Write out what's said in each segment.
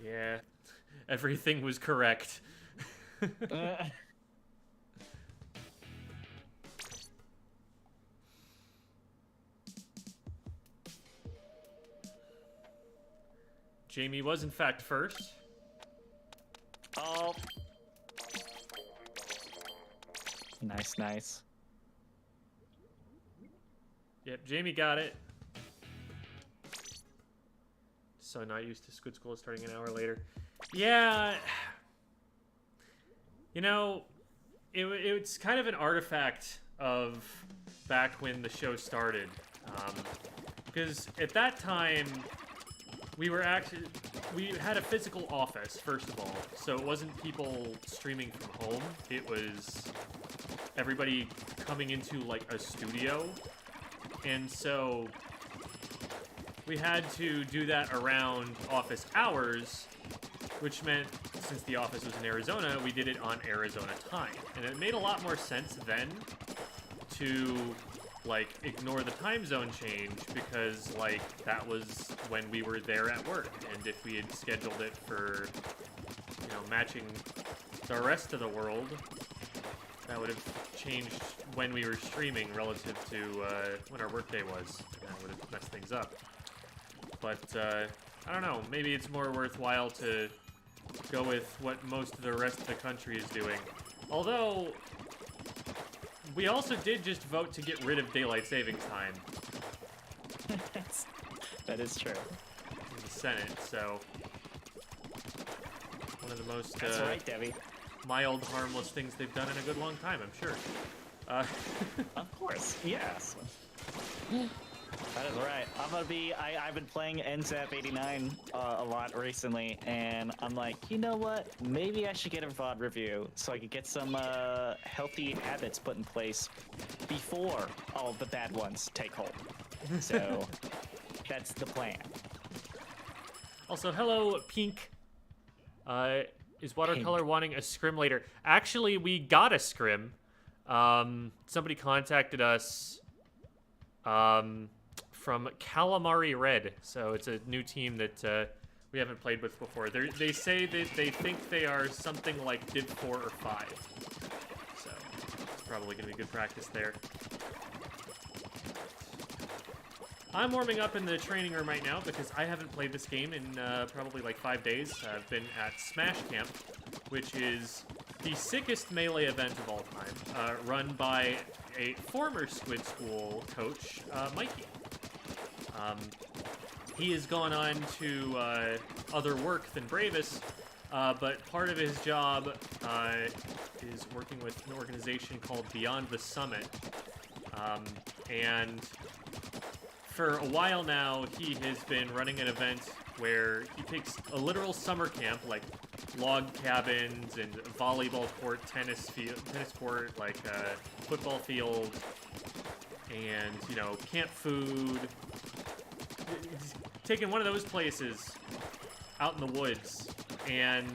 Yeah, everything was correct. Jamie was in fact first. Oh. Nice, nice. Yep, Jamie got it. So not used to Squid School starting an hour later. Yeah. You know, it's kind of an artifact of back when the show started. Because at that time, we had a physical office, first of all. So it wasn't people streaming from home. It was everybody coming into, like, a studio. And so we had to do that around office hours, which meant, since the office was in Arizona, we did it on Arizona time. And it made a lot more sense then to, like, ignore the time zone change, because, like, that was when we were there at work. And if we had scheduled it for, you know, matching the rest of the world, that would have changed when we were streaming relative to when our workday was. And that would have messed things up. But, I don't know, maybe it's more worthwhile to go with what most of the rest of the country is doing. Although, we also did just vote to get rid of daylight savings time. That is true. In the Senate, so one of the most That's right, Debbie. mild, harmless things they've done in a good long time, I'm sure. Of course, yes. That is right. I've been playing N-Zap 89 a lot recently, and I'm like, you know what? Maybe I should get a VOD review so I could get some healthy habits put in place before all the bad ones take hold. So that's the plan. Also, hello, Pink. Is Watercolor Pink. wanting a scrim later? Actually, we got a scrim. Somebody contacted us from Calamari Red. So it's a new team that we haven't played with before. They say that they think they are something like Div 4 or 5. So it's probably going to be good practice there. I'm warming up in the training room right now because I haven't played this game in probably like 5 days. I've been at Smash Camp, which is the sickest Melee event of all time, run by a former Squid School coach, Mikey. He has gone on to other work than Bravus, but part of his job is working with an organization called Beyond the Summit. And for a while now, he has been running an event where he takes a literal summer camp, like log cabins and volleyball court, tennis court, like football field, and, you know, camp food. He's taking one of those places out in the woods, and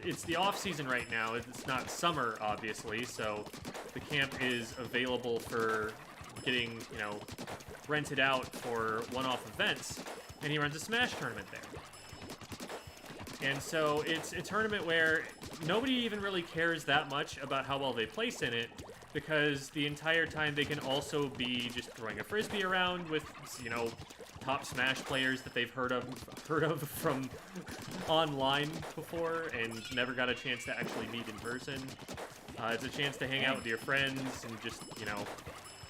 it's the off season right now. It's not summer, obviously, so the camp is available for getting, you know, rented out for one-off events, and he runs a Smash tournament there. And so it's a tournament where nobody even really cares that much about how well they place in it, because the entire time they can also be just throwing a frisbee around with, you know, top Smash players that they've heard of from online before and never got a chance to actually meet in person. It's a chance to hang out with your friends and just, you know,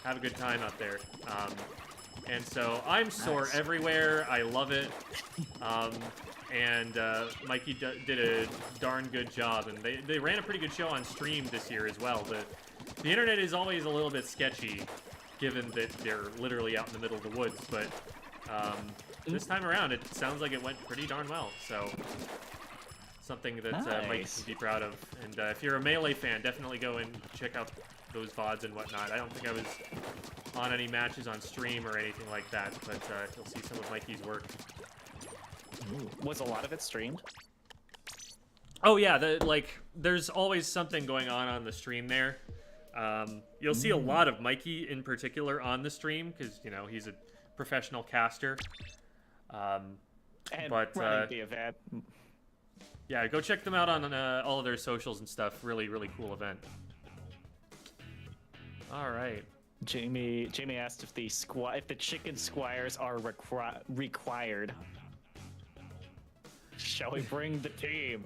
have a good time out there. And so I'm sore everywhere. I love it. And Mikey did a darn good job, and they ran a pretty good show on stream this year as well. The internet is always a little bit sketchy, given that they're literally out in the middle of the woods, but this time around it sounds like it went pretty darn well, so something that Mike can be proud of. And if you're a Melee fan, definitely go and check out those VODs and whatnot. I don't think I was on any matches on stream or anything like that, but you'll see some of Mikey's work. Ooh. Was a lot of it streamed? Oh yeah, there's always something going on the stream there. You'll see a lot of Mikey in particular on the stream because, you know, he's a professional caster. And But, running the event. yeah, go check them out on all of their socials and stuff. Really, really cool event. All right. Jamie asked if the chicken squires are required. Shall we bring the team?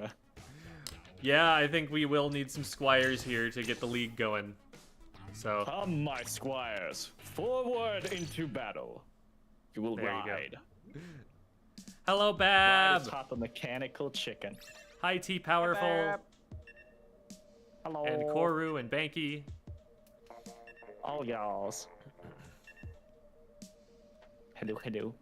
Yeah, I think we will need some squires here to get the league going. So Come, my squires, forward into battle. You will There you go. ride. hello, Ride Bab. atop a mechanical chicken. Hi, T Powerful, Bab. Hello. and Koru and Banky. All y'alls. Hello.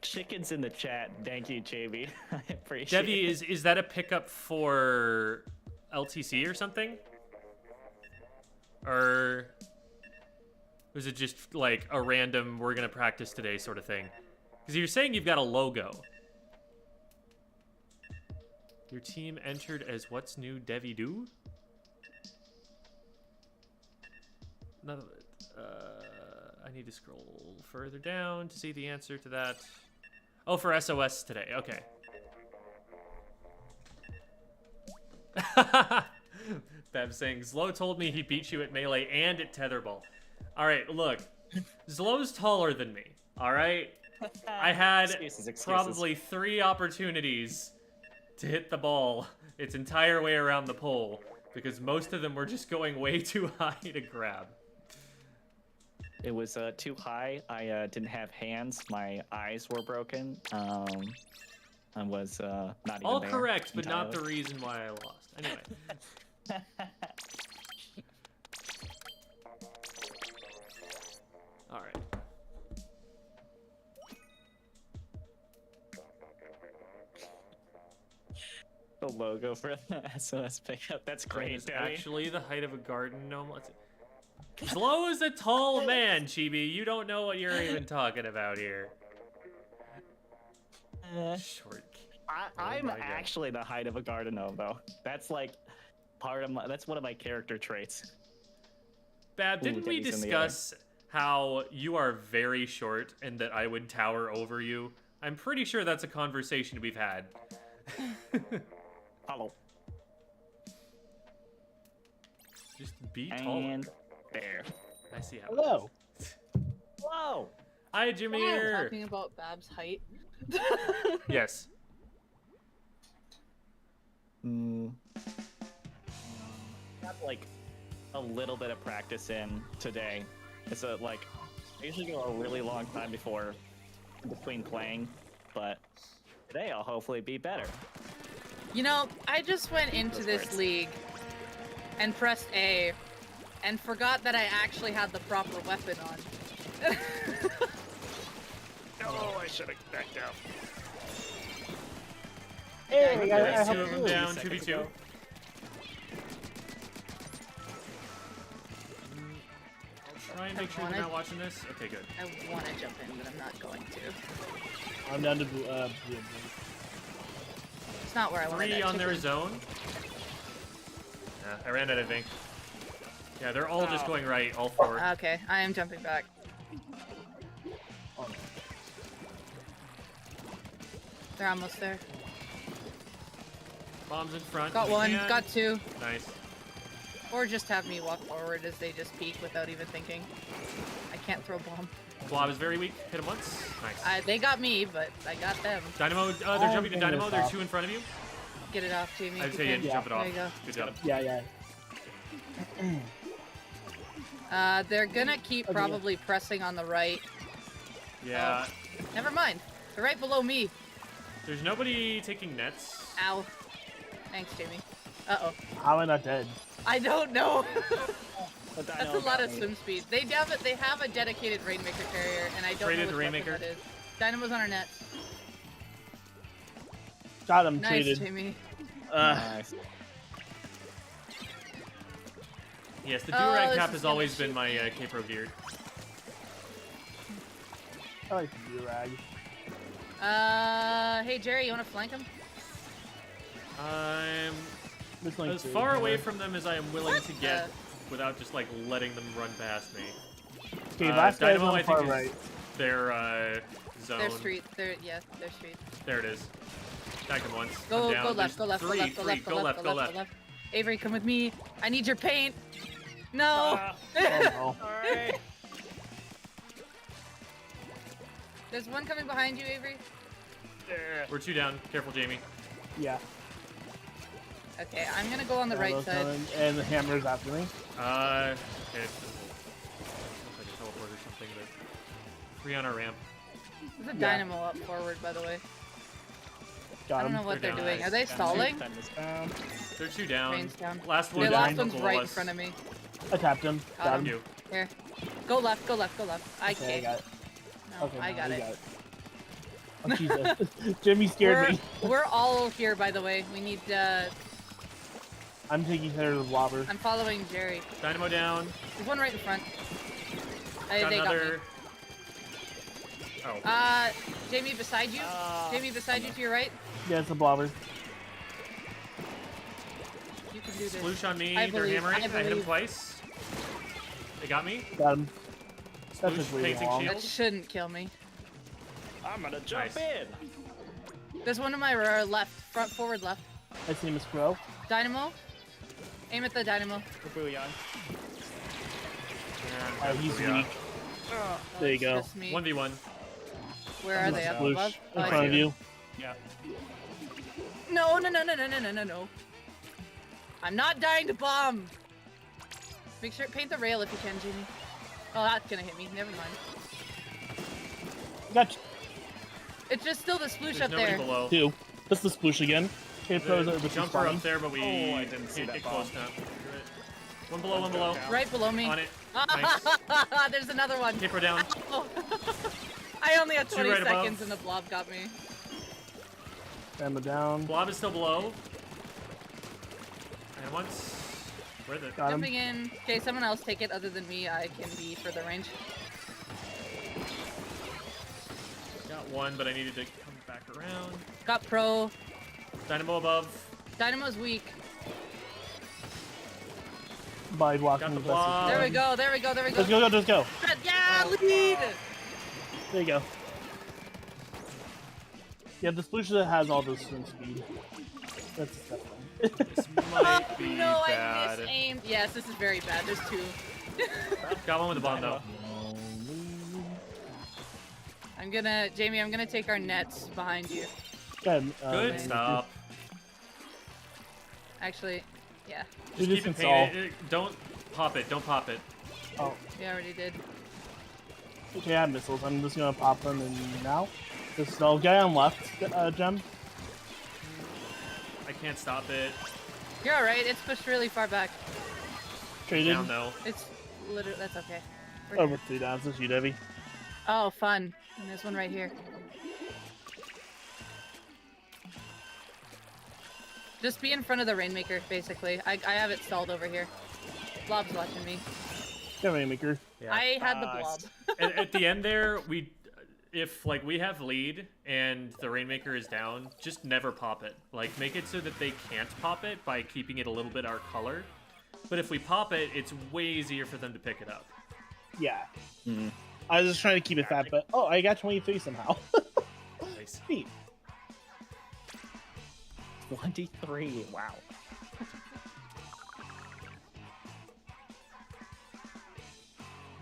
Chickens in the chat. Thank you, JB. I appreciate Devi, it. is that a pickup for LTC or something? Or was it just like a random we're gonna practice today sort of thing? Because you're saying you've got a logo. Your team entered as what's new Devi do? None of it. I need to scroll further down to see the answer to that. Oh, for SOS today. Okay. Bev saying, Zlo told me he beat you at Melee and at Tetherball. Alright, look. Zlo's taller than me, alright? I had Excuses. probably 3 opportunities to hit the ball its entire way around the pole, because most of them were just going way too high to grab. It was too high. I didn't have hands. My eyes were broken. I was not even All there correct, but not the entirely. reason why I lost. Anyway. Alright. The logo for the SOS pickup. That's great, Is Debbie. actually the height of a garden gnome. Zlo is a tall man, Chibi. You don't know what you're even talking about here. Short. I'm my God. actually the height of a garden gnome, though. That's like part of my. That's one of my character traits. Bab, didn't we Debbie's in the discuss how you are very short and that I would tower over you? I'm pretty sure that's a conversation we've had. Hello. Just be taller. And there. I see how. Hello. Whoa. Hi, We're Jameer. talking about Bab's height. Yes. Got like a little bit of practice in today. It's I usually go a really long time between playing, but today I'll hopefully be better. You know, I just went into Those this words. league and pressed A and forgot that I actually had the proper weapon on. Oh, I should have backed out. Hey, Okay, I There's helped 2 of them you. down, seconds 2v2. ago. I'll try and make sure they're not watching this. Okay, good. I want to jump in, but I'm not going to. I'm down to blue. It's not where I want 3 on their zone. I ran out of ink. Yeah, they're all just Oh. going right, all 4. Okay, I am jumping back. Oh, no. They're almost there. Bombs in front. Got if we 1, can. got 2. Nice. Or just have me walk forward as they just peek without even thinking. I can't throw bomb. Blob is very weak. Hit him once. Nice. They got me, but I got them. Dynamo, they're I'm jumping to in Dynamo. this There are off. 2 in front of you. Get it off, Jamie. I'd if say you you can. just jump it off. There you go. Good job. Yeah. They're gonna keep Okay. probably pressing on the right. Yeah. Never mind. They're right below me. There's nobody taking nets. Ow. Thanks, Jamie. Uh-oh. How am I not dead? I don't know. But That's a lot of swim speed. They have a dedicated Rainmaker carrier, and I don't Traded know the which Rainmaker? weapon that is. Dynamo's on our net. Got him. Nice, Traded. Jamie. Nice. Yes, the Oh, Durag this cap is has gonna always been shoot my me. K-Pro gear. I like the rag. Hey Jerry, you wanna flank him? I'm This link as too. far away from them as I am willing What to get the- without just like letting them run past me. Okay, last guy's Dynamo, on I the far think, right. is their zone. They're street. They're street. There it is. Tagged him once. Go I'm down. go left. Go There's left. Go three, left. Go three. left. Go left. Go left. Go left. Avery, come with me. I need your paint. No. Oh, no. Alright. There's one coming behind you, Avery. We're 2 down. Careful, Jamie. Yeah. Okay, I'm gonna go on the Yeah, right those side. coming, and the hammer's after me. Okay. Looks like a teleport or something, but 3 on our ramp. There's a Yeah. dynamo up forward, by the way. Got I don't him. know what They're they're down. doing. Are they Down. stalling? Time is down. They're 2 down. Rain's down. Last The one The down. last down one's below right in us. front of me. I tapped him. Got Got him. him. You. Here. Go left, go left, go left. I Okay, I can't. got it. No, Okay, I now got we it. Oh, Jesus. Jimmy scared me. We're all here, by the way. We need, I'm taking care of the lobber. I'm following Jerry. Dynamo down. There's one right in front. Got They got me. another. Oh. Jamie beside you. Jamie beside you to your right. Yeah, it's a blobber. You can do this. Sploosh on me. I They're believe, hammering. I I hit him believe. twice. They got me. Got him. That Sploosh, took way painting long. shield. That shouldn't kill me. I'm gonna jump Nice. in. There's one to my left, front, forward, left. I see him as Crow. Dynamo. Aim at the dynamo. Booyah. He's Booyah. weak. There you It's go. just me. 1v1. Where are they? Up Sploosh above? in Oh, I front see of them. you. Yeah. No, no, no, no, no, no, no, no, no. I'm not dying to bomb. Make sure paint the rail if you can, Jimmy. Oh, that's gonna hit me. Never mind. Got It's just still the sploosh There's up nobody there. below. two. That's the sploosh again. Okay, pros are The with jumper up there, but we Oh, I didn't see can't that get close bomb. enough. Do it. One below, one below. Right below me. On it. Nice. There's another one. Caper down. Oh. I only had Two 20 right above. seconds and the blob got me. Ammo down. Blob is still below. And once. Where the. Got him. Jumping in. Okay, someone else take it other than me. I can be further range. Got one, but I needed to come back around. Got pro. Dynamo above. Dynamo's weak. By blocking Got the the blob. There we go, there we go, there we go. Let's go, let's go. Yeah, lead! There you go. Yeah, the sploosh that has all the swing speed. That's the stuff. This might be No, I bad. misaimed. Yes, this is very bad. There's two. Got one with the bomb though. Jamie, I'm gonna take our nets behind you. Good. Good. Stop. Actually, yeah, Just keep it painted. Don't pop it. Don't pop it. Oh, we already did. okay, I have missiles. I'm just gonna pop them in now. This guy on left, Gem. I can't stop it. You're alright, it's pushed really far back. Traded. Down though. It's literally, that's okay. We're Over here. 3 downs. That's you, Debbie. Oh, fun. And there's one right here. Just be in front of the Rainmaker, basically. I have it stalled over here. Blob's watching me. Go, Rainmaker. Yeah. I had the blob. At the end there, if like we have lead and the Rainmaker is down, just never pop it. Like make it so that they can't pop it by keeping it a little bit our color. But if we pop it, it's way easier for them to pick it up. Yeah. Mhm. I was just trying to keep it fat, but oh, I got 23 somehow. Nice. Sweet. 23. Wow.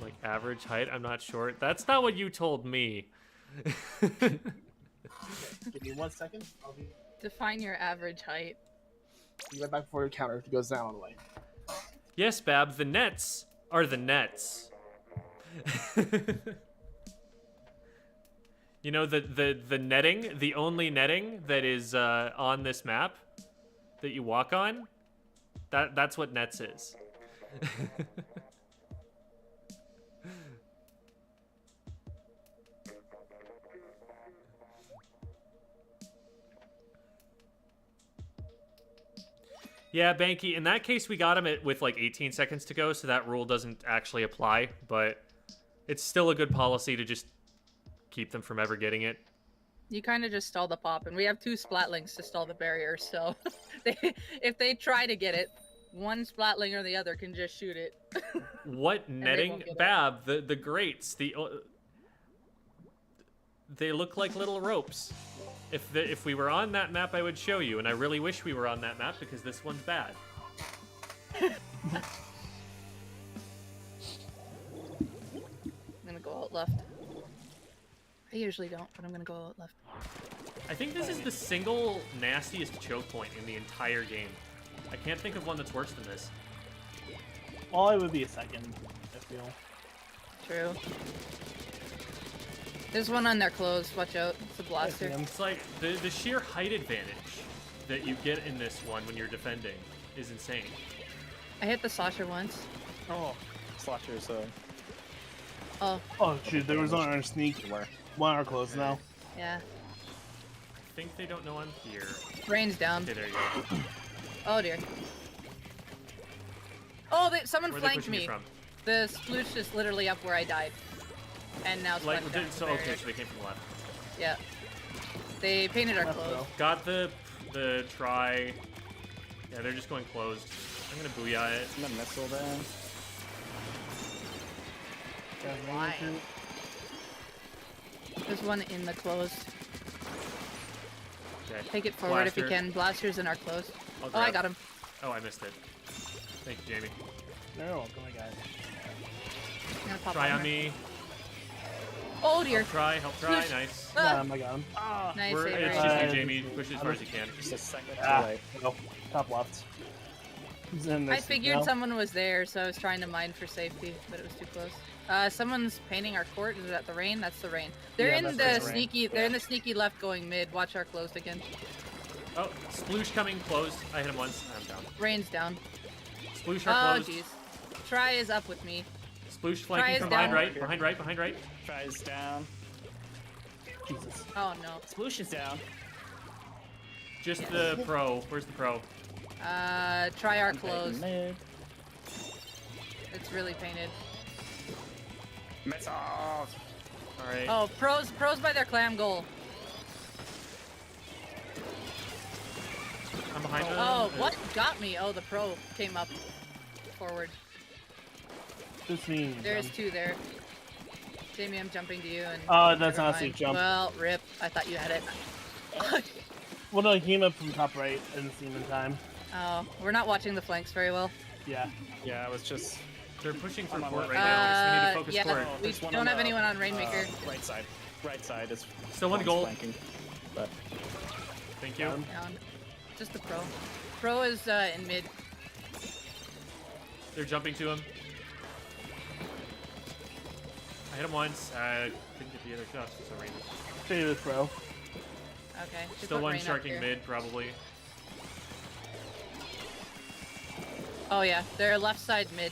Like average height, I'm not short. That's not what you told me. Give me 1 second. I'll be Define your average height. right back before the counter goes down on the way. Yes, Bab, the nets are the nets. You know the netting, the only netting that is on this map that you walk on, that's what nets is. Yeah, Banky, in that case, we got him with like 18 seconds to go, so that rule doesn't actually apply, but it's still a good policy to just keep them from ever getting it. You kind of just stall the pop, and we have 2 splatlings to stall the barrier, so if they try to get it, one splatling or the other can just shoot it. What they netting? won't get it. Bab, the grates, they look like little ropes. If we were on that map, I would show you, and I really wish we were on that map because this one's bad. I'm gonna go out left. I usually don't, but I'm gonna go out left. I think this is the single nastiest choke point in the entire game. I can't think of one that's worse than this. Well, it would be a second, I feel. True. There's one on their clothes. Watch out. It's a blaster. It's like the sheer height advantage that you get in this one when you're defending is insane. I hit the Slasher once. Oh, Slosher's Oh, Oh shoot, there was one on our sneak. One on our clothes now. yeah. I think they don't know I'm here. Rain's down. Okay, there you go. Oh dear. Oh, someone Where are they flanked pushing you me. from? The sploosh is literally up where I died. And now it's Like, flanked down so the okay, barrier. so they came from the left. Yeah. They painted our Left clothes. row. Got the try. Yeah, they're just going closed. I'm gonna booyah it. the missile then. Yeah, Why? maybe There's one in the closed. Okay. Take it forward if you Blaster. can. Blasters in our closed. I'll Oh, I grab- got him. Oh, I missed it. Thank you, Jamie. You're welcome, I got it. I'm gonna pop Try on armor. me. Oh dear. Help try. Sploosh. Nice. Got Ah, him, I got him. nice It's Avery. just you, Uh, Jamie. Push it as far as you can. Just a second Ah, delay. no. Top left. He's in I this figured now. someone was there, so I was trying to mine for safety, but it was too close. Someone's painting our court. Is that the rain? That's the rain. They're Yeah, in that's the the rain. sneaky. They're in the sneaky left going mid. Watch our closed again. Oh, sploosh coming closed. I hit him once. I'm down. Rain's down. Sploosh Oh are closed. jeez. Try is up with me. Sploosh Try flanking is from down. behind right. Behind right. Behind right. Tries down. Jesus. Oh no. Sploosh is down. Just Yes. the pro. Where's the pro? Try our closed. Mid. It's really painted. Missile. All right. Oh, pros by their clam goal. I'm behind them. Oh, what got me? Oh, the pro came up forward. Just me. There's two there. Jamie, I'm jumping to you and. Oh, that's never not a safe mind. jump. Well, rip. I thought you had it. Well, no, he came up from top right. I didn't see him in time. Oh, we're not watching the flanks very well. Yeah. Yeah, I was just. They're pushing for I'm on court left. right now. So we need to focus yeah. court. We There's one don't on have the, anyone on Rainmaker. Right side. Right side is. Still one one's goal. flanking, but Thank you. Down. Down. Just the pro. Pro is in mid. They're jumping to him. I hit him once. I couldn't get the other shots for some reason. Stay with throw. Okay. just Still put one Rain up sharking here. mid, probably. Oh yeah, they're left side mid.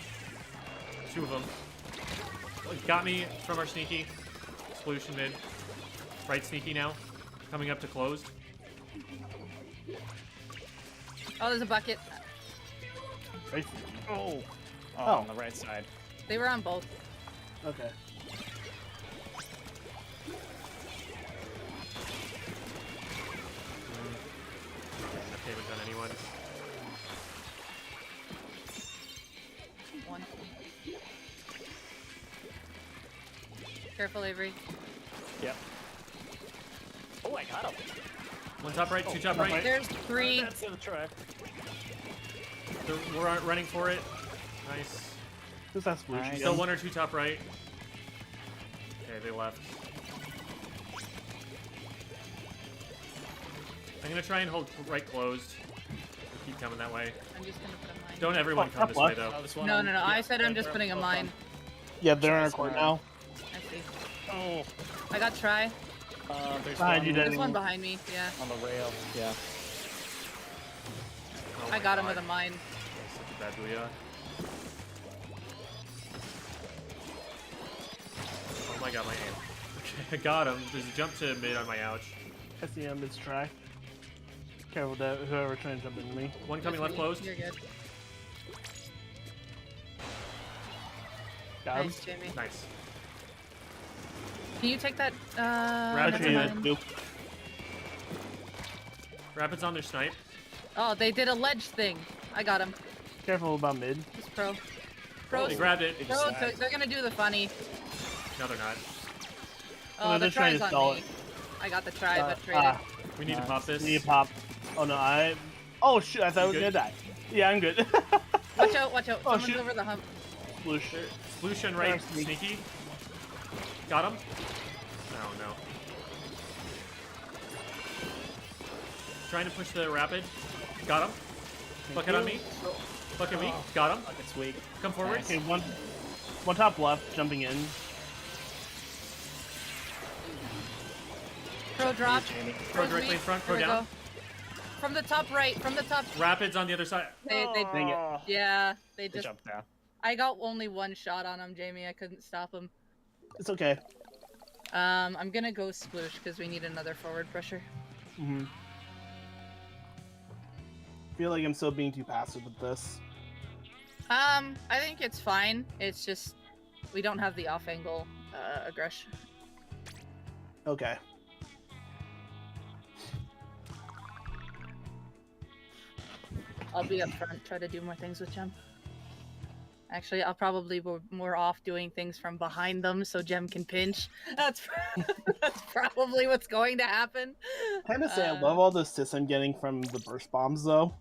Two of them. Got me from our sneaky. Sploosh in mid. Right sneaky now. Coming up to closed. Oh, there's a bucket. Right. oh, Oh. on the right side. They were on both. Okay. I haven't done anyone. One. Careful, Avery. Yep. Oh, I got him. One top right, two top top right. right. There's three. That's the try. We're running for it. Nice. Just that sploosh Nice. again. Still one or two top right. Okay, they left. I'm gonna try and hold right closed. They keep coming that way. I'm just gonna put a mine. Don't everyone Oh, come this way left. though. Oh, there's one No, on- no, no. yeah, I said I'm right just there, putting a both mine. Yeah, they're in our Tries court now. now. I see. Oh, I got try. there's Behind one you, There's Danny. one behind me. Yeah. on the rail. Yeah. Oh I my got him God. with a mine. Such a bad booyah. Oh my god, my aim. Okay, I got him. There's a jump to mid on my ouch. I see him. It's track. Careful that whoever trying to jump into me. One coming That's left me. closed. You're good. Got him. Nice, Jamie. Nice. Can you take that? Rapid Actually, mine. that's two. Rapids on their snipe. Oh, they did a ledge thing. I got him. Careful about mid. This pro. They Pros. grabbed it. Pro, they're gonna do the funny. No, they're not. Oh, Oh, they're the just trying try's to on stall me. it. I got the try, but traded. We need to pop this. Need to pop. Oh no, I. Oh shoot! I thought I was good? gonna die. Yeah, I'm good. Watch out, watch out. Oh, Someone's shoot. over the hump. Sploosh. Sploosh and right, Sneaky. sneaky. Got him? Oh no. Trying to push the rapid. Got him. Bucket on me. Bucket me. Got him. Bucket's weak. Come forward. Nice. Okay, one top left, jumping in. Pro drop. Jamie. Pro Pro's directly in weak. front. There Pro we down. go. From the top right. From the top. Rapids on the other side. They Dang it. yeah. They They just. jumped down. I got only one shot on him, Jamie. I couldn't stop him. It's okay. I'm gonna go sploosh because we need another forward pressure. Feel like I'm still being too passive with this. I think it's fine. It's just we don't have the off angle aggression. Okay. I'll be up front, try to do more things with Gem. Actually, I'll probably be more off doing things from behind them so Gem can pinch. That's that's probably what's going to happen. Kind of say I love all the assists I'm getting from the burst bombs though.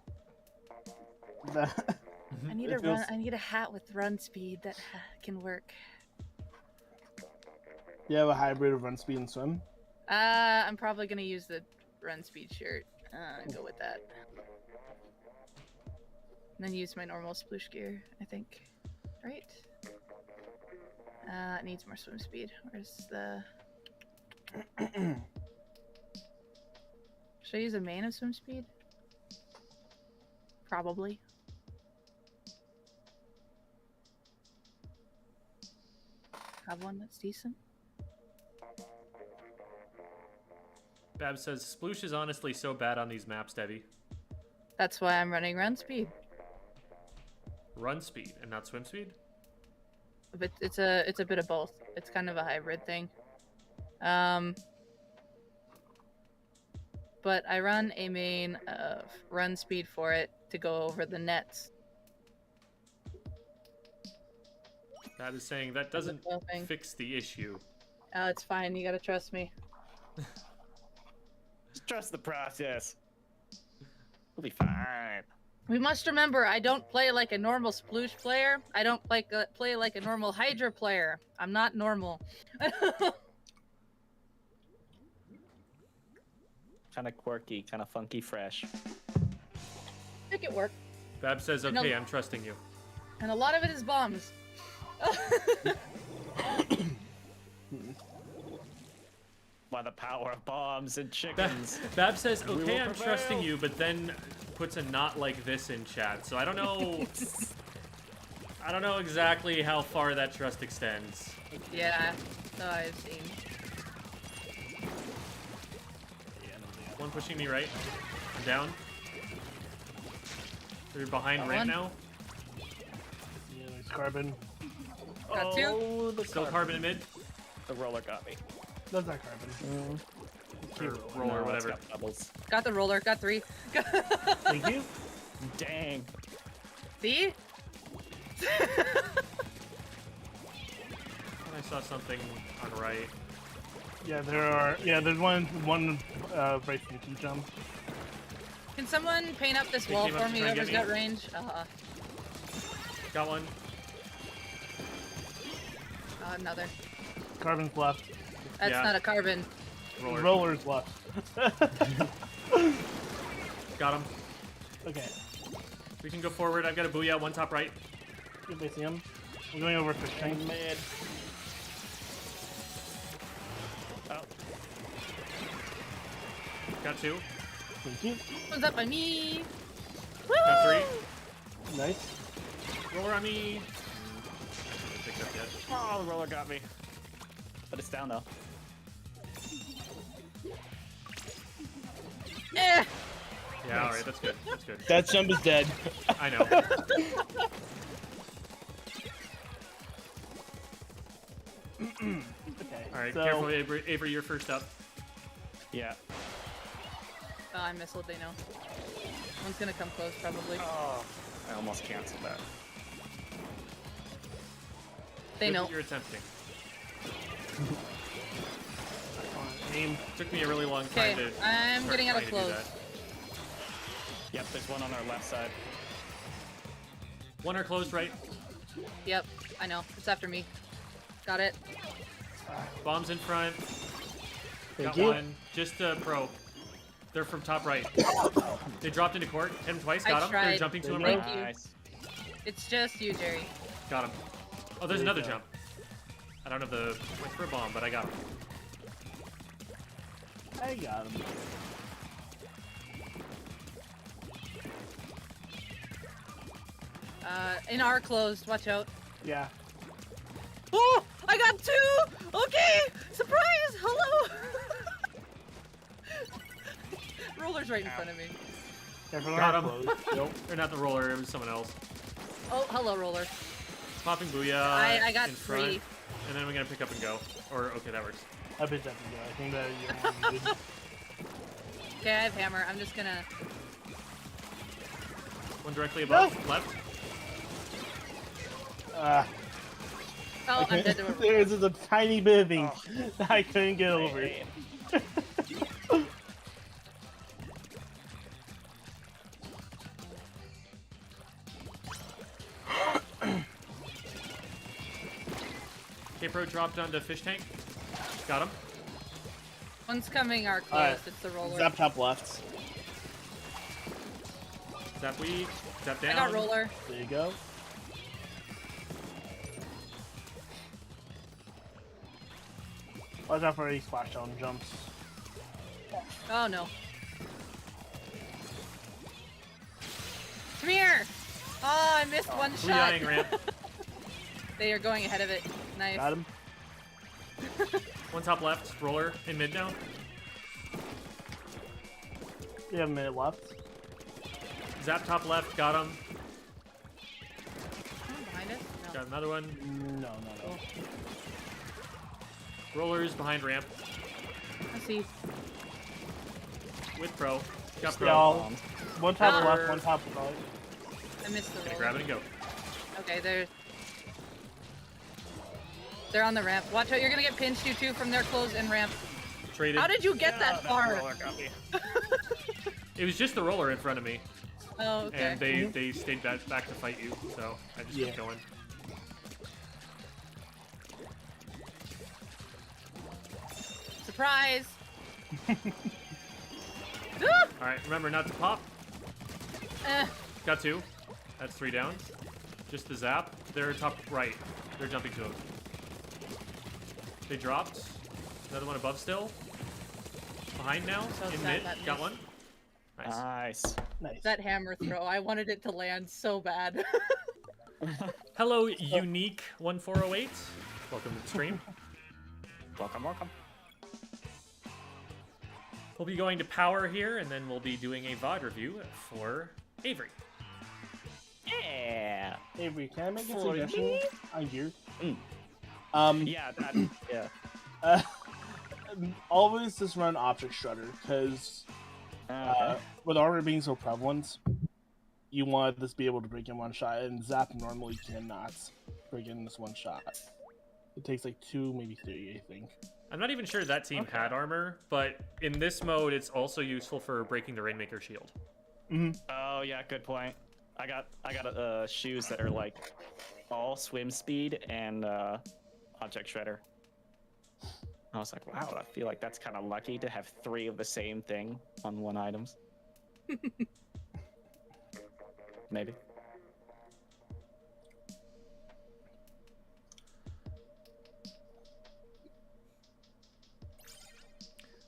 I need It a feels- run. I need a hat with run speed that can work. You have a hybrid of run speed and swim. I'm probably gonna use the run speed shirt. Go with that. And then use my normal sploosh gear, I think. Right? It needs more swim speed. Where's the... Should I use a main of swim speed? Probably. Have one that's decent. Bab says, Sploosh is honestly so bad on these maps, Debbie. That's why I'm running run speed. Run speed and not swim speed? But it's a bit of both. It's kind of a hybrid thing. But I run a main of run speed for it to go over the nets. That is saying that doesn't Helping. fix the issue. It's fine. You gotta trust me. Just trust the process. We'll be fine. We must remember, I don't play like a normal sploosh player. I don't play like a normal Hydra player. I'm not normal. Kind of quirky, kind of funky, fresh. Make it work. Bab says, know- okay, I'm trusting you. And a lot of it is bombs. By the power of bombs and chickens. Bab says, will okay, I'm trusting prevail." you, but then puts a not like this in chat. So I don't know. I don't know exactly how far that trust extends. Yeah, so I've seen. One pushing me right. I'm down. They're behind Got ramp one. now. Yeah, there's carbon. Got two. Oh, the Still carbon in mid. The roller got me. That's not carbon. Or roller, No, it's whatever. got bubbles. Got the roller. Got three. Thank you. Dang. See? I saw something on right. Yeah, there are. Yeah, there's one right from two jump. Can someone paint up this They wall came up for to me? try and Whoever's get got range. Got one. Another. Carbon's left. That's Yeah. not a carbon. Roller. Roller's left. Got him. Okay, We can go forward. I've got a booyah. One top right. you're facing him. I'm going over fish tank. Mid. Oh, Got two. Thank you. One's up by me. Got Woo! three. Nice. Roller on me. Picked up yet. oh, the roller got me. But it's down though. Eh. Yeah, alright, that's good. That's good. That jump is dead. I know. Okay. Alright, so, careful, Avery, you're first up. Yeah. Oh, I missiled. They know. One's gonna come close, probably. Oh, I almost canceled that. They Good know. that you're attempting. Same. Took me a really long time Okay, to. I'm start getting out of trying to do clothes. that. Yep, there's one on our left side. One are closed, right? Yep, I know. It's after me. Got it. Bombs in front. Thank Got you. one. Just pro. They're from top right. They dropped into court. Hit him twice. I Got him. They're tried. jumping to him Thank right. you. Nice. It's just you, Jerry. Got him. Oh, there's There you another go. jump. I don't have the went for a bomb, but I got him. I got him. In our closed. Watch out. Yeah. Oh, I got two. Okay, surprise. Hello. Roller's right in front of me. Careful, Got not him. close. Nope. Or not the roller. It was someone else. Oh, hello, Roller. Popping booyah. I got in front, 3. And then we're gonna pick up and go. Or okay, that works. I picked up and go. I think that you're more muted. Okay, I have hammer. I'm just gonna. One directly above, No. left. Oh, I'm dead to a There's just a tiny bit of ink that I couldn't get over. Hey, K-Pro dropped onto fish tank. Got him. One's coming our closed. Alright. It's the Roller. Zap top left. Zap weak. Zap down. I got Roller. There you go. Watch out for any splashdown jumps. Oh no. Come here. Oh, I missed one shot. Booyahing ramp. They are going ahead of it. Nice. Got him. One top left. Roller in mid now. We have a minute left. Zap top left. Got him. Someone behind us? No. Got another one. No. Rollers behind ramp. I see. With pro. Got pro. Y'all. One top Ah. left, one top right. I missed the Gonna Roller. grab it and go. Okay, they're on the ramp. Watch out, you're gonna get pinched, you two, from their close and ramp. Traded. How did you get that far? roller got me. It was just the roller in front of me, Oh, okay. and they stayed back to fight you. So I just kept going. Surprise! Ah! All right. Remember not to pop. Eh. Got 2. That's 3 down. Just the zap. They're top right. They're jumping to him. They dropped. Another one above still. Behind now. So in sad mid. that Got missed. one. Nice. Nice. Nice. That hammer throw, I wanted it to land so bad. Hello, unique 1408. Welcome to the stream. Welcome. We'll be going to power here, and then we'll be doing a VOD review for Avery. Yeah. Avery, can I make a For suggestion? me? I'm here. Mm. Yeah. Always just run object shredder, because Okay. with armor being so prevalent, you want this to be able to break in one shot, and Zap normally cannot break in this one shot. It takes like 2, maybe 3, I think. I'm not even sure that team had armor, but in this mode, it's also useful for breaking the Rainmaker shield. Oh yeah, good point. I got shoes that are like all swim speed and object shredder. I was like, wow, I feel like that's kind of lucky to have 3 of the same thing on one items. Maybe.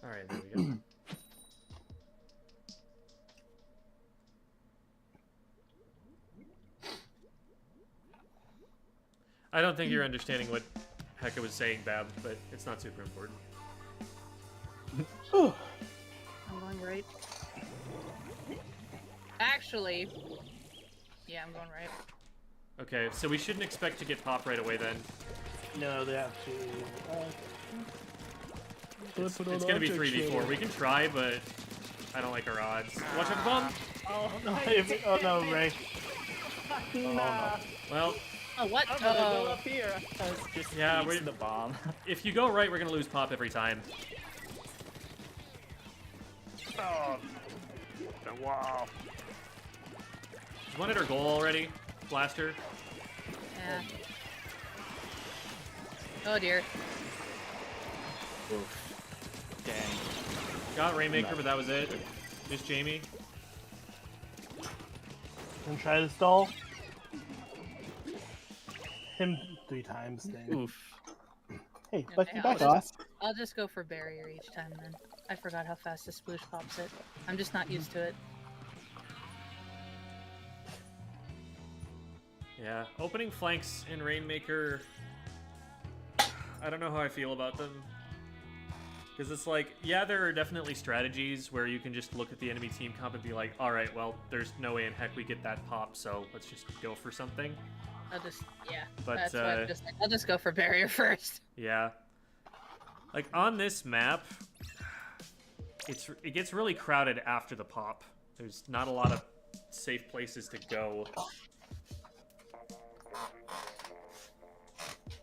All right, there we go. I don't think you're understanding what Hecka was saying, Bab, but it's not super important. Whew. I'm going right. Actually, yeah, I'm going right. Okay, so we shouldn't expect to get pop right away then. No, they have to. It's gonna be 3v4. We can try, but I don't like our odds. Watch out for bomb! Oh, Oh no, Ray. nah. Well, Oh, what? I'm gonna go Oh. up here. I was just Yeah, eats we're- the bomb. if you go right, we're gonna lose pop every time. Oh, the wall. Is one at our goal already? Blaster. Yeah. Oh dear. Oof. Dang. Got Rainmaker, but that was it. Miss Jamie. Gonna try to stall. Him 3 times. Dang. Oof. Hey, Okay, Bucky, I'll back just- off. I'll just go for barrier each time then. I forgot how fast the sploosh pops it. I'm just not used to it. Yeah, opening flanks in Rainmaker. I don't know how I feel about them. Because it's like, yeah, there are definitely strategies where you can just look at the enemy team comp and be like, alright, well, there's no way in heck we get that pop, so let's just go for something. I'll just, yeah. But, That's why I'm just like, I'll just go for barrier first. Yeah. Like, on this map, it gets really crowded after the pop. There's not a lot of safe places to go.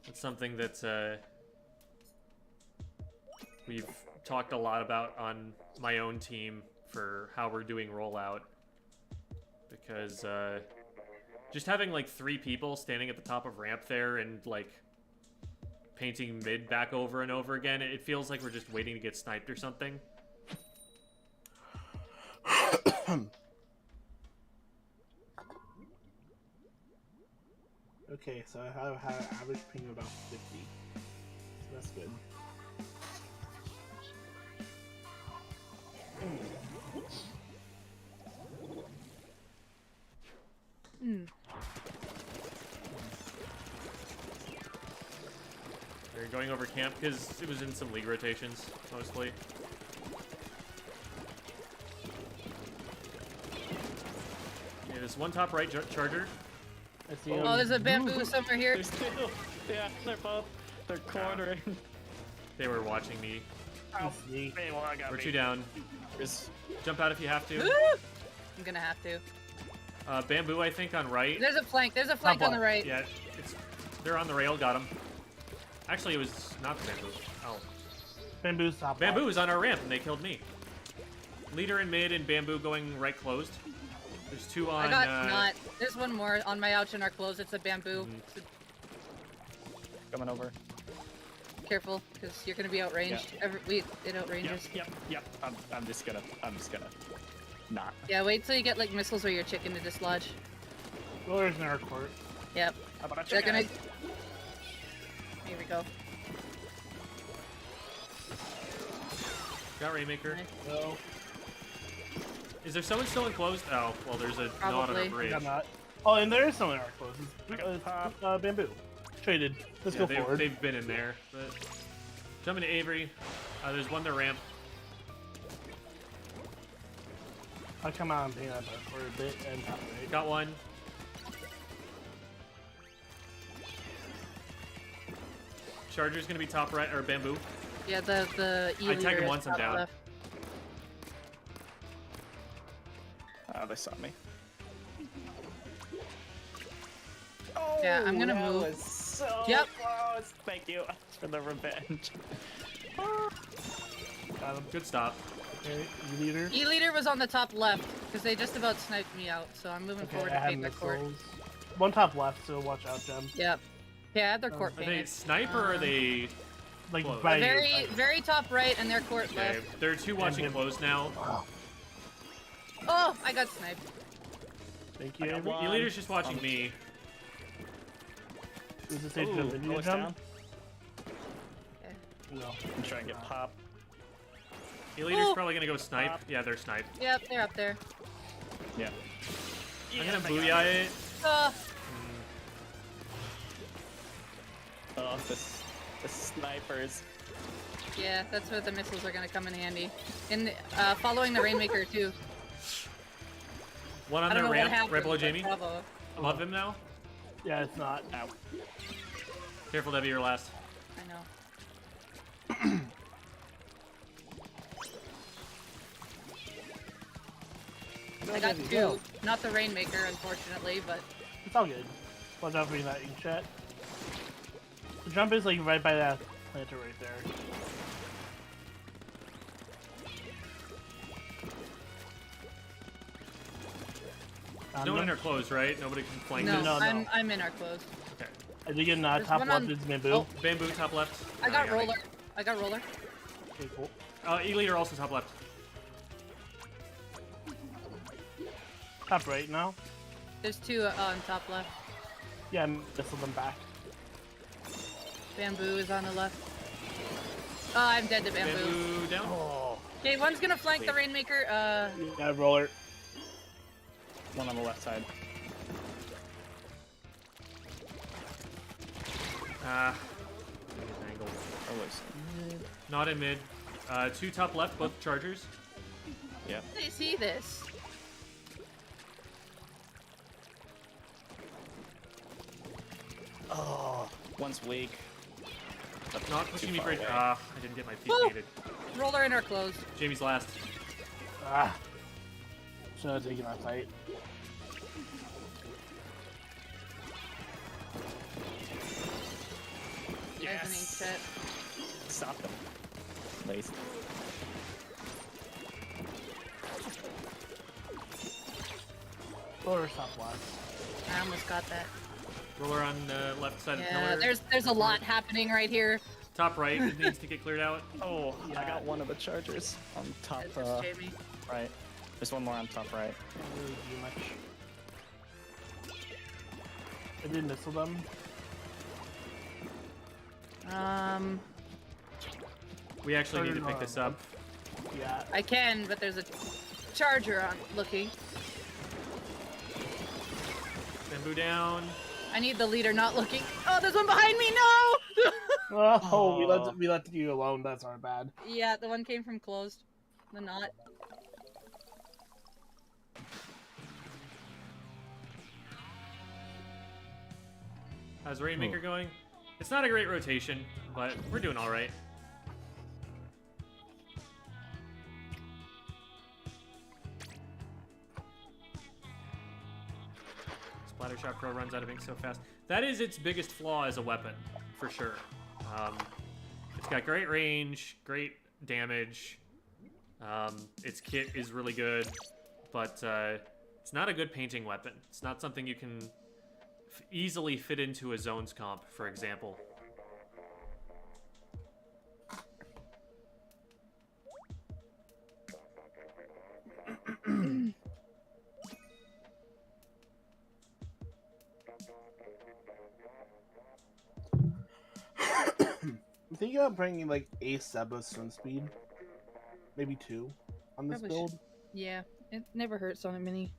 It's something that we've talked a lot about on my own team for how we're doing rollout. Because just having like 3 people standing at the top of ramp there and like painting mid back over and over again, it feels like we're just waiting to get sniped or something. Okay, so I have an average ping of about 50. So that's good. Hmm. They're going over camp because it was in some league rotations, mostly. Yeah, there's one top right charger. I see Oh, there's a bamboo somewhere here. There's 2. Yeah, they're both. They're cornering. They were watching me. Ow. Sneak. Hey, well, I got We're me. 2 down. There's- Jump out if you have to. Woo! I'm gonna have to. Bamboo, I think, on right. There's a flank. There's a flank on the right. Yeah, they're on the rail. Got him. Actually, it was not the bamboo. Oh, Bamboo's top. bamboo was on our ramp and they killed me. Leader in mid and bamboo going right closed. There's 2 on. I got not. There's one more on my ouch and our close. It's a bamboo. Mhm. Coming over. Careful, because you're gonna be outranged. It outranges. Yep. I'm just gonna not. Yeah, wait till you get like missiles or your chicken to dislodge. Rollers in our court. Yep. How about a They're chicken? gonna. Here we go. Got Rainmaker. Nice. No, Is there someone still enclosed? Oh, well, there's a knot on our Probably. bridge. I'm not. Oh, and there is someone in our close. Pop. Bamboo. Traded. Let's Yeah, go forward. they've been in there. But jumping to Avery. There's one to ramp. I'll come out and ping that for a bit and top right. Got one. Charger's gonna be top right, or bamboo. Yeah, the E I tagged him leader is once, I'm top down. left. Oh, they saw me. Yeah, I'm gonna that move. Was so Yep. close. Thank you for the revenge. Got him. Good stop. Okay, leader. E leader was on the top left because they just about sniped me out. So I'm moving Okay, forward I to have paint their court. missiles. One top left, so watch out, Gem. Yep. Yeah, I had their court Are they painted. sniper or are they... Like Close. by Very top right and their court Okay, left. there are 2 watching And- close now. Oh, Oh, I got sniped. thank you. I got Avery. one. E-leader's just watching me. Is this stage Ooh, jump? Did you it's jump? down. Okay. No. I'm trying to get pop. E-leader's Oh. probably gonna go snipe. Yeah, they're snipe. Yep, they're up there. Yeah. I'm gonna I got booyah it. Oh, the snipers. Yeah, that's where the missiles are gonna come in handy. In the, following the Rainmaker too. One on I don't their know what ramp, happened. right below but Jamie. Bravo. Above him now. Yeah, it's not. Ow. Careful, Debbie, you're last. I know. I got Debbie, 2. go. Not the Rainmaker, unfortunately, but It's all good. Watch out for that ink chat. The jump is like right by that planter right there. No one in our clothes, right? Nobody can flank No, this? No, no. I'm in our clothes. Okay. I think in There's top one left on- is bamboo. Oh. Bamboo, top left. I got roller. I got roller. Okay, cool. E-leader also top left. Top right now. There's two on top left. Yeah, missile them back. Bamboo is on the left. Oh, I'm dead to bamboo. Bamboo down. Oh, Okay, one's gonna flank the Rainmaker. Yeah, roller. one on the left side. Angle. Oh, wait. Not in mid. Two top left, both chargers. Yep. I see this. Oh, one's weak. That's not pushing me far bridge. away. I didn't get my feet Woo! gated. Roller in our clothes. Jamie's last. Ah. Should have taken that fight. Yes. Set. Stop them. Lace. Roller top left. I almost got that. Roller on the left side of the Yeah, pillar. there's a lot happening right here. Top right, it needs to get cleared out. Oh, I Yeah. got one of the chargers on top It's just Jamie. right. There's one more on top right. Can't really do much. I did missile them. We actually need to pick this up. Yeah. I can, but there's a charger on looking. Bamboo down. I need the leader not looking. Oh, there's one behind me. No. Oh, we let you alone. That's our bad. Yeah, the one came from closed. The knot. How's Rainmaker going? It's not a great rotation, but we're doing all right. Splattershot Crow runs out of ink so fast. That is its biggest flaw as a weapon, for sure. It's got great range, great damage. Its kit is really good, but it's not a good painting weapon. It's not something you can easily fit into a zones comp, for example. I'm thinking about bringing like a Seba swim speed, maybe 2 on this Probably build. Yeah, it never hurts on a mini.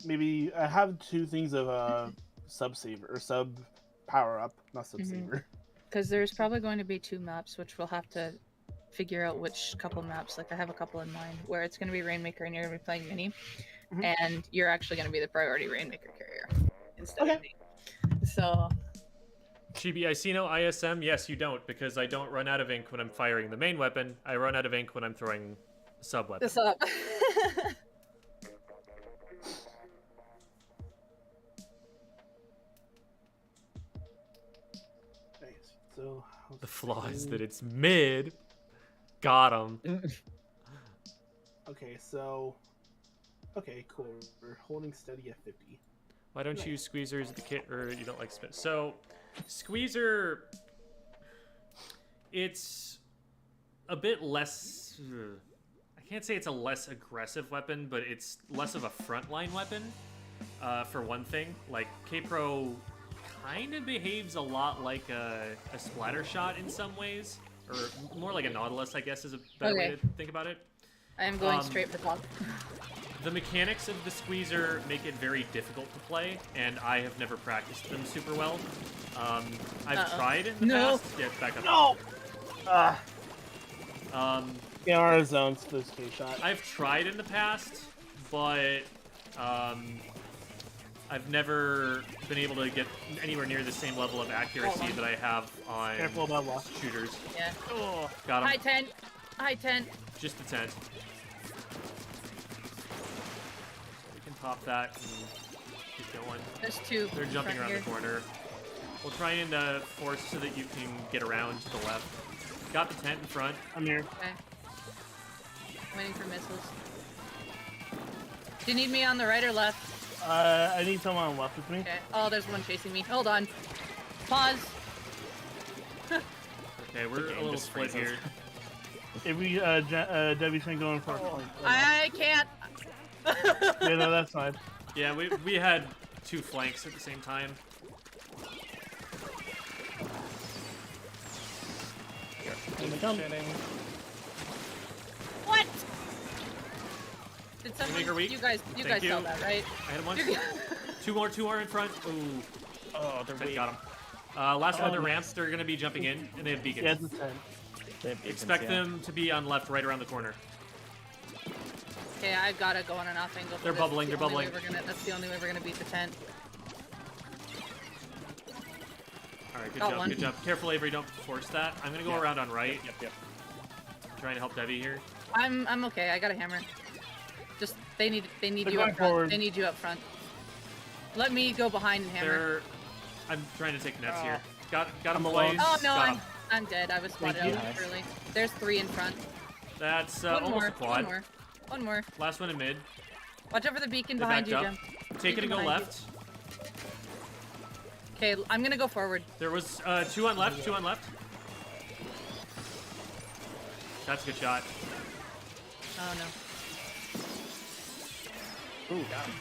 Maybe I have 2 things of sub saver or sub power up, not sub saver. Because there's probably going to be 2 maps, which we'll have to figure out which couple maps. Like I have a couple in mind where it's going to be Rainmaker and you're going to be playing mini, and you're actually going to be the priority Rainmaker carrier instead of me. So. Chibi, I see no ISM. Yes, you don't, because I don't run out of ink when I'm firing the main weapon. I run out of ink when I'm throwing the sub weapon. This up. Nice. So The flaw is that it's mid. Got him. okay, so okay, cool. We're holding steady at 50. Why don't you use Squeezer as the kit, or you don't like spin? So, Squeezer, it's a bit less. I can't say it's a less aggressive weapon, but it's less of a frontline weapon. For one thing, like K-Pro kind of behaves a lot like a splatter shot in some ways, or more like a Nautilus, I guess, is a better way to think about it. I am going straight for top. The mechanics of the Squeezer make it very difficult to play, and I have never practiced them super well. I've tried in the past. Yeah, back up. No! Yeah, our zones for this K shot. I've tried in the past, but I've never been able to get anywhere near the same level of accuracy that I have on Careful about loss. shooters. Yeah. Oh, got him. High 10. High 10. Just the tent. We can pop that and keep going. There's 2. They're jumping around here. the corner. We'll try and force so that you can get around to the left. Got the tent in front. I'm here. Okay. Waiting for missiles. Do you need me on the right or left? I need someone on left with me. Okay. Oh, there's one chasing me. Hold on. Pause. Okay, we're a little split here. If we, Debbie's gonna go in for a flank. I can't. Yeah, no, that's fine. Yeah, we had 2 flanks at the same time. What? Did someone? Make her weak. You guys Thank you. saw that, right? I hit him once. You- Two more in front. Ooh, Oh, they're weak. got him. Last one, the ramps. They're gonna be jumping in, and they have beacons. Yeah, it's a 10. They have beacons, Expect yeah. them to be on left, right around the corner. Okay, I've got to go on an off angle. They're bubbling, they're bubbling. That's the only way we're gonna beat the tent. All right, good Got job, one. good job. Careful, Avery, don't force that. I'm gonna go around on right. Yep. Trying to help Debbie here. I'm okay. I got a hammer. Just they need They're you going up front. forward. They need you up front. Let me go behind and hammer. I'm trying to take nets here. Got him I'm away. alone. Oh no, Got him. I'm dead. I was spotted Thank out you. early. There's 3 in front. That's One almost more. a quad. One more. Last one in mid. Watch out for the beacon They behind backed you, up. Jim. Take it and go behind you. left. Okay, I'm gonna go forward. There was 2 on left, 2 on left. That's a good shot. Oh no. Ooh, got him.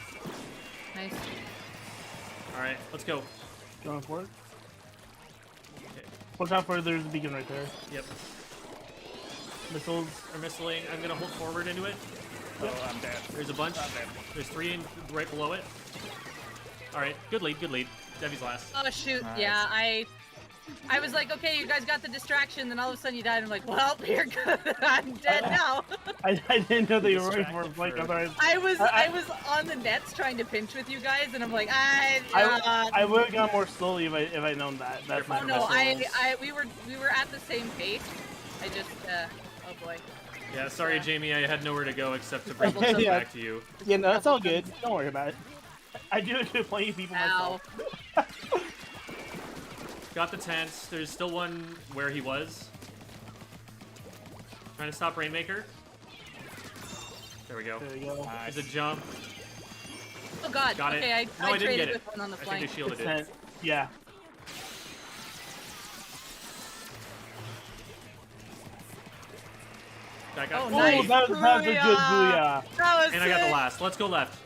Nice. All right, let's go. Going for it. Okay. Watch out for there's a beacon right there. Yep. Missiles. We're missiling. I'm gonna hold forward into it. Oh, I'm dead. There's a bunch. I'm dead. There's 3 in, right below it. All right, good lead, good lead. Debbie's last. Oh shoot. Nice. Yeah, I was like, okay, you guys got the distraction. Then all of a sudden you died. I'm like, well, you're good. I'm dead now. I didn't know that you were ready for a Distracted flank. for- I thought I was I- was on the nets trying to pinch with you guys, and I'm like, I would have gone more slowly if I'd known that. That's Careful. my Oh no, mistake. we were at the same pace. I just oh boy. Yeah, sorry, Yeah. Jamie. I had nowhere to go except to bring Double myself Yeah. back to you. Yeah, no, that's all good. Don't worry about it. I do it to plenty of people Ow. myself. Got the tents. There's still one where he was. Trying to stop Rainmaker. There we go. There you go. There's a jump. Oh god. Got it. Okay, No, I didn't traded get it. with one on the I think flank. they shielded it. Percent. Yeah. That got Oh, Oh, nice. that's a good booyah. That was And I got the sick. last. Let's go left.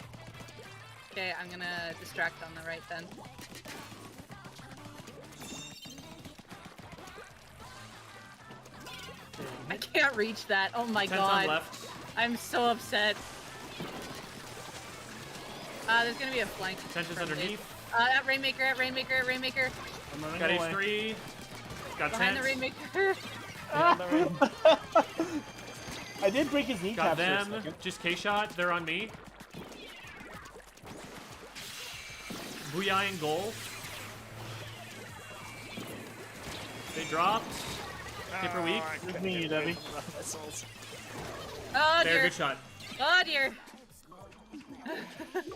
Okay, I'm gonna distract on the right then. I can't reach that. Oh my Tents god. on left. I'm so upset. There's gonna be a flank. Tents is from mid. underneath. At Rainmaker, at Rainmaker, at Rainmaker. I'm running Got away. H3. Got Behind the tents. Rainmaker. I did break his Got kneecap for a them. second. Just K-shot. They're on me. Booyah in goal. They dropped. Super weak. With me, Debbie. Missiles. Oh There, dear. good shot. Oh dear.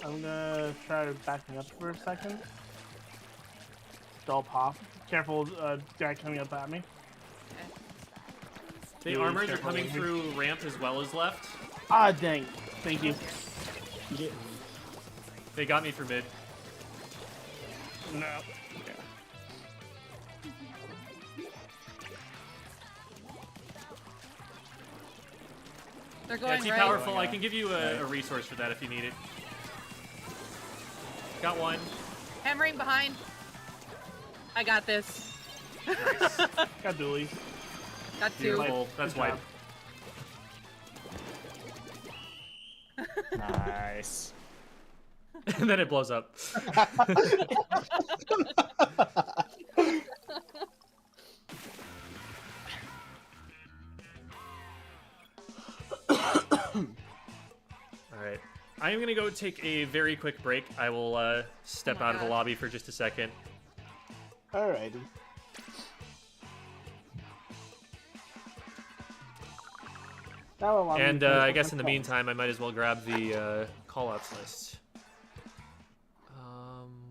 I'm gonna try backing up for a second. Dull pop. Careful, guy coming up at me. The Yeah, armors are careful, coming Avery. through ramp as well as left. Ah, dang. Thank you. They got me for mid. No. They're Yeah, going T right. powerful. I can give you a resource for that if you need it. Got one. Hammering behind. I got this. Got dualies. Got 2. Beautiful. That's Good why. job. Nice. And then it blows up. Alright. I am going to go take a very quick break. I will step Oh my out of the God. lobby for just a second. Alrighty. Now allow me And to finish I with guess my in the calls. meantime, I might as well grab the callouts list.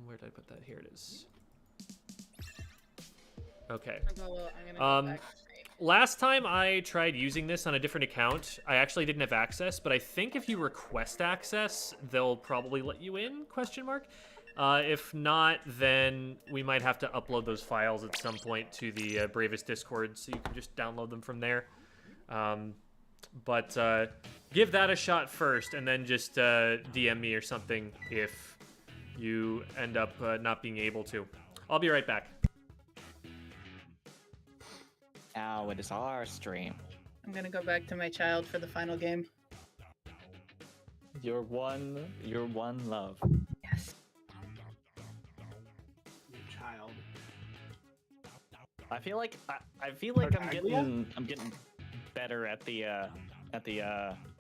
Where did I put that? Here it is. Okay. I'm gonna go Um, back Last time I tried using this on a different account, I actually didn't have access, but I think if you request access, they'll probably let you in, question mark. If not, then we might have to upload those files at some point to the Bravest Discord, so you can just download them from there. But give that a shot first, and then just DM me or something if you end up not being able to. I'll be right back. Now it is our stream. I'm gonna go back to my child for the final game. Your one love. Yes. Your child. I feel like I'm getting better at the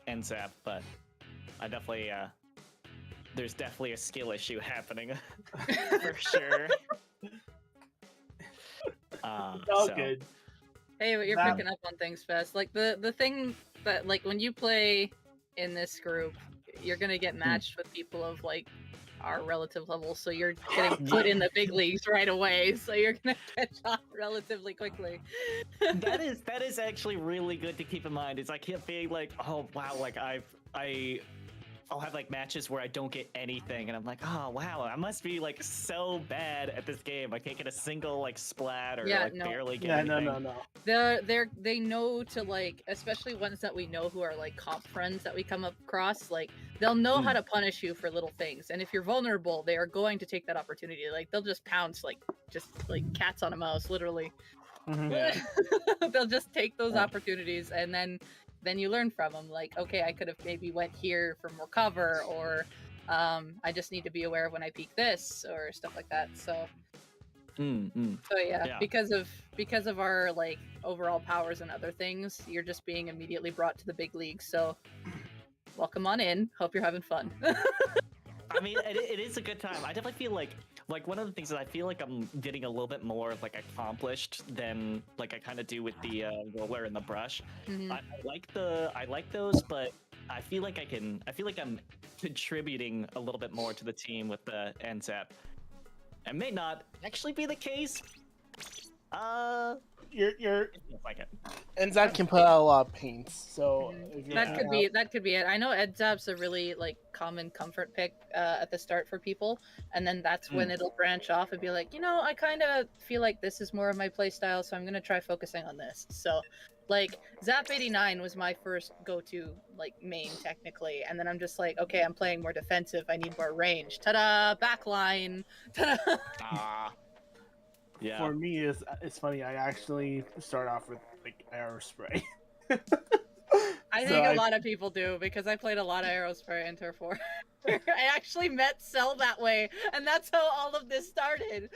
N-Zap, but I definitely there's definitely a skill issue happening for sure. All good. Hey, but you're That- picking up on things fast. Like the thing that like when you play in this group, you're gonna get matched with people of like our relative level, so you're getting put in the big leagues right away. So you're gonna catch on relatively quickly. that is actually really good to keep in mind. Is I can't be like, oh wow, like I'll have like matches where I don't get anything, and I'm like, oh wow, I must be like so bad at this game. I can't get a single like splat or barely get anything. No. They know to like, especially ones that we know who are like comp friends that we come across, like they'll know how to punish you for little things. And if you're vulnerable, they are going to take that opportunity. Like they'll just pounce like cats on a mouse, literally. Mhm. Yeah. They'll just take those opportunities, and then you learn from them. Like, okay, I could have maybe went here for more cover, or I just need to be aware of when I peek this, or stuff like that. So, so yeah, because of our like overall powers and other things, you're just being immediately brought to the big leagues. So, welcome on in. Hope you're having fun. I mean, it is a good time. I definitely feel like one of the things that I feel like I'm getting a little bit more like accomplished than like I kind of do with the roller and the brush. Mhm. I like those, but I feel like I'm contributing a little bit more to the team with the N-Zap. It may not actually be the case. Your It feels like it. N-Zap can put out a lot of paints, so if you're That could be it. I know N-Zap's a really like common comfort pick at the start for people, and then that's when it'll branch off and be like, you know, I kind of feel like this is more of my playstyle, so I'm gonna try focusing on this. So, like Zap 89 was my first go-to like main technically, and then I'm just like, okay, I'm playing more defensive. I need more range. Ta-da! Backline. Ta-da! Yeah. For me, it's funny. I actually start off with like aerospray. I think a lot of people do, because I played a lot of Aerospray in Turf War. I actually met Cell that way, and that's how all of this started.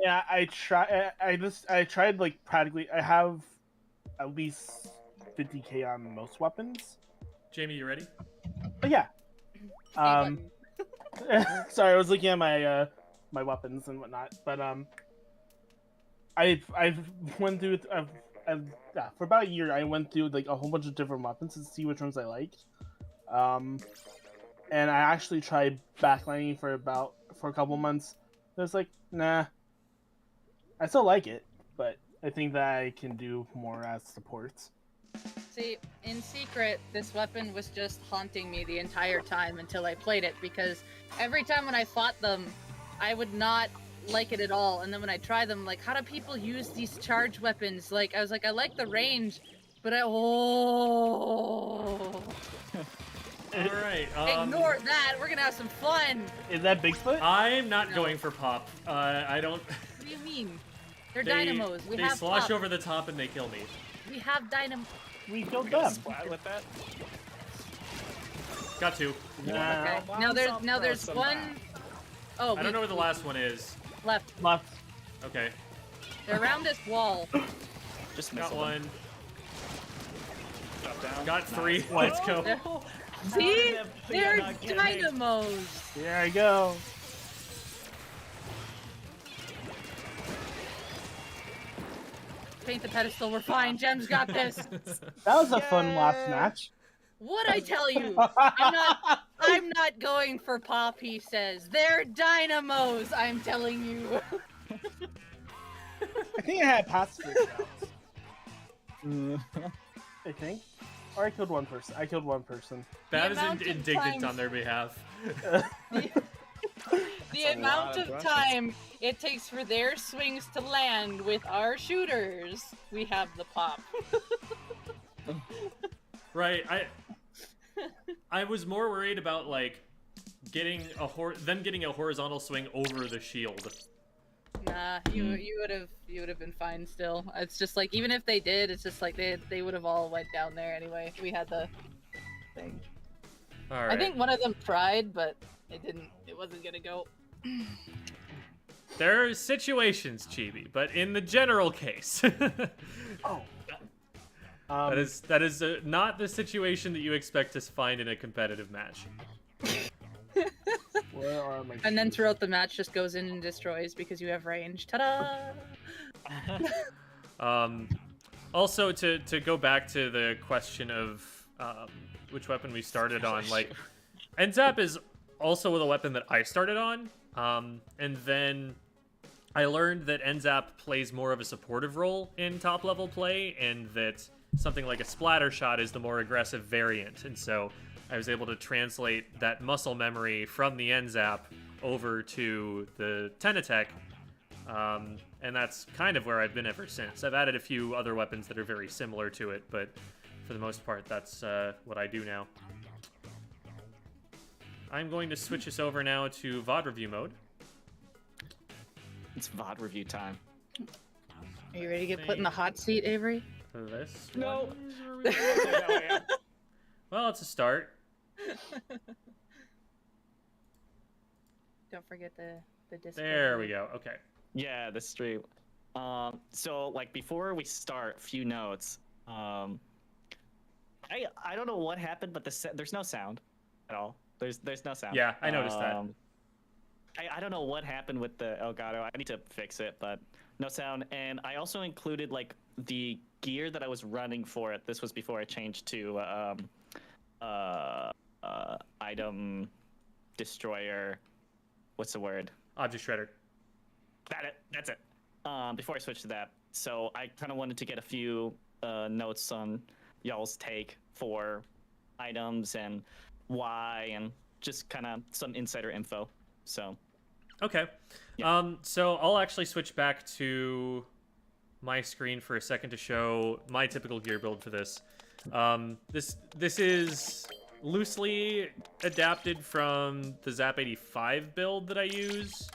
Yeah, I tried like practically. I have at least 50k on most weapons. Jamie, you ready? But yeah. Sorry, I was looking at my my weapons and whatnot, but I've went through for about a year. I went through like a whole bunch of different weapons to see which ones I liked. And I actually tried backlining for a couple months. I was like, nah. I still like it, but I think that I can do more as supports. See, in secret, this weapon was just haunting me the entire time until I played it, because every time when I fought them, I would not like it at all. And then when I try them, like, how do people use these charge weapons? Like, I was like, I like the range, but All right. Ignore that. We're gonna have some fun. Is that Bigfoot? I'm not No. going for pop. I don't. What do you mean? They're They, dynamos. We they have slosh pop. over the top and they kill me. We have dynamo. We killed Gonna them. splat with that? Got two. Nah. Okay. Now there's one. Oh, I don't know where the last one is. left. Left. Okay. They're around this wall. Just Got missile them. one. Drop down. Got three. Nice. Let's go. See? How did They're not get me? dynamos. Here I go. Paint the pedestal. We're fine. Gem's got this. That was a fun last Yay. match. What I tell you? I'm not going for pop, he says. They're dynamos, I'm telling you. I think I had pacific rounds. I think. Or I killed one person. I killed one person. That is amount of indignant times- on their behalf. The a amount lot of of Russians. time it takes for their swings to land with our shooters, we have the pop. Right. I was more worried about like getting them getting a horizontal swing over the shield. Nah, you would have been fine still. It's just like even if they did, it's just like they would have all went down there anyway. We had the thing. All right. I think one of them tried, but it didn't. It wasn't gonna go. There are situations, Chibi, but in the general case, Oh. that is not the situation that you expect to find in a competitive match. Where are my And then shoes? throughout the match, just goes in and destroys because you have range. Ta-da! Also, to go back to the question of which weapon we started on, like, N-Zap is also the weapon that I started on, and then I learned that N-Zap plays more of a supportive role in top-level play, and that something like a splatter shot is the more aggressive variant, and so I was able to translate that muscle memory from the N-Zap over to the Quinntastic, and that's kind of where I've been ever since. I've added a few other weapons that are very similar to it, but for the most part, that's what I do now. I'm going to switch us over now to VOD review mode. It's VOD review time. Are you ready to get put in the hot seat, Avery? This No. one is really- Well, it's a start. Don't forget the display. There we go. Okay. Yeah, the stream. So like before we start, few notes. I don't know what happened, but there's no sound at all. There's no sound. Yeah, I noticed that. I don't know what happened with the Elgato. I need to fix it, but no sound. And I also included like the gear that I was running for it. This was before I changed to item destroyer. What's the word? Object shredder. That's it. Before I switch to that, so I kind of wanted to get a few notes on y'all's take for items and why, and just kind of some insider info. So Okay. Yeah. So I'll actually switch back to my screen for a second to show my typical gear build for this. This is loosely adapted from the Zap 85 build that I use.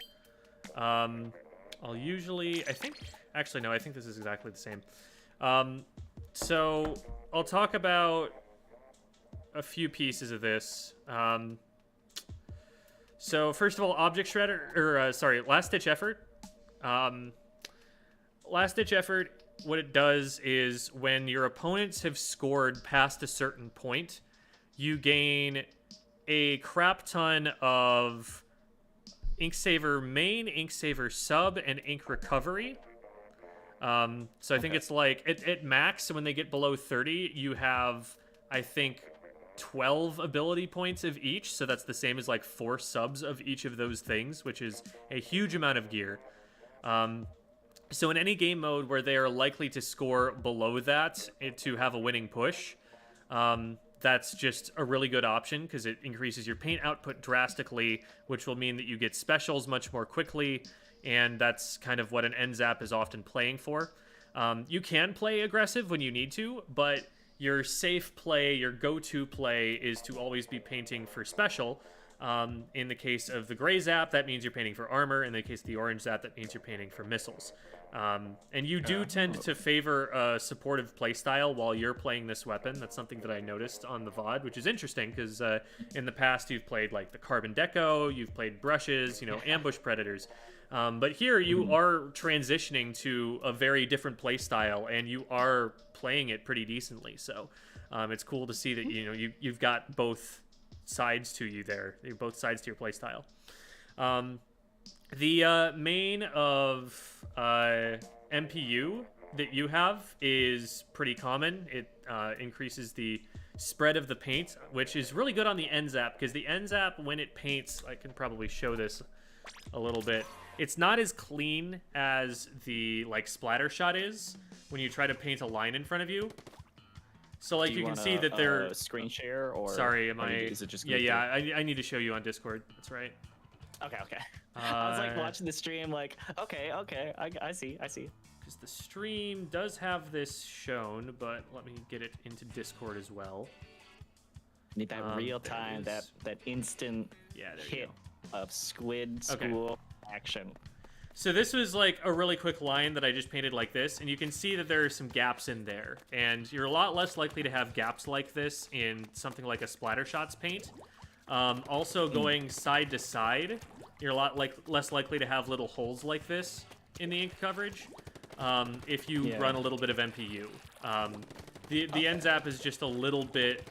I'll usually, I think this is exactly the same. So I'll talk about a few pieces of this. So first of all, Object Shredder, or Last Ditch Effort. Last Ditch Effort, what it does is when your opponents have scored past a certain point, you gain a crap ton of Ink Saver main, Ink Saver sub, and Ink Recovery. So I think it's like, at max, when they get below 30, you have, I think, 12 ability points of each, so that's the same as like 4 subs of each of those things, which is a huge amount of gear. So in any game mode where they are likely to score below that to have a winning push, that's just a really good option because it increases your paint output drastically, which will mean that you get specials much more quickly, and that's kind of what an N-Zap is often playing for. You can play aggressive when you need to, but your safe play, your go-to play is to always be painting for special. In the case of the gray Zap, that means you're painting for armor. In the case of the orange Zap, that means you're painting for missiles. And you do tend to favor a supportive playstyle while you're playing this weapon. That's something that I noticed on the VOD, which is interesting because in the past you've played like the Carbon Deco, you've played brushes, ambush predators. But here you are transitioning to a very different playstyle, and you are playing it pretty decently. So it's cool to see that you've got both sides to you there, both sides to your playstyle. The main of MPU that you have is pretty common. It increases the spread of the paint, which is really good on the N-Zap, because the N-Zap, when it paints, I can probably show this a little bit. It's not as clean as the like splatter shot is when you try to paint a line in front of you. So like you can see that they're screen share or sorry, am I? is it just Yeah. I need to show you on Discord. That's right. Okay. I was like watching the stream, like okay, I see. Because the stream does have this shown, but let me get it into Discord as well. Need that real time, that instant hit of Squid School action. So this was like a really quick line that I just painted like this, and you can see that there are some gaps in there. And you're a lot less likely to have gaps like this in something like a splatter shots paint. Also going side to side, you're a lot less likely to have little holes like this in the ink coverage if you run a little bit of MPU. The N-Zap is just a little bit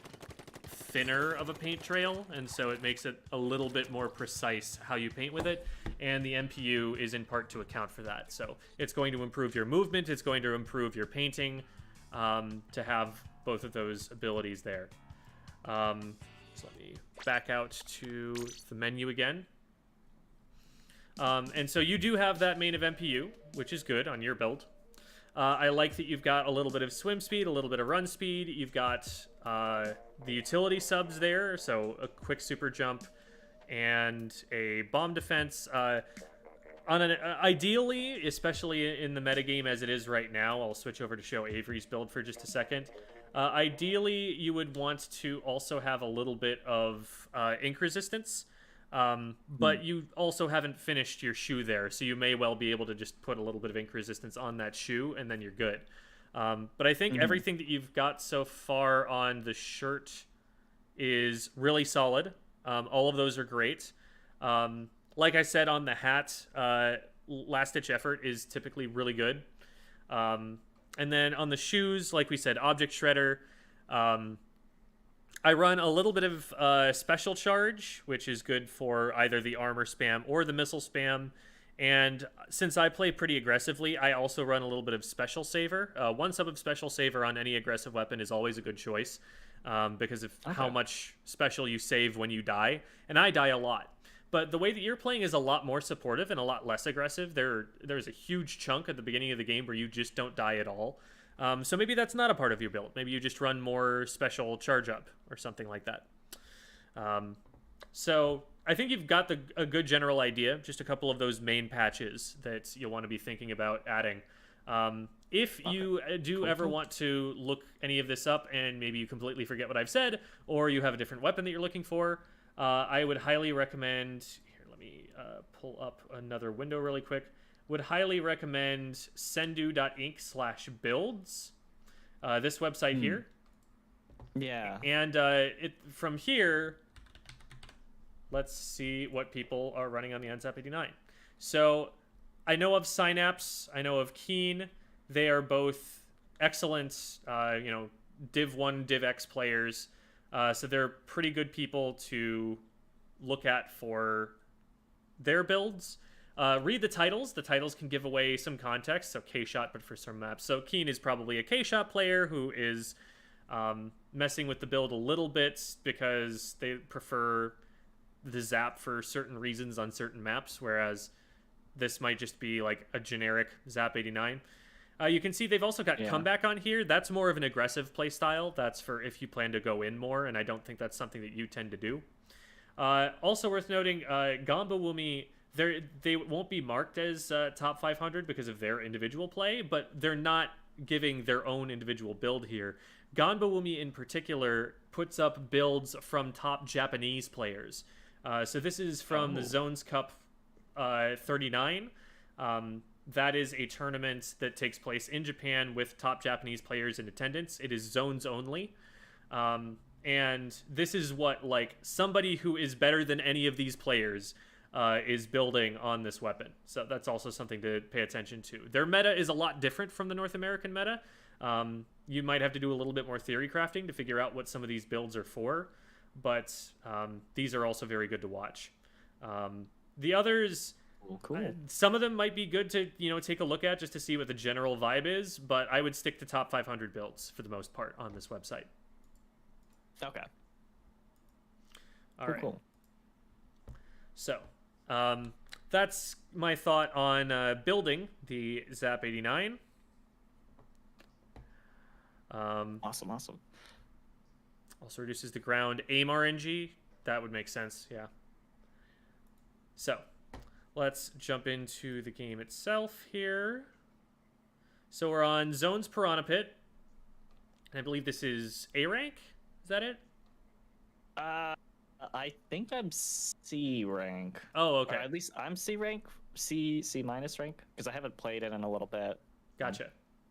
thinner of a paint trail, and so it makes it a little bit more precise how you paint with it, and the MPU is in part to account for that. So it's going to improve your movement, it's going to improve your painting, to have both of those abilities there. So let me back out to the menu again. And so you do have that main of MPU, which is good on your build. I like that you've got a little bit of swim speed, a little bit of run speed. You've got the utility subs there, so a quick super jump and a bomb defense. Ideally, especially in the metagame as it is right now, I'll switch over to show Avery's build for just a second. Ideally, you would want to also have a little bit of ink resistance. But you also haven't finished your shoe there, so you may well be able to just put a little bit of ink resistance on that shoe, and then you're good. But I think everything that you've got so far on the shirt is really solid. All of those are great. Like I said on the hat, Last Ditch Effort is typically really good. And then on the shoes, like we said, Object Shredder. I run a little bit of Special Charge, which is good for either the armor spam or the missile spam. And since I play pretty aggressively, I also run a little bit of Special Saver. One sub of Special Saver on any aggressive weapon is always a good choice because of how much special you save when you die. And I die a lot. But the way that you're playing is a lot more supportive and a lot less aggressive. There's a huge chunk at the beginning of the game where you just don't die at all. So maybe that's not a part of your build. Maybe you just run more Special Charge Up or something like that. So I think you've got a good general idea, just a couple of those main patches that you'll want to be thinking about adding. If you do ever want to look any of this up and maybe you completely forget what I've said, or you have a different weapon that you're looking for, I would highly recommend... Here, let me pull up another window really quick. Would highly recommend sendu.inc/builds. This website here. Yeah. And from here, let's see what people are running on the N-Zap 89. So I know of Synapse. I know of Keen. They are both excellent, Div 1, Div X players. So they're pretty good people to look at for their builds. Read the titles. The titles can give away some context. So K-Shot, but for some maps. So Keen is probably a K-Shot player who is messing with the build a little bit because they prefer the Zap for certain reasons on certain maps, whereas this might just be like a generic Zap 89. You can see they've also got Comeback on here. That's more of an aggressive play style. That's for if you plan to go in more, and I don't think that's something that you tend to do. Also worth noting, Gamba Wumi, they won't be marked as top 500 because of their individual play, but they're not giving their own individual build here. Ganba Wumi in particular puts up builds from top Japanese players. So this is from the Zones Cup 39. That is a tournament that takes place in Japan with top Japanese players in attendance. It is zones only. And this is what, like, somebody who is better than any of these players is building on this weapon. So that's also something to pay attention to. Their meta is a lot different from the North American meta. You might have to do a little bit more theory crafting to figure out what some of these builds are for, but these are also very good to watch. The others, some of them might be good to take a look at just to see what the general vibe is, but I would stick to top 500 builds for the most part on this website. Okay. All right. Cool. So, that's my thought on building the Zap 89. Awesome. Also reduces the ground aim RNG. That would make sense, yeah. So, let's jump into the game itself here. So we're on Zones Piranha Pit. And I believe this is A rank? Is that it? I think I'm C rank. Oh, okay. Or at least I'm C rank, C minus rank, because I haven't played it in a little bit. Gotcha.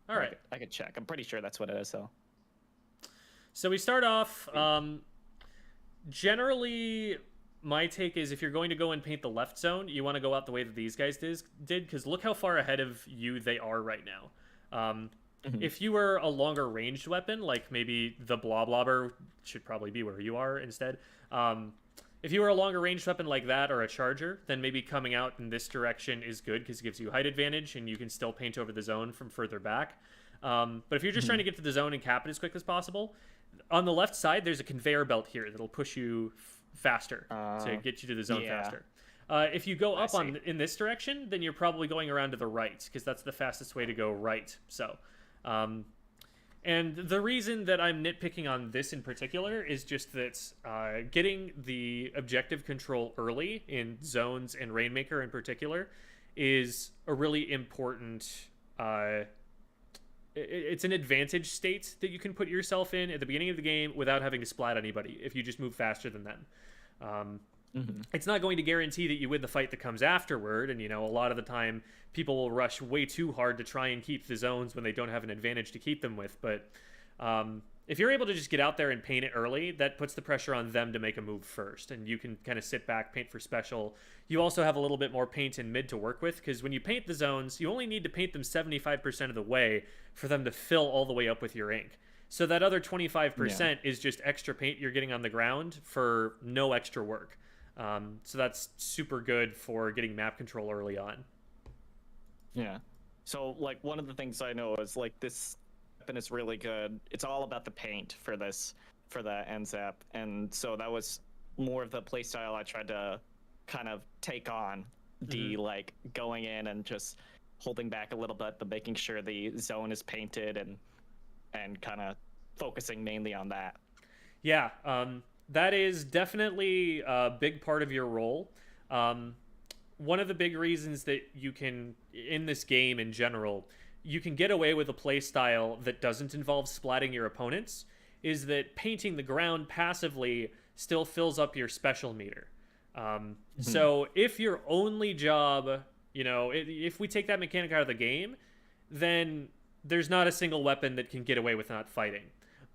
All right. I could check. I'm pretty sure that's what it is, though. So we start off, generally, my take is if you're going to go and paint the left zone, you want to go out the way that these guys did, because look how far ahead of you they are right now. If you were a longer ranged weapon, like maybe the Bloblobber should probably be where you are instead. If you were a longer ranged weapon like that or a charger, then maybe coming out in this direction is good because it gives you height advantage and you can still paint over the zone from further back. But if you're just trying to get to the zone and cap it as quick as possible, on the left side, there's a conveyor belt here that'll push you faster to get you to the zone faster. If you go up in this direction, then you're probably going around to the right because that's the fastest way to go right. So, and the reason that I'm nitpicking on this in particular is just that getting the objective control early in zones and Rainmaker in particular is a really important. It's an advantage state that you can put yourself in at the beginning of the game without having to splat anybody if you just move faster than them. It's not going to guarantee that you win the fight that comes afterward, and a lot of the time people will rush way too hard to try and keep the zones when they don't have an advantage to keep them with. But if you're able to just get out there and paint it early, that puts the pressure on them to make a move first, and you can kind of sit back, paint for special. You also have a little bit more paint in mid to work with, because when you paint the zones, you only need to paint them 75% of the way for them to fill all the way up with your ink. So that other 25% is just extra paint you're getting on the ground for no extra work. So that's super good for getting map control early on. Yeah. So, like, one of the things I know is, like, this weapon is really good. It's all about the paint for the N-Zap. And so that was more of the playstyle I tried to kind of take on. The, like, going in and just holding back a little bit, but making sure the zone is painted and kind of focusing mainly on that. Yeah. That is definitely a big part of your role. One of the big reasons that you can, in this game in general, you can get away with a play style that doesn't involve splatting your opponents, is that painting the ground passively still fills up your special meter. So if your only job, if we take that mechanic out of the game, then there's not a single weapon that can get away with not fighting.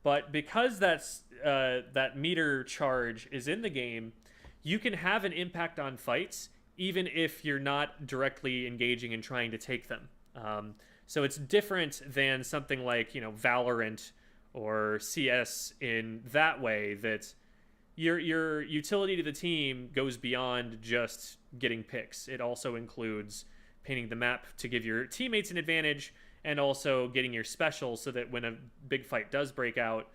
But because that meter charge is in the game, you can have an impact on fights even if you're not directly engaging and trying to take them. So it's different than something like Valorant or CS in that way, that your utility to the team goes beyond just getting picks. It also includes painting the map to give your teammates an advantage, and also getting your special so that when a big fight does break out,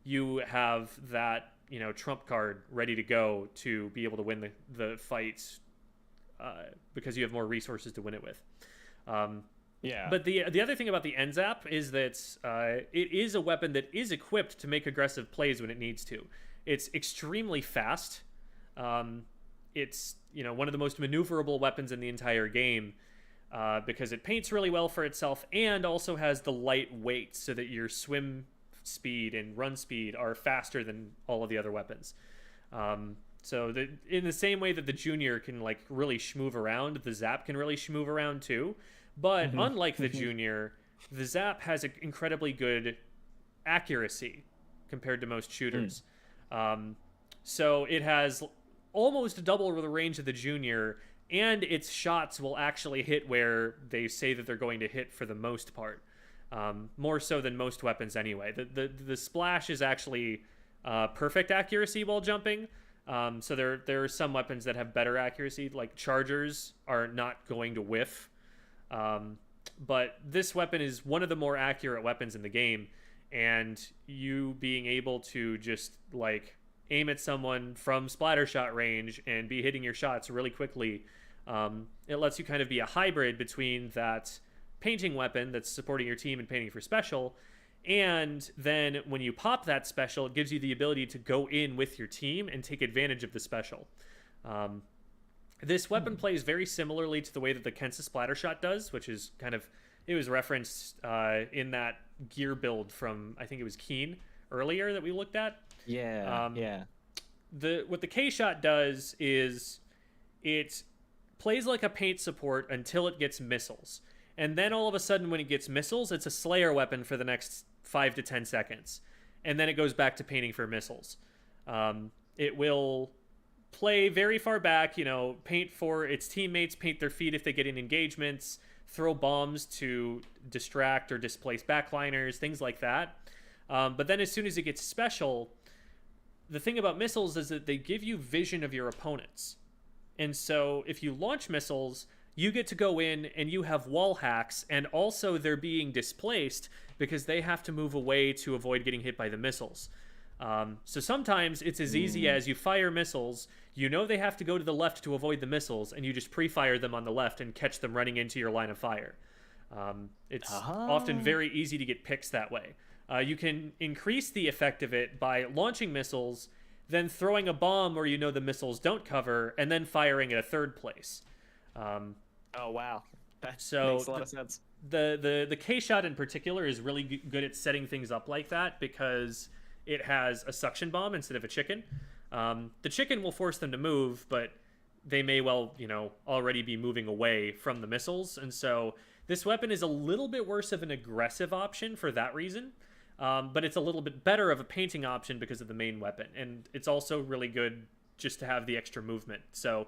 you have that trump card ready to go to be able to win the fight, because you have more resources to win it with. But the other thing about the N-Zap is that it is a weapon that is equipped to make aggressive plays when it needs to. It's extremely fast. It's one of the most maneuverable weapons in the entire game, because it paints really well for itself and also has the light weight so that your swim speed and run speed are faster than all of the other weapons. So in the same way that the Junior can really schmoove around, the Zap can really schmoove around too. But unlike the Junior, the Zap has an incredibly good accuracy compared to most shooters. So it has almost double the range of the Junior, and its shots will actually hit where they say that they're going to hit for the most part. More so than most weapons anyway. The splash is actually perfect accuracy while jumping. So there are some weapons that have better accuracy, like chargers are not going to whiff. But this weapon is one of the more accurate weapons in the game, and you being able to just aim at someone from splatter shot range and be hitting your shots really quickly It lets you kind of be a hybrid between that painting weapon that's supporting your team and painting for special, and then when you pop that special, it gives you the ability to go in with your team and take advantage of the special. This weapon plays very similarly to the way that the Kensa Splatter Shot does, which is kind of, it was referenced in that gear build from, I think it was Keen earlier that we looked at. Yeah, yeah. What the K-Shot does is it plays like a paint support until it gets missiles. And then all of a sudden when it gets missiles, it's a Slayer weapon for the next 5 to 10 seconds. And then it goes back to painting for missiles. It will play very far back, paint for its teammates, paint their feet if they get in engagements, throw bombs to distract or displace backliners, things like that. But then as soon as it gets special, the thing about missiles is that they give you vision of your opponents. And so if you launch missiles, you get to go in and you have wall hacks, and also they're being displaced because they have to move away to avoid getting hit by the missiles. So sometimes it's as easy as you fire missiles, they have to go to the left to avoid the missiles, and you just pre-fire them on the left and catch them running into your line of fire. It's often very easy to get picks that way. You can increase the effect of it by launching missiles, then throwing a bomb where the missiles don't cover, and then firing at a third place. Oh, wow. That makes a lot of sense. The K-Shot in particular is really good at setting things up like that because it has a suction bomb instead of a chicken. The chicken will force them to move, but they may well, already be moving away from the missiles. And so this weapon is a little bit worse of an aggressive option for that reason. But it's a little bit better of a painting option because of the main weapon. And it's also really good just to have the extra movement. So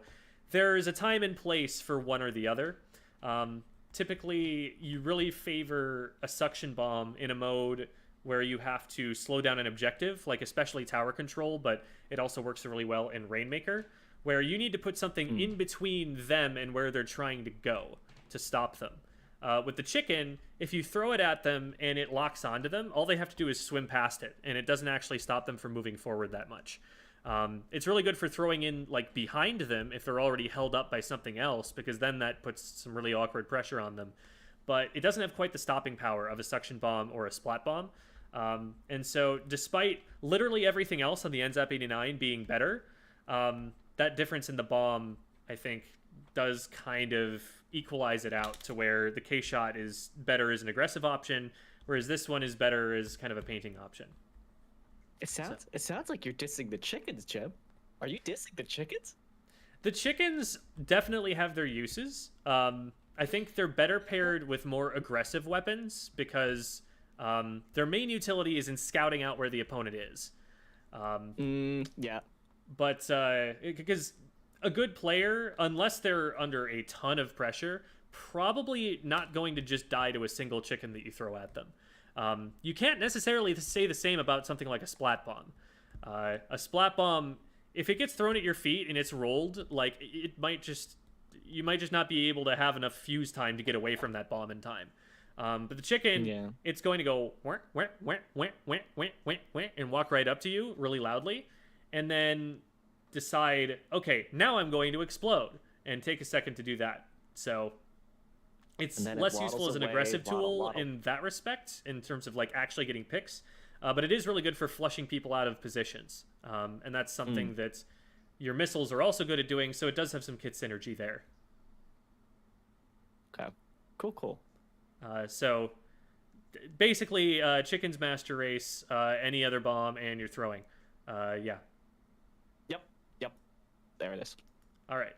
there is a time and place for one or the other. Typically, you really favor a suction bomb in a mode where you have to slow down an objective, like especially tower control, but it also works really well in Rainmaker, where you need to put something in between them and where they're trying to go to stop them. With the chicken, if you throw it at them and it locks onto them, all they have to do is swim past it, and it doesn't actually stop them from moving forward that much. It's really good for throwing in behind them if they're already held up by something else, because then that puts some really awkward pressure on them. But it doesn't have quite the stopping power of a suction bomb or a splat bomb. And so despite literally everything else on the N-Zap 89 being better, that difference in the bomb, I think, does kind of equalize it out to where the K-Shot is better as an aggressive option, whereas this one is better as kind of a painting option. It sounds like you're dissing the chickens, Jeb. Are you dissing the chickens? The chickens definitely have their uses. I think they're better paired with more aggressive weapons because their main utility is in scouting out where the opponent is. Yeah. But because a good player, unless they're under a ton of pressure, probably not going to just die to a single chicken that you throw at them. You can't necessarily say the same about something like a splat bomb. A splat bomb, if it gets thrown at your feet and it's rolled, you might just not be able to have enough fuse time to get away from that bomb in time. But the chicken, it's going to go wah, wah, wah, wah, wah, wah, wah, wah, and walk right up to you really loudly, and then decide, okay, now I'm going to explode, and take a second to do that. So it's less useful as an aggressive tool in that respect, in terms of actually getting picks. But it is really good for flushing people out of positions. And that's something that your missiles are also good at doing, so it does have some kit synergy there. Okay. Cool. So basically, Chicken's Master Race, any other bomb, and you're throwing. Yeah. Yep. There it is. All right.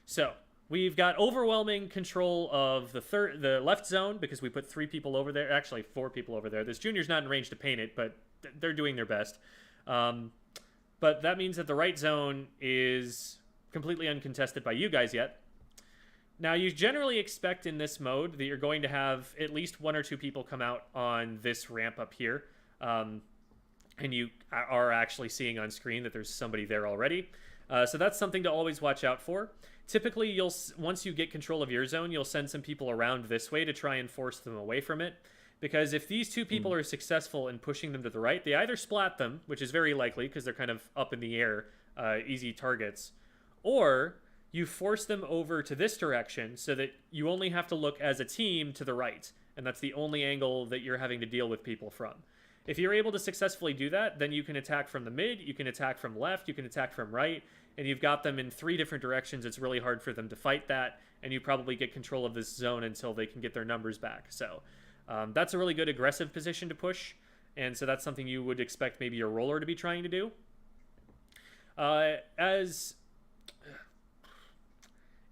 So we've got overwhelming control of the left zone because we put 3 people over there. Actually, 4 people over there. This junior's not in range to paint it, but they're doing their best. But that means that the right zone is completely uncontested by you guys yet. Now, you generally expect in this mode that you're going to have at least 1 or 2 people come out on this ramp up here. And you are actually seeing on screen that there's somebody there already. So that's something to always watch out for. Typically, once you get control of your zone, you'll send some people around this way to try and force them away from it. Because if these 2 people are successful in pushing them to the right, they either splat them, which is very likely because they're kind of up in the air, easy targets, or you force them over to this direction so that you only have to look as a team to the right, and that's the only angle that you're having to deal with people from. If you're able to successfully do that, then you can attack from the mid, you can attack from left, you can attack from right, and you've got them in 3 different directions. It's really hard for them to fight that, and you probably get control of this zone until they can get their numbers back. So that's a really good aggressive position to push, and so that's something you would expect maybe your roller to be trying to do.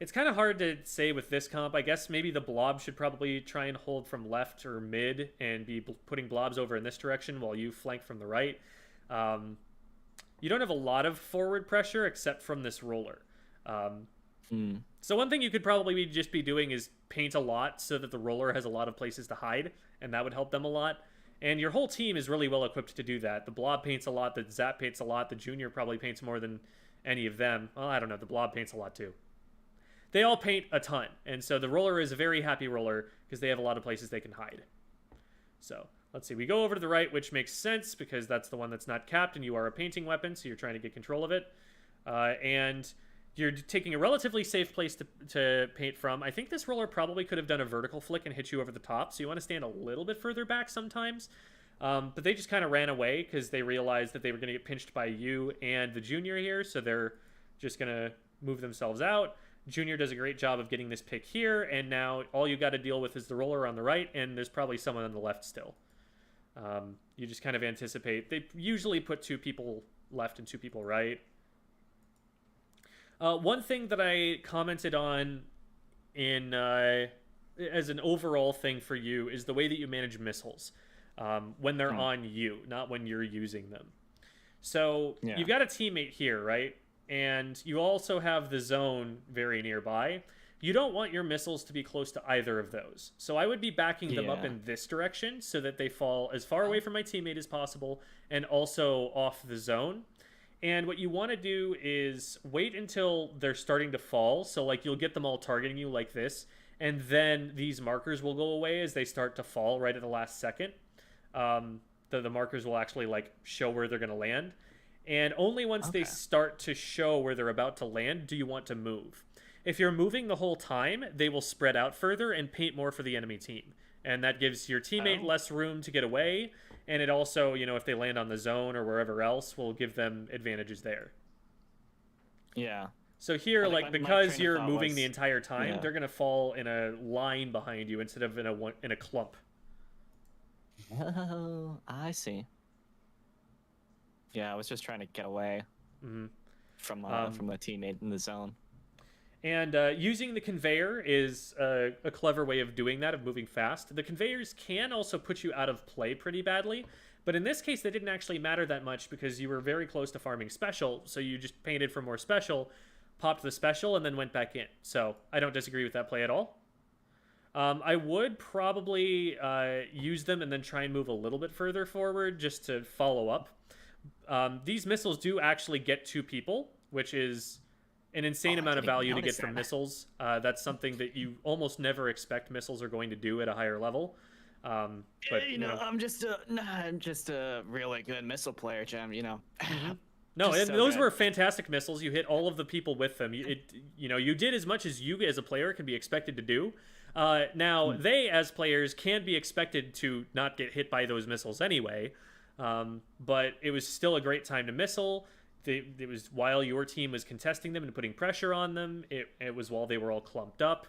It's kind of hard to say with this comp. I guess maybe the blob should probably try and hold from left or mid and be putting blobs over in this direction while you flank from the right. You don't have a lot of forward pressure except from this roller. So one thing you could probably just be doing is paint a lot so that the roller has a lot of places to hide, and that would help them a lot. And your whole team is really well equipped to do that. The blob paints a lot, the Zap paints a lot, the junior probably paints more than any of them. Well, I don't know, the blob paints a lot too. They all paint a ton, and so the roller is a very happy roller because they have a lot of places they can hide. So let's see, we go over to the right, which makes sense because that's the one that's not capped, and you are a painting weapon, so you're trying to get control of it. And you're taking a relatively safe place to paint from. I think this roller probably could have done a vertical flick and hit you over the top, so you want to stand a little bit further back sometimes. But they just kind of ran away because they realized that they were going to get pinched by you and the junior here, so they're just going to move themselves out. Junior does a great job of getting this pick here, and now all you got to deal with is the roller on the right, and there's probably someone on the left still. You just kind of anticipate. They usually put 2 people left and 2 people right. One thing that I commented on in as an overall thing for you is the way that you manage missiles when they're on you, not when you're using them. So you've got a teammate here, right? And you also have the zone very nearby. You don't want your missiles to be close to either of those. So I would be backing them up in this direction so that they fall as far away from my teammate as possible and also off the zone. And what you want to do is wait until they're starting to fall. So like you'll get them all targeting you like this. And then these markers will go away as they start to fall right at the last second. The markers will actually like show where they're going to land. And only once they start to show where they're about to land do you want to move. If you're moving the whole time, they will spread out further and paint more for the enemy team. And that gives your teammate less room to get away. And it also, you know, if they land on the zone or wherever else, will give them advantages there. Yeah. So here, like, because you're moving the entire time, they're going to fall in a line behind you instead of in a clump. Oh, I see. Yeah, I was just trying to get away from the teammate in the zone. And using the conveyor is a clever way of doing that, of moving fast. The conveyors can also put you out of play pretty badly, but in this case, they didn't actually matter that much because you were very close to farming special, so you just painted for more special, popped the special, and then went back in. So I don't disagree with that play at all. I would probably use them and then try and move a little bit further forward just to follow up. These missiles do actually get 2 people, which is an insane amount of value to get from missiles. That's something that you almost never expect missiles are going to do at a higher level. But you know, I'm just a really good missile player, Jim. You know. No, and those were fantastic missiles. You hit all of the people with them. You did as much as you as a player can be expected to do. Now, they as players can be expected to not get hit by those missiles anyway. But it was still a great time to missile. It was while your team was contesting them and putting pressure on them. It was while they were all clumped up.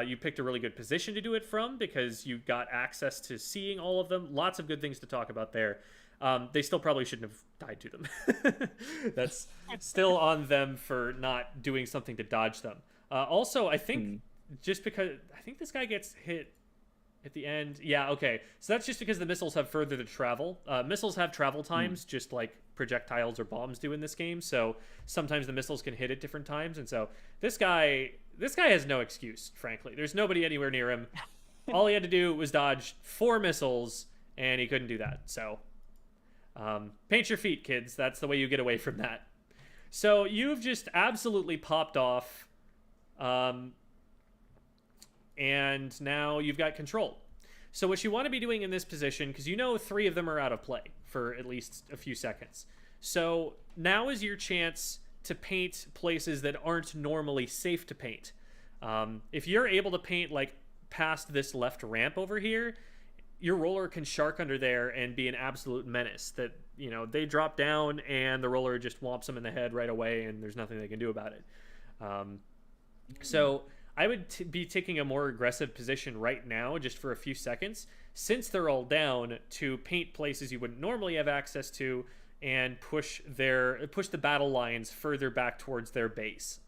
You picked a really good position to do it from because you got access to seeing all of them. Lots of good things to talk about there. They still probably shouldn't have died to them. That's still on them for not doing something to dodge them. Also, I think just because I think this guy gets hit at the end. Yeah, okay. So that's just because the missiles have further to travel. Missiles have travel times, just like projectiles or bombs do in this game. So sometimes the missiles can hit at different times. And so this guy has no excuse, frankly. There's nobody anywhere near him. All he had to do was dodge 4 missiles, and he couldn't do that. So paint your feet, kids. That's the way you get away from that. So you've just absolutely popped off. And now you've got control. So what you want to be doing in this position, because you know 3 of them are out of play for at least a few seconds. So now is your chance to paint places that aren't normally safe to paint. If you're able to paint like past this left ramp over here, your roller can shark under there and be an absolute menace that, you know, they drop down and the roller just whomps them in the head right away and there's nothing they can do about it. So I would be taking a more aggressive position right now just for a few seconds, since they're all down, to paint places you wouldn't normally have access to and push the battle lines further back towards their base.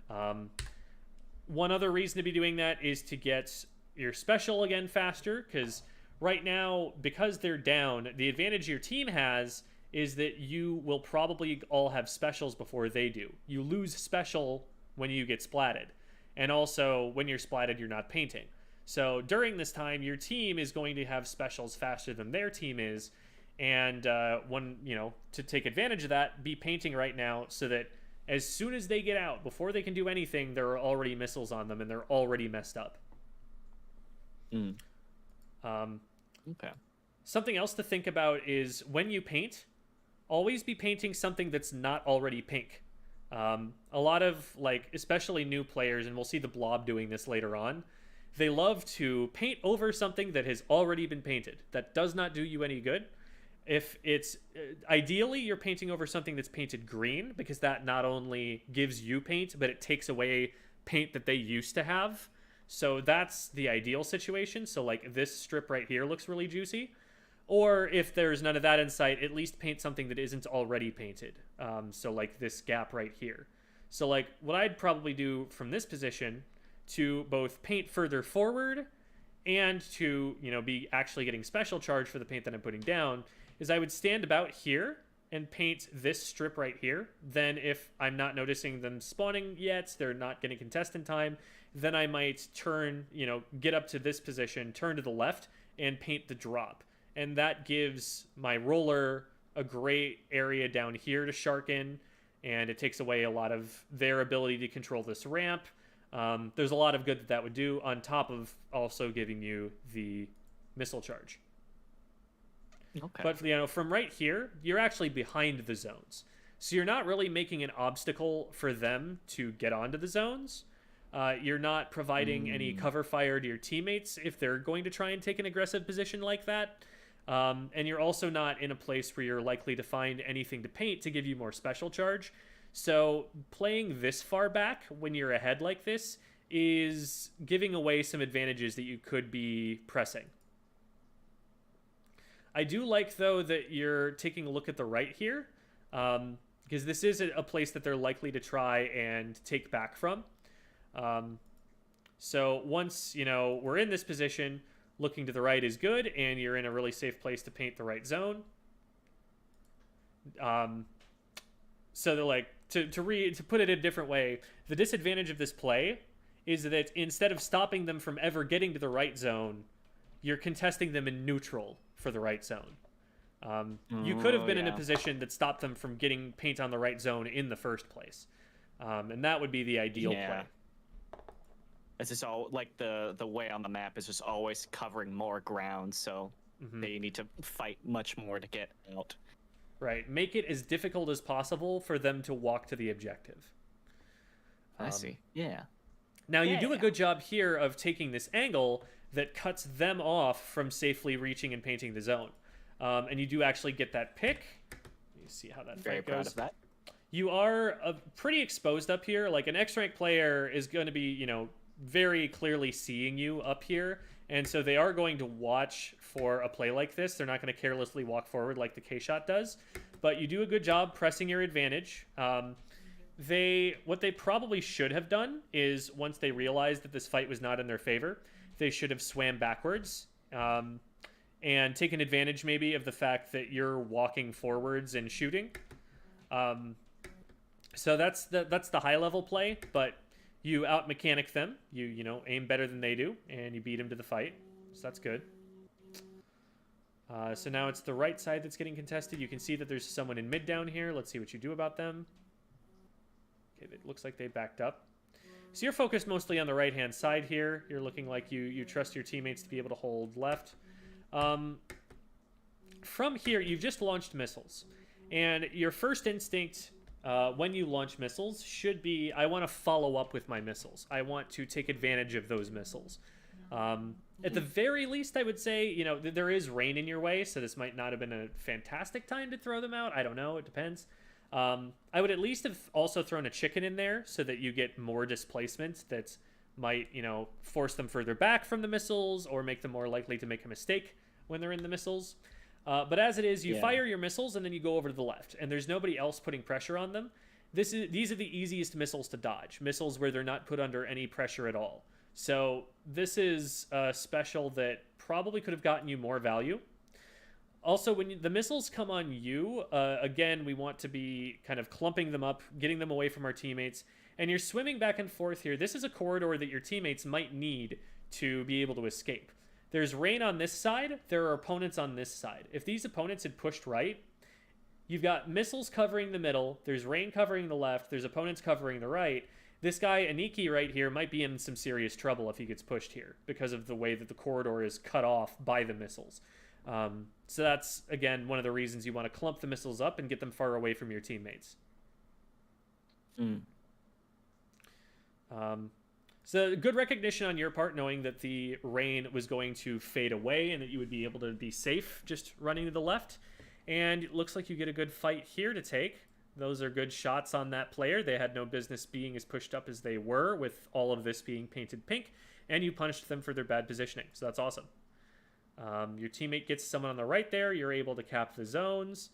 One other reason to be doing that is to get your special again faster, because right now, because they're down, the advantage your team has is that you will probably all have specials before they do. You lose special when you get splatted. And also, when you're splatted, you're not painting. So during this time, your team is going to have specials faster than their team is. And to take advantage of that, be painting right now so that as soon as they get out, before they can do anything, there are already missiles on them and they're already messed up. Okay. Something else to think about is when you paint, always be painting something that's not already pink. A lot of, like, especially new players, and we'll see the Blob doing this later on, they love to paint over something that has already been painted. That does not do you any good. If it's ideally you're painting over something that's painted green, because that not only gives you paint, but it takes away paint that they used to have. So that's the ideal situation. So like this strip right here looks really juicy. Or if there's none of that in sight, at least paint something that isn't already painted. So like this gap right here. So like what I'd probably do from this position to both paint further forward and to, you know, be actually getting special charge for the paint that I'm putting down is I would stand about here and paint this strip right here. Then if I'm not noticing them spawning yet, they're not getting contest in time, then I might turn, get up to this position, turn to the left, and paint the drop. And that gives my roller a great area down here to shark in, and it takes away a lot of their ability to control this ramp. There's a lot of good that would do, on top of also giving you the missile charge. Okay. But from right here, you're actually behind the zones. So you're not really making an obstacle for them to get onto the zones. You're not providing any cover fire to your teammates if they're going to try and take an aggressive position like that. And you're also not in a place where you're likely to find anything to paint to give you more special charge. So playing this far back when you're ahead like this is giving away some advantages that you could be pressing. I do like, though, that you're taking a look at the right here, because this is a place that they're likely to try and take back from. So once, we're in this position, looking to the right is good, and you're in a really safe place to paint the right zone. So they're like, to put it a different way, the disadvantage of this play is that instead of stopping them from ever getting to the right zone, you're contesting them in neutral for the right zone. You could have been in a position that stopped them from getting paint on the right zone in the first place. And that would be the ideal play. It's just all like the way on the map is just always covering more ground, so they need to fight much more to get out. Right. Make it as difficult as possible for them to walk to the objective. I see. Yeah. Now, you do a good job here of taking this angle that cuts them off from safely reaching and painting the zone. And you do actually get that pick. Let me see how that Very fight proud goes. of that. You are pretty exposed up here. Like, an X-rank player is going to be, very clearly seeing you up here. And so they are going to watch for a play like this. They're not going to carelessly walk forward like the K-Shot does. But you do a good job pressing your advantage. What they probably should have done is, once they realized that this fight was not in their favor, they should have swam backwards and taken advantage maybe of the fact that you're walking forwards and shooting. So that's the high level play, but you out mechanic them. You aim better than they do, and you beat them to the fight. So that's good. So now it's the right side that's getting contested. You can see that there's someone in mid down here. Let's see what you do about them. Okay, it looks like they backed up. So you're focused mostly on the right-hand side here. You're looking like you trust your teammates to be able to hold left. From here, you've just launched missiles. And your first instinct when you launch missiles should be, I want to follow up with my missiles. I want to take advantage of those missiles. At the very least, I would say, you know, there is rain in your way, so this might not have been a fantastic time to throw them out. I don't know. It depends. I would at least have also thrown a chicken in there so that you get more displacement that might, you know, force them further back from the missiles or make them more likely to make a mistake when they're in the missiles. But as it is, you fire your missiles and then you go over to the left, and there's nobody else putting pressure on them. These are the easiest missiles to dodge, missiles where they're not put under any pressure at all. So this is a special that probably could have gotten you more value. Also, when the missiles come on you, again, we want to be kind of clumping them up, getting them away from our teammates, and you're swimming back and forth here. This is a corridor that your teammates might need to be able to escape. There's rain on this side. There are opponents on this side. If these opponents had pushed right, you've got missiles covering the middle. There's rain covering the left. There's opponents covering the right. This guy, Aniki, right here, might be in some serious trouble if he gets pushed here because of the way that the corridor is cut off by the missiles. So that's, again, one of the reasons you want to clump the missiles up and get them far away from your teammates. So good recognition on your part, knowing that the rain was going to fade away and that you would be able to be safe just running to the left. And it looks like you get a good fight here to take. Those are good shots on that player. They had no business being as pushed up as they were with all of this being painted pink. And you punished them for their bad positioning. So that's awesome. Your teammate gets someone on the right there. You're able to cap the zones.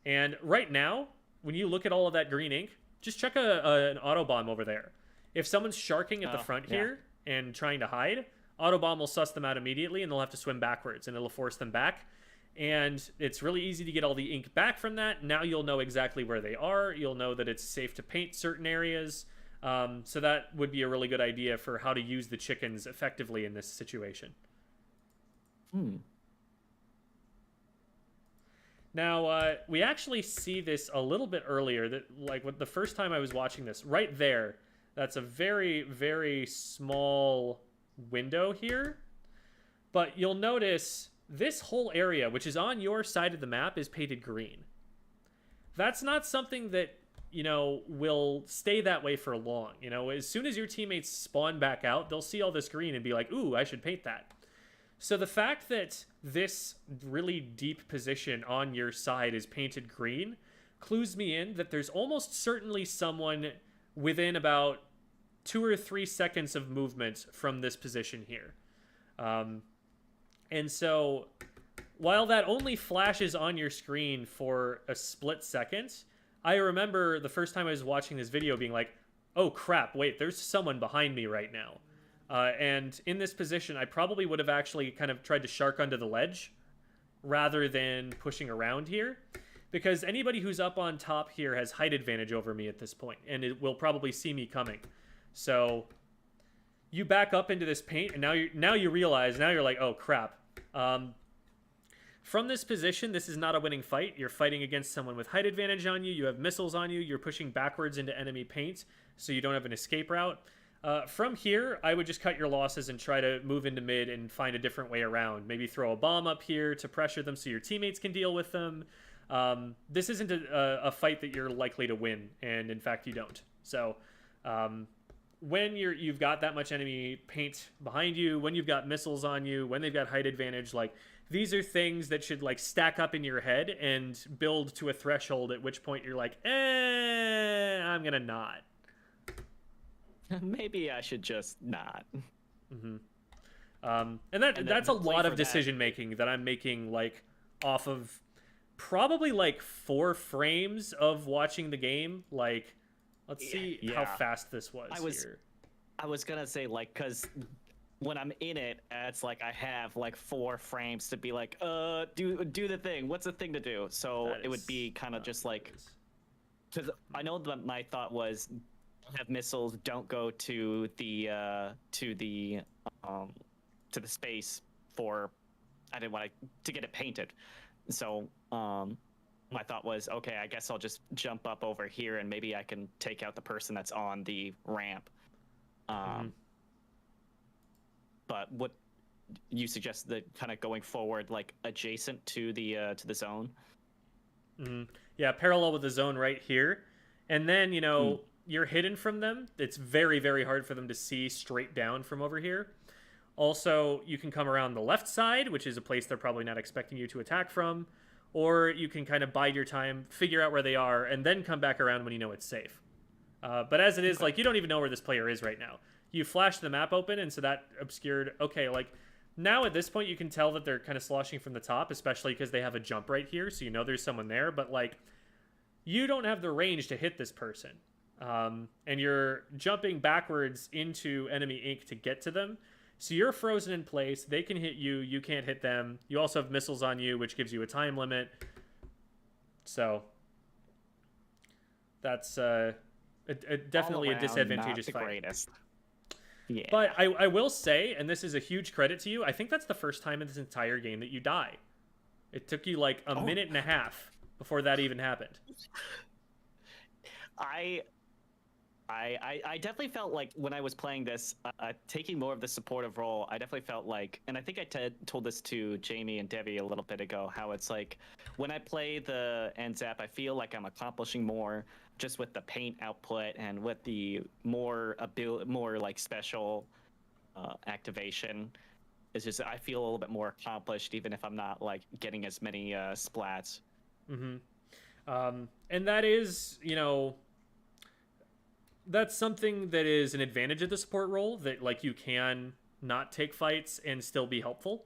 And right now, when you look at all of that green ink, just check an auto bomb over there. If someone's sharking at the front here and trying to hide, auto bomb will suss them out immediately and they'll have to swim backwards and it'll force them back. And it's really easy to get all the ink back from that. Now you'll know exactly where they are. You'll know that it's safe to paint certain areas. So that would be a really good idea for how to use the chickens effectively in this situation. Now, we actually see this a little bit earlier. That, like, the first time I was watching this, right there, that's a very, very small window here. But you'll notice this whole area, which is on your side of the map, is painted green. That's not something that, you know, will stay that way for long. You know, as soon as your teammates spawn back out, they'll see all this green and be like, ooh, I should paint that. So the fact that this really deep position on your side is painted green clues me in that there's almost certainly someone within about 2 or 3 seconds of movement from this position here. And so while that only flashes on your screen for a split second, I remember the first time I was watching this video being like, oh crap, wait, there's someone behind me right now. And in this position, I probably would have actually kind of tried to shark under the ledge rather than pushing around here, because anybody who's up on top here has height advantage over me at this point, and it will probably see me coming. So you back up into this paint, and now you realize, now you're like, oh crap. From this position, this is not a winning fight. You're fighting against someone with height advantage on you. You have missiles on you. You're pushing backwards into enemy paint, so you don't have an escape route. From here, I would just cut your losses and try to move into mid and find a different way around. Maybe throw a bomb up here to pressure them so your teammates can deal with them. This isn't a fight that you're likely to win, and in fact, you don't. So when you've got that much enemy paint behind you, when you've got missiles on you, when they've got height advantage, like, these are things that should, like, stack up in your head and build to a threshold at which point you're like, I'm gonna not. Maybe I should just not. And that's a lot of decision making that I'm making, like, off of probably like 4 frames of watching the game. Like, let's see how fast this was. I was gonna say, like, because when I'm in it, it's like I have like 4 frames to be like, do the thing. What's the thing to do? So it would be kind of just like, because I know that my thought was, have missiles, don't go to the space for, I didn't want to get it painted. So my thought was, okay, I guess I'll just jump up over here and maybe I can take out the person that's on the ramp. But what you suggest, that kind of going forward, like adjacent to the zone? Yeah, parallel with the zone right here. And then, you're hidden from them. It's very, very hard for them to see straight down from over here. Also, you can come around the left side, which is a place they're probably not expecting you to attack from. Or you can kind of bide your time, figure out where they are, and then come back around when you know it's safe. But as it is, like, you don't even know where this player is right now. You flashed the map open, and so that obscured... Okay, like, now at this point you can tell that they're kind of sloshing from the top, especially because they have a jump right here, so you know there's someone there. But, like, you don't have the range to hit this person. And you're jumping backwards into enemy ink to get to them. So you're frozen in place. They can hit you. You can't hit them. You also have missiles on you, which gives you a time limit. So that's definitely a disadvantageous fight. Greatest. Yeah. But I will say, and this is a huge credit to you, I think that's the first time in this entire game that you die. It took you like a minute and a half before that even happened. I definitely felt like when I was playing this, taking more of the supportive role, I definitely felt like, and I think I told this to Jamie and Debbie a little bit ago, how it's like, when I play the N-Zap, I feel like I'm accomplishing more just with the paint output and with the more like special activation. It's just, I feel a little bit more accomplished, even if I'm not like getting as many splats. Mm-hmm. And that is, that's something that is an advantage of the support role, that like you can not take fights and still be helpful.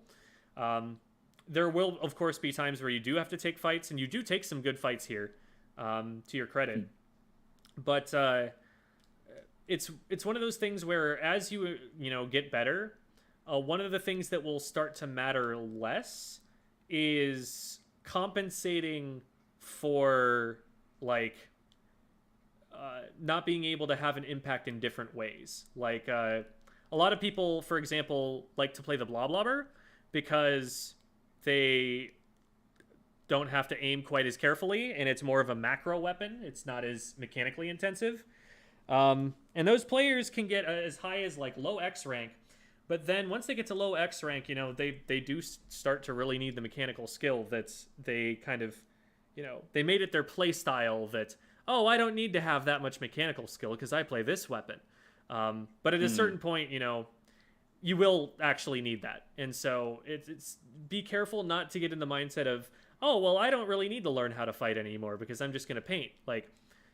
There will of course be times where you do have to take fights, and you do take some good fights here, to your credit. But it's one of those things where as you get better, one of the things that will start to matter less is compensating for like not being able to have an impact in different ways. Like a lot of people, for example, like to play the Bloblobber because they don't have to aim quite as carefully, and it's more of a macro weapon. It's not as mechanically intensive. And those players can get as high as like low X rank, but then once they get to low X rank, they do start to really need the mechanical skill that's they kind of, they made it their play style that, oh, I don't need to have that much mechanical skill because I play this weapon. But at a certain point, you will actually need that. And so it's be careful not to get in the mindset of, oh, well, I don't really need to learn how to fight anymore because I'm just going to paint. Like,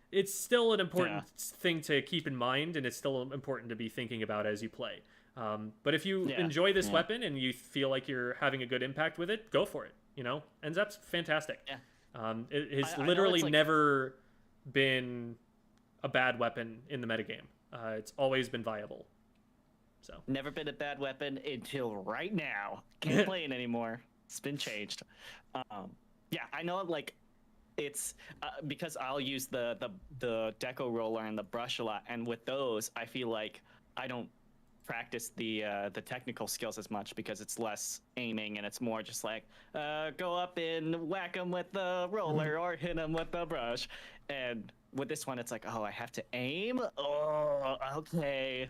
it's still an important thing to keep in mind, and it's still important to be thinking about as you play. But if you enjoy this weapon and you feel like you're having a good impact with it, go for it. N-Zap's fantastic. Yeah. It has literally never been a bad weapon in the metagame. It's always been viable. So never been a bad weapon until right now. Can't play it anymore. It's been changed. Yeah, I know. Like, it's because I'll use the deco roller and the brush a lot, and with those, I feel like I don't practice the technical skills as much because it's less aiming and it's more just like go up and whack them with the roller or hit them with the brush. And with this one, it's like, oh, I have to aim. Oh, okay,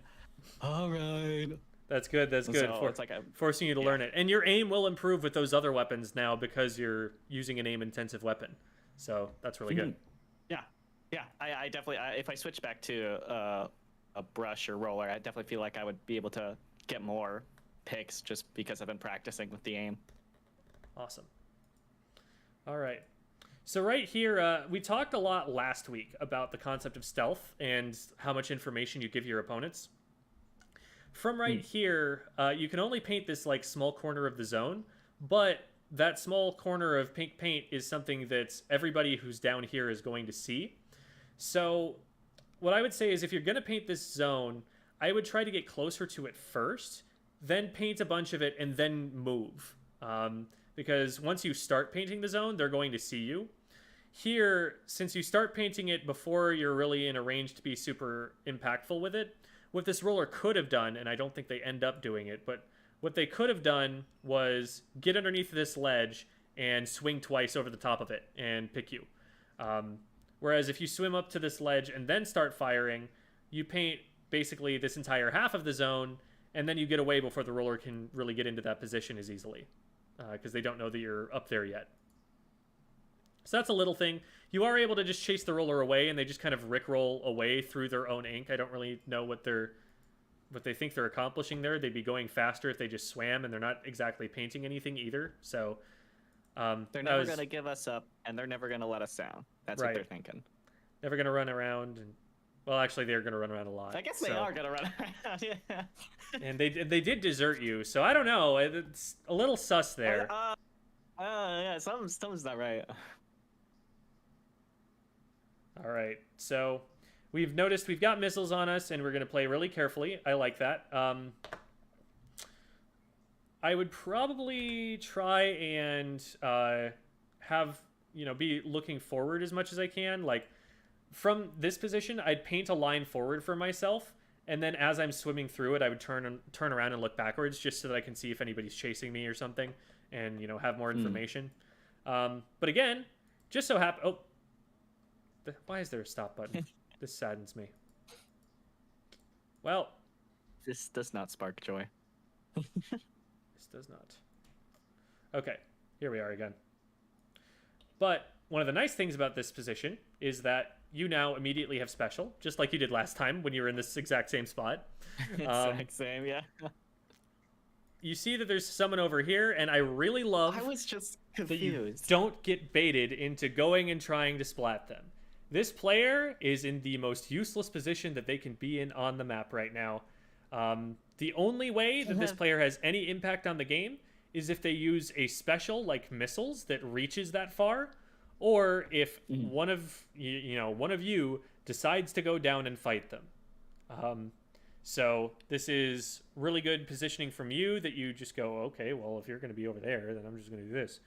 all right. That's good. That's good. So it's like forcing you to learn it, and your aim will improve with those other weapons now because you're using an aim-intensive weapon. So that's really good. Yeah. I definitely, if I switch back to a brush or roller, I definitely feel like I would be able to get more picks just because I've been practicing with the aim. Awesome. All right. So right here, we talked a lot last week about the concept of stealth and how much information you give your opponents. From right here, you can only paint this like small corner of the zone, but that small corner of pink paint is something that everybody who's down here is going to see. So what I would say is if you're going to paint this zone, I would try to get closer to it first, then paint a bunch of it, and then move. Because once you start painting the zone, they're going to see you. Here, since you start painting it before you're really in a range to be super impactful with it, what this roller could have done, and I don't think they end up doing it, but what they could have done was get underneath this ledge and swing twice over the top of it and pick you. Whereas if you swim up to this ledge and then start firing, you paint basically this entire half of the zone, and then you get away before the roller can really get into that position as easily, because they don't know that you're up there yet. So that's a little thing. You are able to just chase the roller away, and they just kind of rickroll away through their own ink. I don't really know what they think they're accomplishing there. They'd be going faster if they just swam, and they're not exactly painting anything either. So they're never going to give us up, and they're never going to let us down. That's Right. what they're thinking. never going to run around. And well, actually, they're going to run around a lot. I guess they are going to run around. Yeah. And they did desert you, so I don't know. It's a little sus there. Yeah, something's not right. All right, so we've noticed we've got missiles on us, and we're going to play really carefully. I like that. I would probably try and have, be looking forward as much as I can. Like, from this position, I'd paint a line forward for myself, and then as I'm swimming through it, I would turn around and look backwards just so that I can see if anybody's chasing me or something, and, have more information. But again, just so happen... Oh, why is there a stop button? This saddens me. Well... This does not spark joy. This does not. Okay, here we are again. But one of the nice things about this position is that you now immediately have special, just like you did last time when you were in this exact same spot. Exact same, yeah. You see that there's someone over here, and I really love I was just that you confused. don't get baited into going and trying to splat them. This player is in the most useless position that they can be in on the map right now. The only way that this player has any impact on the game is if they use a special like missiles that reaches that far, or if one of you decides to go down and fight them. So this is really good positioning from you that you just go, okay, well, if you're going to be over there, then I'm just going to do this.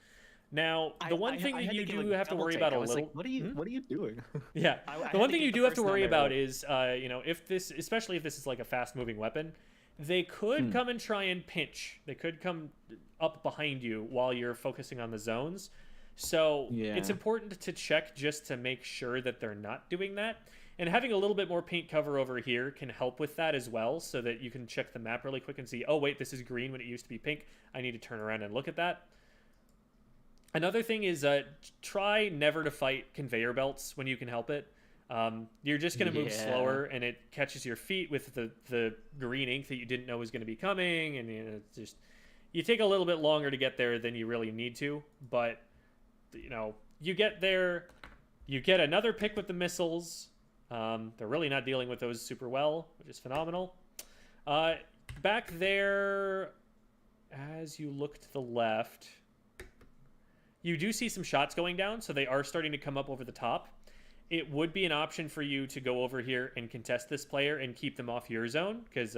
Now, the one thing that you do have to worry about a little... Like, what are you doing? Yeah, the one thing you do have to worry about is, if this, especially if this is like a fast-moving weapon, they could come and try and pinch. They could come up behind you while you're focusing on the zones. So it's important to check just to make sure that they're not doing that. And having a little bit more paint cover over here can help with that as well, so that you can check the map really quick and see, oh, wait, this is green when it used to be pink. I need to turn around and look at that. Another thing is try never to fight conveyor belts when you can help it. You're just going to move slower, and it catches your feet with the green ink that you didn't know was going to be coming, and it's just you take a little bit longer to get there than you really need to. But you get there, you get another pick with the missiles. They're really not dealing with those super well, which is phenomenal. Back there, as you look to the left, you do see some shots going down, so they are starting to come up over the top. It would be an option for you to go over here and contest this player and keep them off your zone, because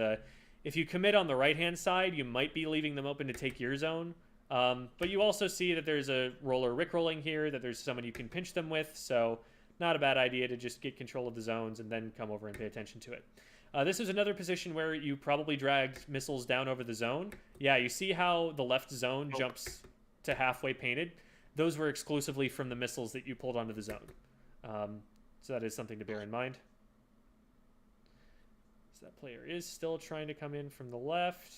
if you commit on the right-hand side, you might be leaving them open to take your zone. But you also see that there's a roller rickrolling here, that there's someone you can pinch them with, so not a bad idea to just get control of the zones and then come over and pay attention to it. This is another position where you probably dragged missiles down over the zone. Yeah, you see how the left zone jumps to halfway painted? Those were exclusively from the missiles that you pulled onto the zone. So that is something to bear in mind. So that player is still trying to come in from the left.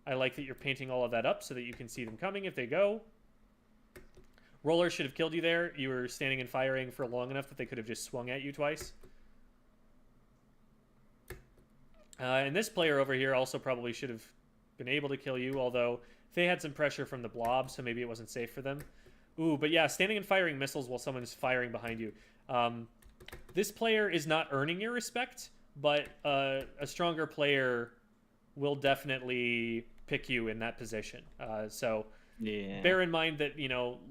I like that you're painting all of that up so that you can see them coming if they go. Roller should have killed you there. You were standing and firing for long enough that they could have just swung at you twice. And this player over here also probably should have been able to kill you, although they had some pressure from the blob, so maybe it wasn't safe for them. Ooh, but yeah, standing and firing missiles while someone's firing behind you. This player is not earning your respect, but a stronger player will definitely pick you in that position. So bear in mind that,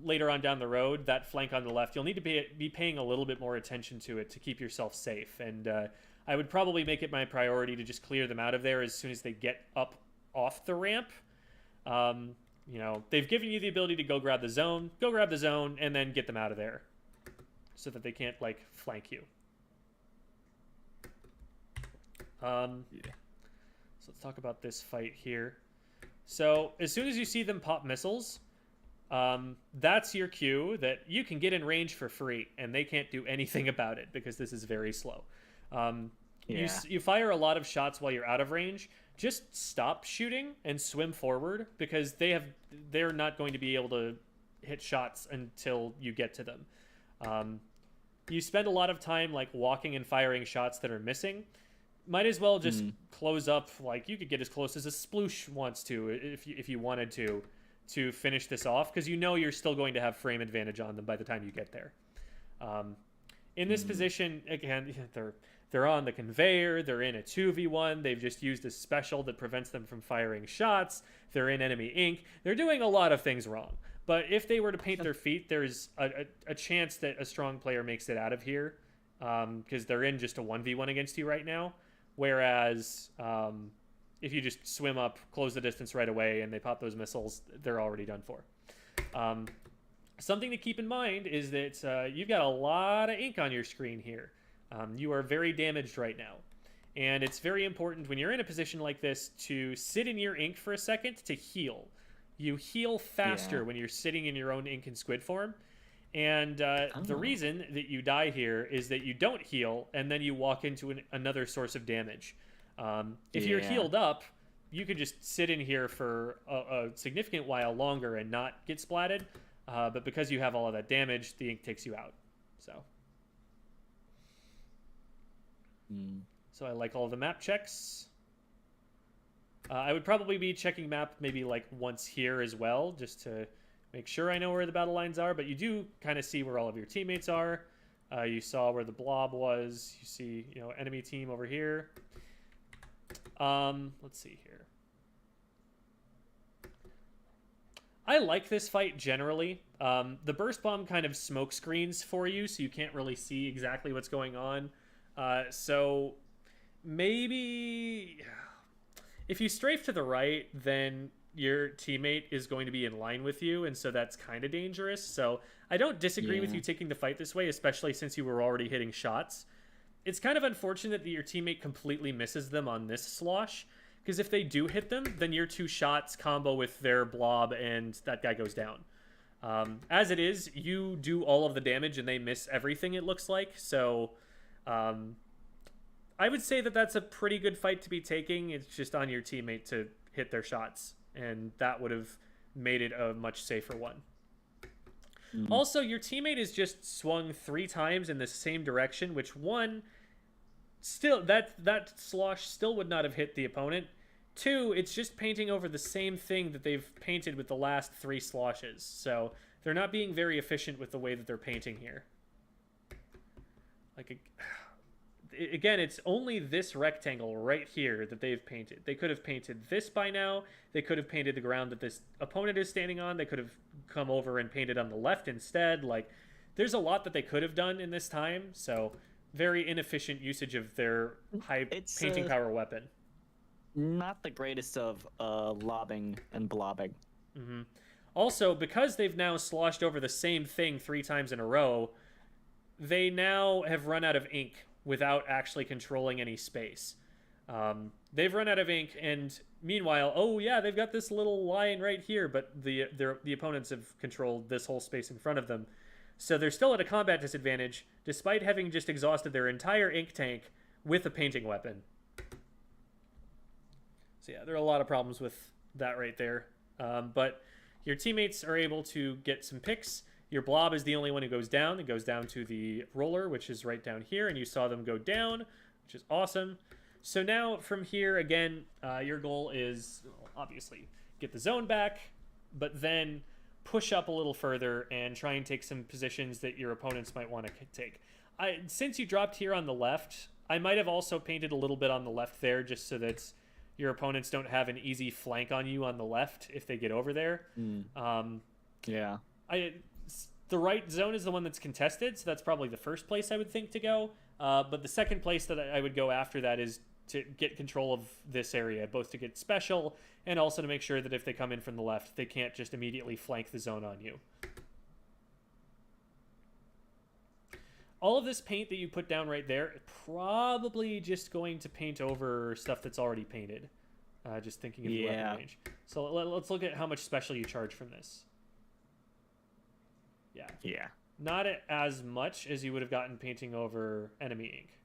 later on down the road, that flank on the left, you'll need to be paying a little bit more attention to it to keep yourself safe. And I would probably make it my priority to just clear them out of there as soon as they get up off the ramp. They've given you the ability to go grab the zone, and then get them out of there so that they can't, flank you. So let's talk about this fight here. So as soon as you see them pop missiles, that's your cue that you can get in range for free, and they can't do anything about it because this is very slow. You fire a lot of shots while you're out of range. Just stop shooting and swim forward, because they're not going to be able to hit shots until you get to them. You spend a lot of time like walking and firing shots that are missing. Might as well just close up. Like you could get as close as a sploosh wants to if you wanted to finish this off, because you know you're still going to have frame advantage on them by the time you get there. In this position, again, they're on the conveyor. They're in a 2v1. They've just used a special that prevents them from firing shots. They're in enemy ink. They're doing a lot of things wrong. But if they were to paint their feet, there's a chance that a strong player makes it out of here, because they're in just a 1v1 against you right now. Whereas if you just swim up, close the distance right away, and they pop those missiles, they're already done for. Something to keep in mind is that you've got a lot of ink on your screen here. You are very damaged right now. And it's very important when you're in a position like this to sit in your ink for a second to heal. You heal faster when you're sitting in your own ink and squid form. And the reason that you die here is that you don't heal, and then you walk into another source of damage. If you're healed up, you could just sit in here for a significant while longer and not get splatted. But because you have all of that damage, the ink takes you out. So I like all of the map checks. I would probably be checking map maybe like once here as well, just to make sure I know where the battle lines are. But you do kind of see where all of your teammates are. You saw where the blob was. You see, enemy team over here. Let's see here. I like this fight generally. The burst bomb kind of smoke screens for you, so you can't really see exactly what's going on. So maybe if you strafe to the right, then your teammate is going to be in line with you, and so that's kind of dangerous. So I don't disagree with you taking the fight this way, especially since you were already hitting shots. It's kind of unfortunate that your teammate completely misses them on this slosh, because if they do hit them, then your 2 shots combo with their blob and that guy goes down. As it is, you do all of the damage and they miss everything, it looks like. So I would say that that's a pretty good fight to be taking. It's just on your teammate to hit their shots, and that would have made it a much safer one. Also, your teammate is just swung 3 times in the same direction, which still that slosh still would not have hit the opponent. 2, it's just painting over the same thing that they've painted with the last 3 sloshes. So they're not being very efficient with the way that they're painting here. Again, it's only this rectangle right here that they've painted. They could have painted this by now. They could have painted the ground that this opponent is standing on. They could have come over and painted on the left instead. There's a lot that they could have done in this time. So very inefficient usage of their high painting power weapon. Not the greatest of lobbing and blobbing. Also, because they've now sloshed over the same thing 3 times in a row, they now have run out of ink without actually controlling any space. They've run out of ink, and meanwhile, they've got this little line right here, but the opponents have controlled this whole space in front of them. So they're still at a combat disadvantage, despite having just exhausted their entire ink tank with a painting weapon. So yeah, there are a lot of problems with that right there. But your teammates are able to get some picks. Your blob is the only one who goes down. It goes down to the roller, which is right down here, and you saw them go down, which is awesome. So now from here, again, your goal is obviously get the zone back, but then push up a little further and try and take some positions that your opponents might want to take. Since you dropped here on the left, I might have also painted a little bit on the left there, just so that your opponents don't have an easy flank on you on the left if they get over there. The right zone is the one that's contested, so that's probably the first place I would think to go. But the second place that I would go after that is to get control of this area, both to get special and also to make sure that if they come in from the left, they can't just immediately flank the zone on you. All of this paint that you put down right there, probably just going to paint over stuff that's already painted. Just thinking of the weapon range. So let's look at how much special you charge from this. Yeah. Not as much as you would have gotten painting over enemy ink.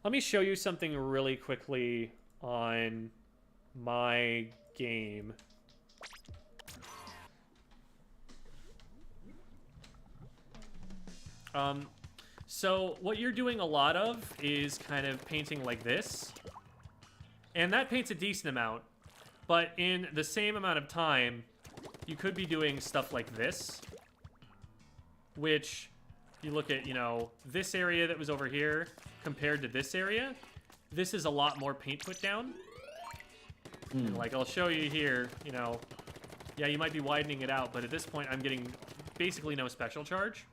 Let me show you something really quickly on my game. So what you're doing a lot of is kind of painting like this. And that paints a decent amount. But in the same amount of time, you could be doing stuff like this. Which, you look at, you know, this area that was over here compared to this area. This is a lot more paint put down. And like, I'll show you here, you know, yeah, you might be widening it out, but at this point, I'm getting basically no special charge.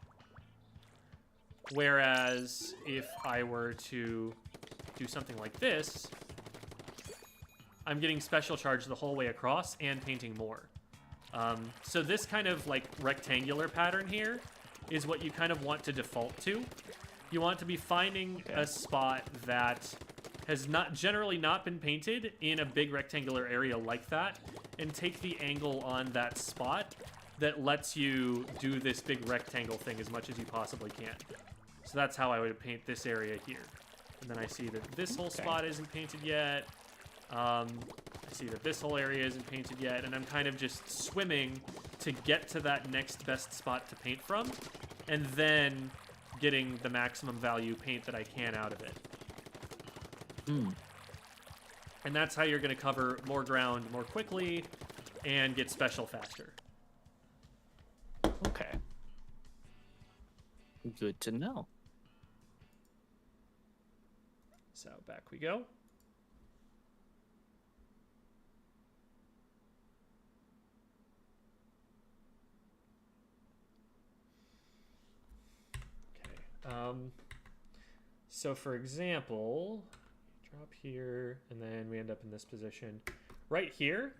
Whereas if I were to do something like this, I'm getting special charge the whole way across and painting more. So this kind of like rectangular pattern here is what you kind of want to default to. You want to be finding a spot that has generally not been painted in a big rectangular area like that, and take the angle on that spot that lets you do this big rectangle thing as much as you possibly can. So that's how I would paint this area here. And then I see that this whole spot isn't painted yet. I see that this whole area isn't painted yet, and I'm kind of just swimming to get to that next best spot to paint from, and then getting the maximum value paint that I can out of it. And that's how you're going to cover more ground more quickly and get special faster. Okay. Good to know. So back we go. Okay. So for example, drop here, and then we end up in this position. Right here,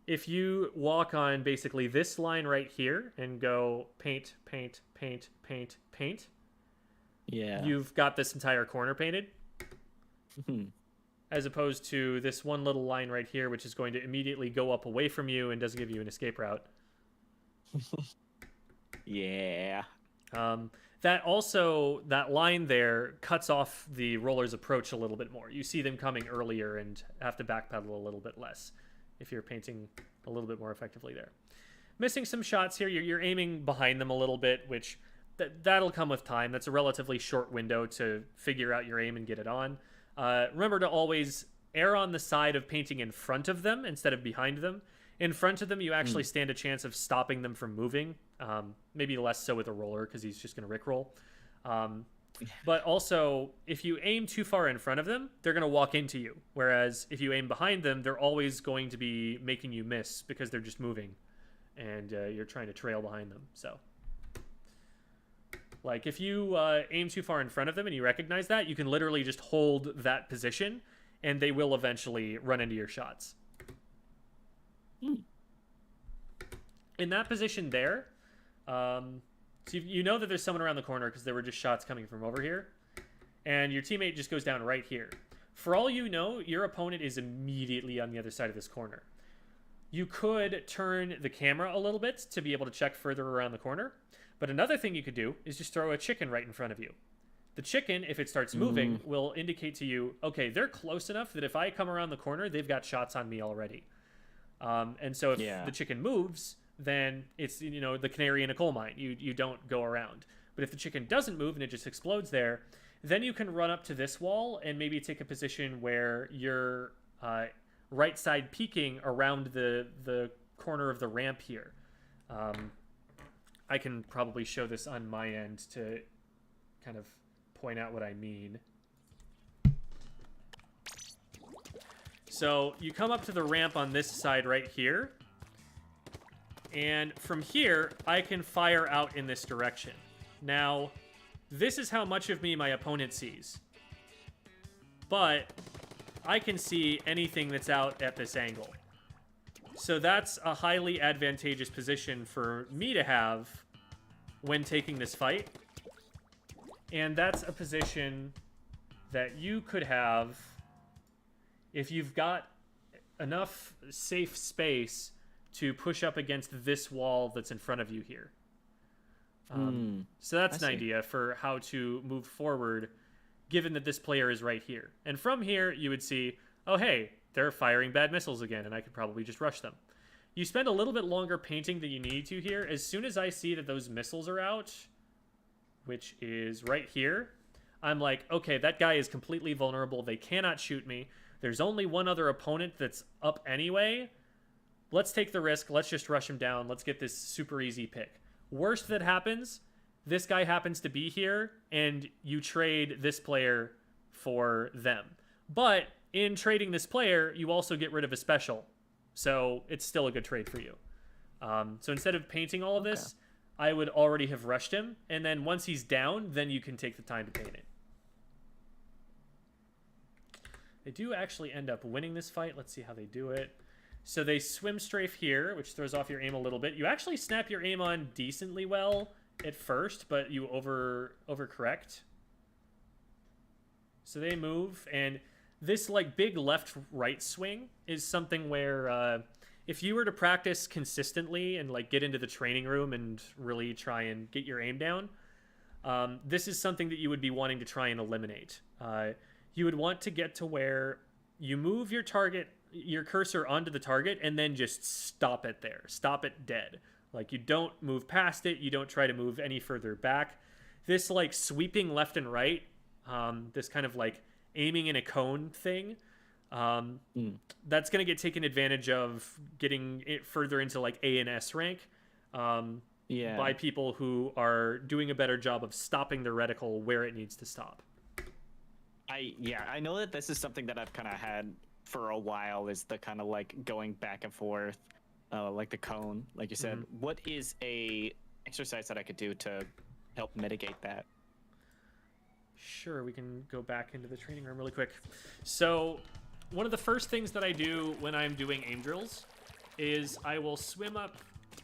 if you walk on basically this line right here and go paint, paint, paint, paint, paint, yeah, you've got this entire corner painted. As opposed to this one little line right here, which is going to immediately go up away from you and doesn't give you an escape route. Yeah. That line there cuts off the roller's approach a little bit more. You see them coming earlier and have to backpedal a little bit less if you're painting a little bit more effectively there. Missing some shots here. You're aiming behind them a little bit, which that'll come with time. That's a relatively short window to figure out your aim and get it on. Remember to always err on the side of painting in front of them instead of behind them. In front of them, you actually stand a chance of stopping them from moving. Maybe less so with a roller because he's just going to rickroll. But also, if you aim too far in front of them, they're going to walk into you. Whereas if you aim behind them, they're always going to be making you miss because they're just moving. And you're trying to trail behind them. So, like, if you aim too far in front of them and you recognize that, you can literally just hold that position and they will eventually run into your shots. In that position there, so you know that there's someone around the corner because there were just shots coming from over here, and your teammate just goes down right here. For all you know, your opponent is immediately on the other side of this corner. You could turn the camera a little bit to be able to check further around the corner, but another thing you could do is just throw a chicken right in front of you. The chicken, if it starts moving, will indicate to you, okay, they're close enough that if I come around the corner, they've got shots on me already. And so if the chicken moves, then it's, you know, the canary in a coal mine. You don't go around. But if the chicken doesn't move and it just explodes there, then you can run up to this wall and maybe take a position where you're right side peeking around the corner of the ramp here. I can probably show this on my end to kind of point out what I mean. So you come up to the ramp on this side right here, and from here, I can fire out in this direction. Now, this is how much of me my opponent sees, but I can see anything that's out at this angle. So that's a highly advantageous position for me to have when taking this fight, and that's a position that you could have if you've got enough safe space to push up against this wall that's in front of you here. So that's an idea for how to move forward, given that this player is right here. And from here, you would see, oh, hey, they're firing bad missiles again, and I could probably just rush them. You spend a little bit longer painting than you need to here. As soon as I see that those missiles are out, which is right here, I'm like, okay, that guy is completely vulnerable. They cannot shoot me. There's only one other opponent that's up anyway. Let's take the risk. Let's just rush him down. Let's get this super easy pick. Worst that happens, this guy happens to be here, and you trade this player for them. But in trading this player, you also get rid of a special. So it's still a good trade for you. So instead of painting all of this, I would already have rushed him. And then once he's down, then you can take the time to paint it. They do actually end up winning this fight. Let's see how they do it. So they swim strafe here, which throws off your aim a little bit. You actually snap your aim on decently well at first, but you overcorrect. So they move, and this like big left-right swing is something where if you were to practice consistently and like get into the training room and really try and get your aim down, this is something that you would be wanting to try and eliminate. You would want to get to where you move your cursor onto the target and then just stop it there. Stop it dead. Like you don't move past it. You don't try to move any further back. This like sweeping left and right, this kind of like aiming in a cone thing, that's going to get taken advantage of getting it further into like A and S rank by people who are doing a better job of stopping the reticle where it needs to stop. I know that this is something that I've kind of had for a while, is the kind of like going back and forth, like the cone, like you said. What is a exercise that I could do to help mitigate that? Sure, we can go back into the training room really quick. So one of the first things that I do when I'm doing aim drills is I will swim up,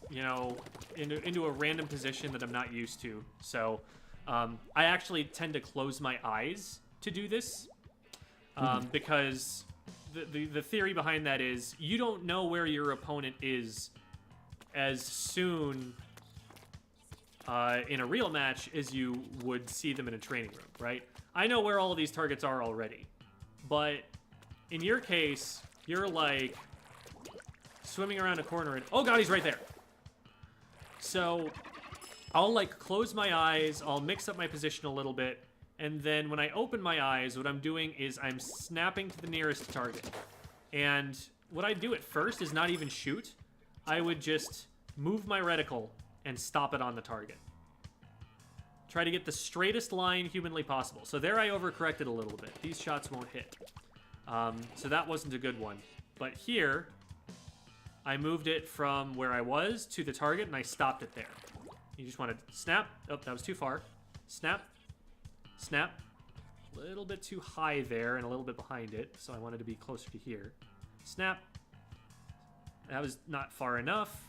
you know, into a random position that I'm not used to. So I actually tend to close my eyes to do this because the theory behind that is you don't know where your opponent is as soon in a real match as you would see them in a training room, right? I know where all of these targets are already, but in your case, you're like swimming around a corner and, oh god, he's right there. So I'll like close my eyes, I'll mix up my position a little bit, and then when I open my eyes, what I'm doing is I'm snapping to the nearest target. And what I do at first is not even shoot. I would just move my reticle and stop it on the target. Try to get the straightest line humanly possible. So there I overcorrected a little bit. These shots won't hit. So that wasn't a good one. But here, I moved it from where I was to the target, and I stopped it there. You just want to snap. Oh, that was too far. Snap. Snap. A little bit too high there and a little bit behind it, so I wanted to be closer to here. Snap. That was not far enough.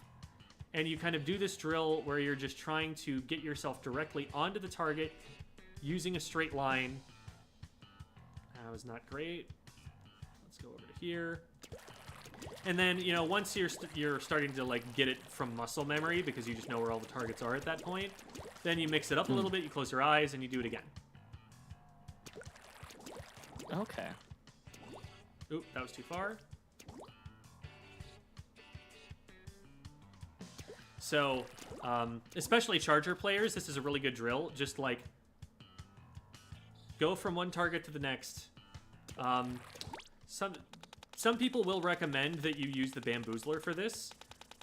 And you kind of do this drill where you're just trying to get yourself directly onto the target using a straight line. That was not great. Let's go over to here. And then, you know, once you're starting to like get it from muscle memory because you just know where all the targets are at that point, then you mix it up a little bit, you close your eyes, and you do it again. Okay. Oop, that was too far. So, especially charger players, this is a really good drill. Just like go from one target to the next. Some people will recommend that you use the bamboozler for this.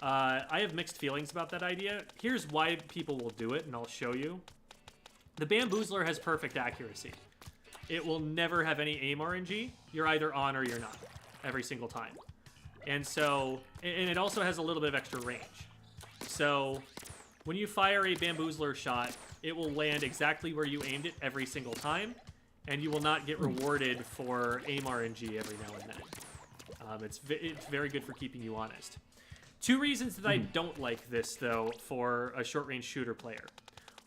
I have mixed feelings about that idea. Here's why people will do it, and I'll show you. The bamboozler has perfect accuracy. It will never have any aim RNG. You're either on or you're not, every single time. And so, and it also has a little bit of extra range. So, when you fire a bamboozler shot, it will land exactly where you aimed it every single time, and you will not get rewarded for aim RNG every now and then. It's very good for keeping you honest. Two reasons that I don't like this, though, for a short-range shooter player.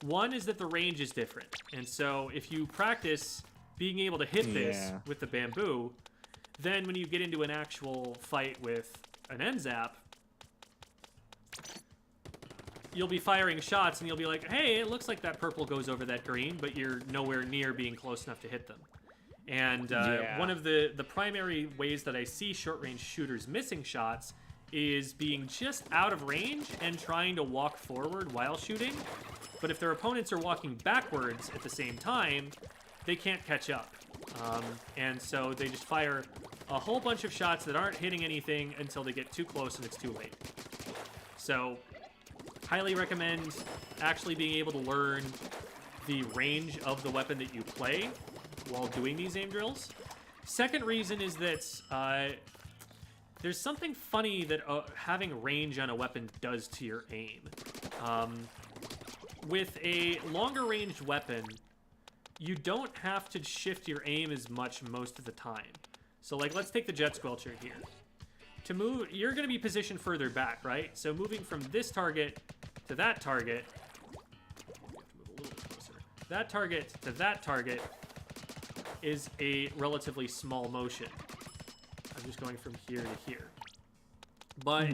One is that the range is different, and so if you practice being able to hit this with the bamboo, then when you get into an actual fight with an N-Zap, you'll be firing shots and you'll be like, hey, it looks like that purple goes over that green, but you're nowhere near being close enough to hit them. And one of the primary ways that I see short-range shooters missing shots is being just out of range and trying to walk forward while shooting. But if their opponents are walking backwards at the same time, they can't catch up. And so they just fire a whole bunch of shots that aren't hitting anything until they get too close and it's too late. So, highly recommend actually being able to learn the range of the weapon that you play while doing these aim drills. Second reason is that there's something funny that having range on a weapon does to your aim. With a longer ranged weapon, you don't have to shift your aim as much most of the time. So like, let's take the Jet Squelcher here. To move, you're going to be positioned further back, right? So moving from this target to that target, move a little bit closer. That target to that target is a relatively small motion. I'm just going from here to here. But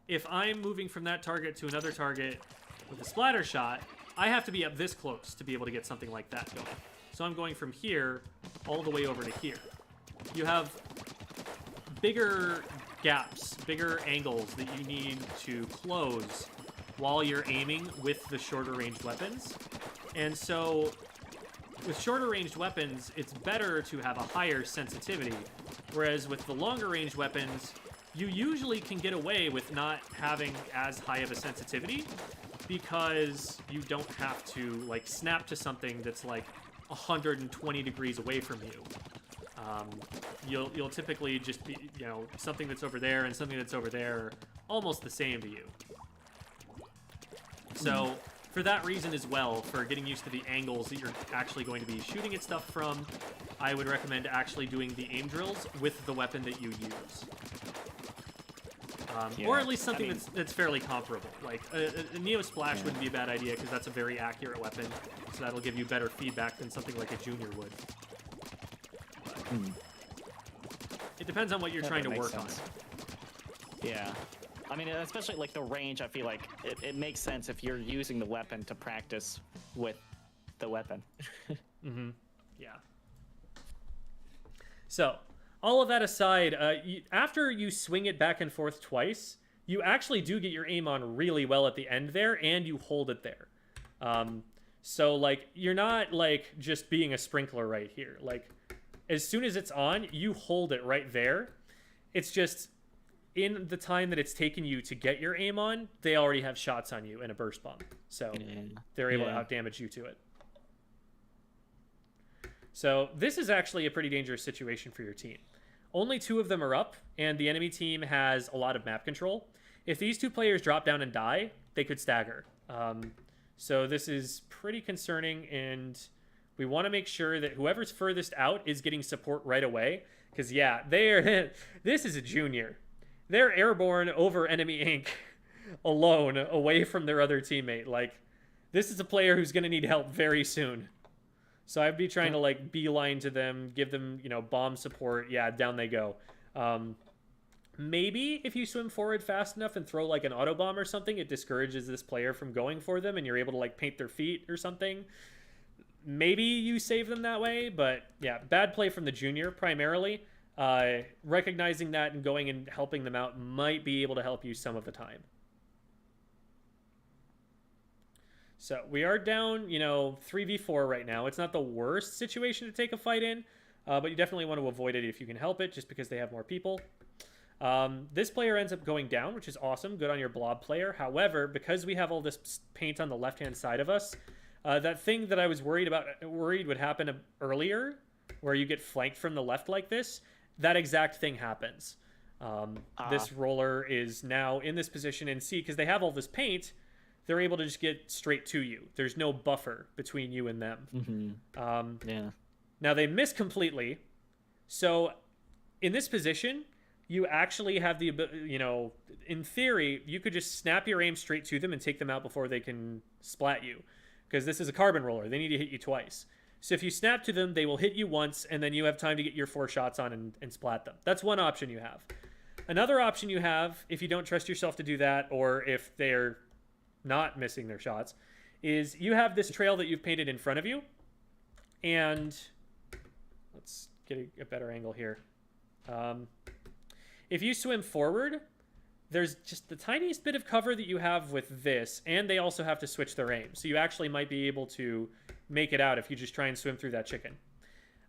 if I'm moving from that target to another target with a splatter shot, I have to be up this close to be able to get something like that going. So I'm going from here all the way over to here. You have bigger gaps, bigger angles that you need to close while you're aiming with the shorter ranged weapons. And so with shorter ranged weapons, it's better to have a higher sensitivity. Whereas with the longer range weapons, you usually can get away with not having as high of a sensitivity because you don't have to like snap to something that's like 120 degrees away from you. You'll typically just be, you know, something that's over there and something that's over there are almost the same to you. So for that reason as well, for getting used to the angles that you're actually going to be shooting at stuff from, I would recommend actually doing the aim drills with the weapon that you use. Or at least something that's fairly comparable. Like a Neo Splash wouldn't be a bad idea because that's a very accurate weapon, so that'll give you better feedback than something like a Junior would. It depends on what you're trying to work on. Yeah. I mean, especially like the range, I feel like it makes sense if you're using the weapon to practice with the weapon. Yeah. So, all of that aside, after you swing it back and forth twice, you actually do get your aim on really well at the end there, and you hold it there. So, like, you're not, like, just being a sprinkler right here. Like, as soon as it's on, you hold it right there. It's just, in the time that it's taken you to get your aim on, they already have shots on you and a burst bomb. So, they're able to outdamage you to it. So, this is actually a pretty dangerous situation for your team. Only 2 of them are up, and the enemy team has a lot of map control. If these 2 players drop down and die, they could stagger. So this is pretty concerning, and we want to make sure that whoever's furthest out is getting support right away. Because, yeah, this is a Junior. They're airborne over enemy ink alone, away from their other teammate. Like, this is a player who's going to need help very soon. So I'd be trying to, like, beeline to them, give them, you know, bomb support. Yeah, down they go. Maybe if you swim forward fast enough and throw, like, an auto bomb or something, it discourages this player from going for them, and you're able to, like, paint their feet or something. Maybe you save them that way, but, yeah, bad play from the Junior, primarily. Recognizing that and going and helping them out might be able to help you some of the time. So we are down, you know, 3v4 right now. It's not the worst situation to take a fight in, but you definitely want to avoid it if you can help it, just because they have more people. This player ends up going down, which is awesome. Good on your blob player. However, because we have all this paint on the left-hand side of us, that thing that I was worried would happen earlier, where you get flanked from the left like this, that exact thing happens. This roller is now in this position, and see, because they have all this paint, they're able to just get straight to you. There's no buffer between you and them. Now, they miss completely. So, in this position, you actually have the, you know, in theory, you could just snap your aim straight to them and take them out before they can splat you. Because this is a carbon roller. They need to hit you twice. So if you snap to them, they will hit you once, and then you have time to get your 4 shots on and splat them. That's one option you have. Another option you have, if you don't trust yourself to do that, or if they're not missing their shots, is you have this trail that you've painted in front of you, and let's get a better angle here. If you swim forward, there's just the tiniest bit of cover that you have with this, and they also have to switch their aim. So you actually might be able to make it out if you just try and swim through that chicken.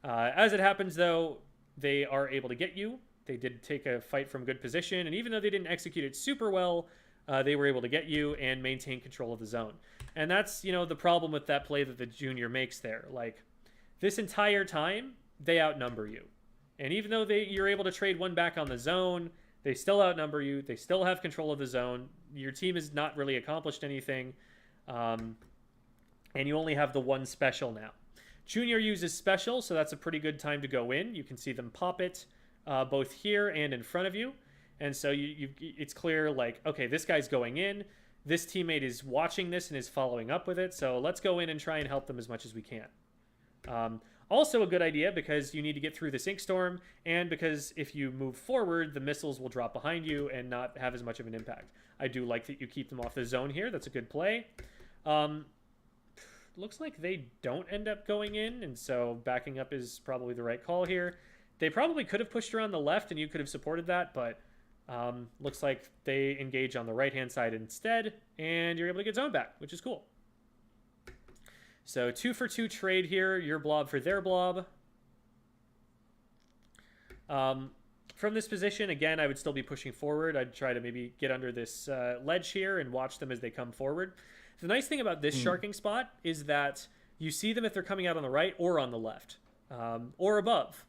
As it happens, though, they are able to get you. They did take a fight from good position, and even though they didn't execute it super well, they were able to get you and maintain control of the zone. And that's, the problem with that play that the junior makes there. Like, this entire time, they outnumber you. And even though you're able to trade one back on the zone, they still outnumber you. They still have control of the zone. Your team has not really accomplished anything. And you only have the one special now. Junior uses special, so that's a pretty good time to go in. You can see them pop it both here and in front of you. And so it's clear, like, okay, this guy's going in. This teammate is watching this and is following up with it. So let's go in and try and help them as much as we can. Also a good idea because you need to get through this ink storm, and because if you move forward, the missiles will drop behind you and not have as much of an impact. I do like that you keep them off the zone here. That's a good play. Looks like they don't end up going in, and so backing up is probably the right call here. They probably could have pushed around the left, and you could have supported that, but looks like they engage on the right-hand side instead, and you're able to get zone back, which is cool. So 2 for 2 trade here, your blob for their blob. From this position, again, I would still be pushing forward. I'd try to maybe get under this ledge here and watch them as they come forward. The nice thing about this sharking spot is that you see them if they're coming out on the right or on the left, or above.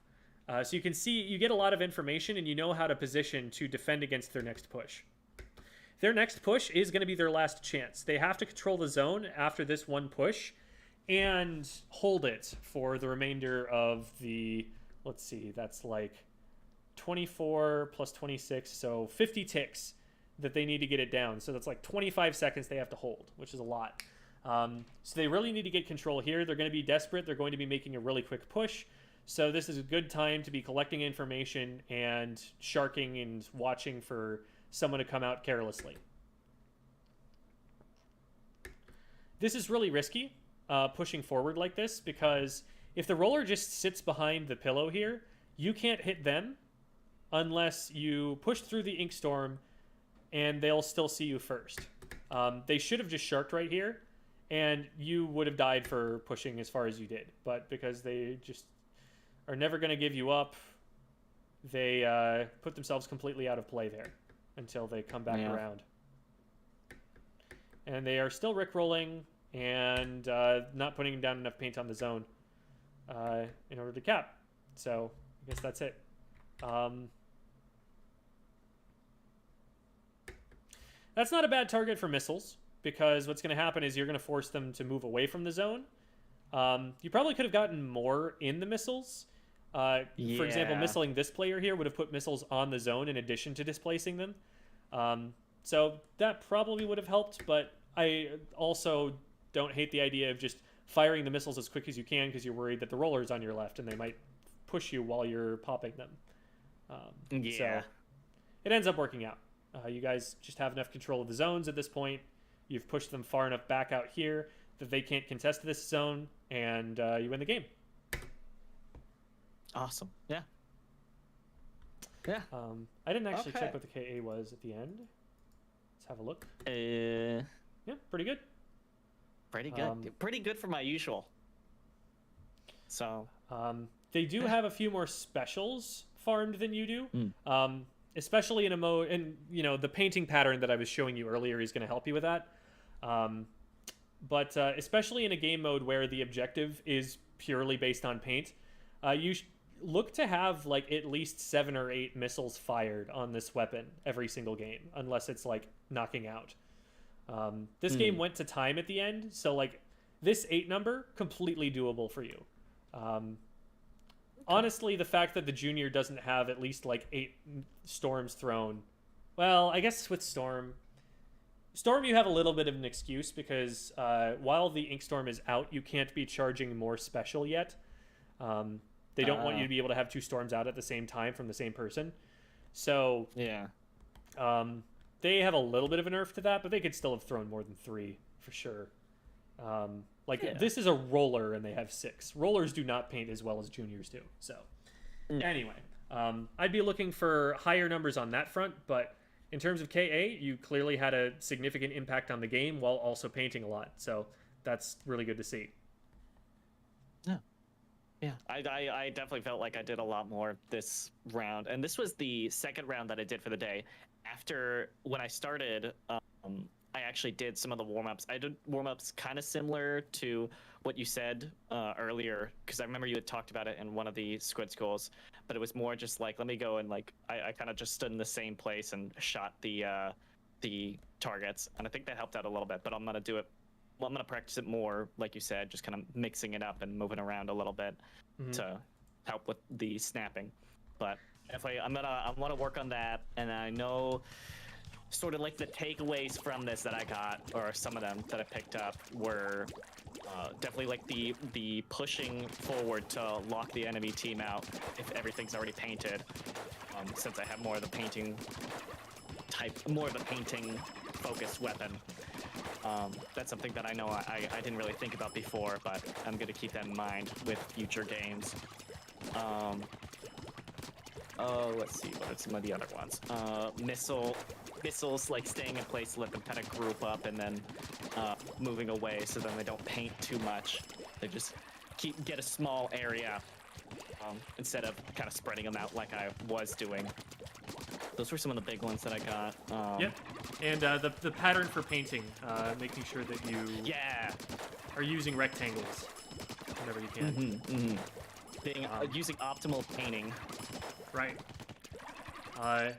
So you can see, you get a lot of information and you know how to position to defend against their next push. Their next push is going to be their last chance. They have to control the zone after this one push and hold it for the remainder of the, let's see, that's like 24 plus 26, so 50 ticks that they need to get it down. So that's like 25 seconds they have to hold, which is a lot. So they really need to get control here. They're going to be desperate. They're going to be making a really quick push. So this is a good time to be collecting information and sharking and watching for someone to come out carelessly. This is really risky, pushing forward like this, because if the roller just sits behind the pillow here, you can't hit them unless you push through the ink storm, and they'll still see you first. They should have just sharked right here, and you would have died for pushing as far as you did. But because they just are never going to give you up, they put themselves completely out of play there until they come back around. And they are still rickrolling and not putting down enough paint on the zone in order to cap. So I guess that's it. That's not a bad target for missiles, because what's going to happen is you're going to force them to move away from the zone. You probably could have gotten more in the missiles. For example, missiling this player here would have put missiles on the zone in addition to displacing them. So that probably would have helped, but I also don't hate the idea of just firing the missiles as quick as you can because you're worried that the roller's on your left and they might push you while you're popping them. So it ends up working out. You guys just have enough control of the zones at this point. You've pushed them far enough back out here that they can't contest this zone, and you win the game. Awesome. Yeah. I didn't actually check what the KA was at the end. Let's have a look. Yeah, pretty good. Pretty good. Pretty good for my usual. So. They do have a few more specials farmed than you do. Especially in a mode, and the painting pattern that I was showing you earlier is going to help you with that. But especially in a game mode where the objective is purely based on paint, you look to have like at least 7 or 8 missiles fired on this weapon every single game, unless it's like knocking out. This game went to time at the end, so like this 8 number, completely doable for you. Honestly, the fact that the junior doesn't have at least like 8 storms thrown, well, I guess with Storm you have a little bit of an excuse because while the ink storm is out, you can't be charging more special yet. They don't want you to be able to have 2 storms out at the same time from the same person. So yeah, they have a little bit of a nerf to that, but they could still have thrown more than 3 for sure. This is a roller and they have 6. Rollers do not paint as well as juniors do. So anyway, I'd be looking for higher numbers on that front, but in terms of KA, you clearly had a significant impact on the game while also painting a lot. So that's really good to see. Yeah, I definitely felt like I did a lot more this round, and this was the second round that I did for the day. After when I started, I actually did some of the warm-ups. I did warm-ups kind of similar to what you said earlier, because I remember you had talked about it in one of the Squid Schools, but it was more just like, let me go and like, I kind of just stood in the same place and shot the targets, and I think that helped out a little bit, but I'm going to do it. Well, I'm going to practice it more, like you said, just kind of mixing it up and moving around a little bit to help with the snapping. But definitely, I want to work on that, and I know sort of like the takeaways from this that I got, or some of them that I picked up, were definitely like the pushing forward to lock the enemy team out if everything's already painted, since I have more of the painting focused weapon. That's something that I know I didn't really think about before, but I'm going to keep that in mind with future games. Let's see, what are some of the other ones? Missiles, like staying in place, let them kind of group up and then moving away so then they don't paint too much. They just get a small area instead of kind of spreading them out like I was doing. Those were some of the big ones that I got. Yep. And the pattern for painting, making sure that you are using rectangles whenever you can. Using optimal painting. Right.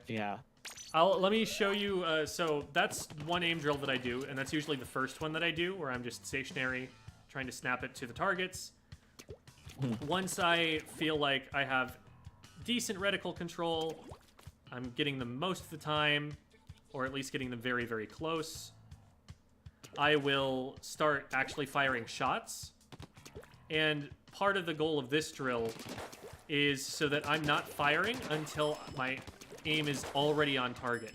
Yeah. Let me show you. So that's one aim drill that I do, and that's usually the first one that I do, where I'm just stationary, trying to snap it to the targets. Once I feel like I have decent reticle control, I'm getting them most of the time, or at least getting them very, very close, I will start actually firing shots. And part of the goal of this drill is so that I'm not firing until my aim is already on target.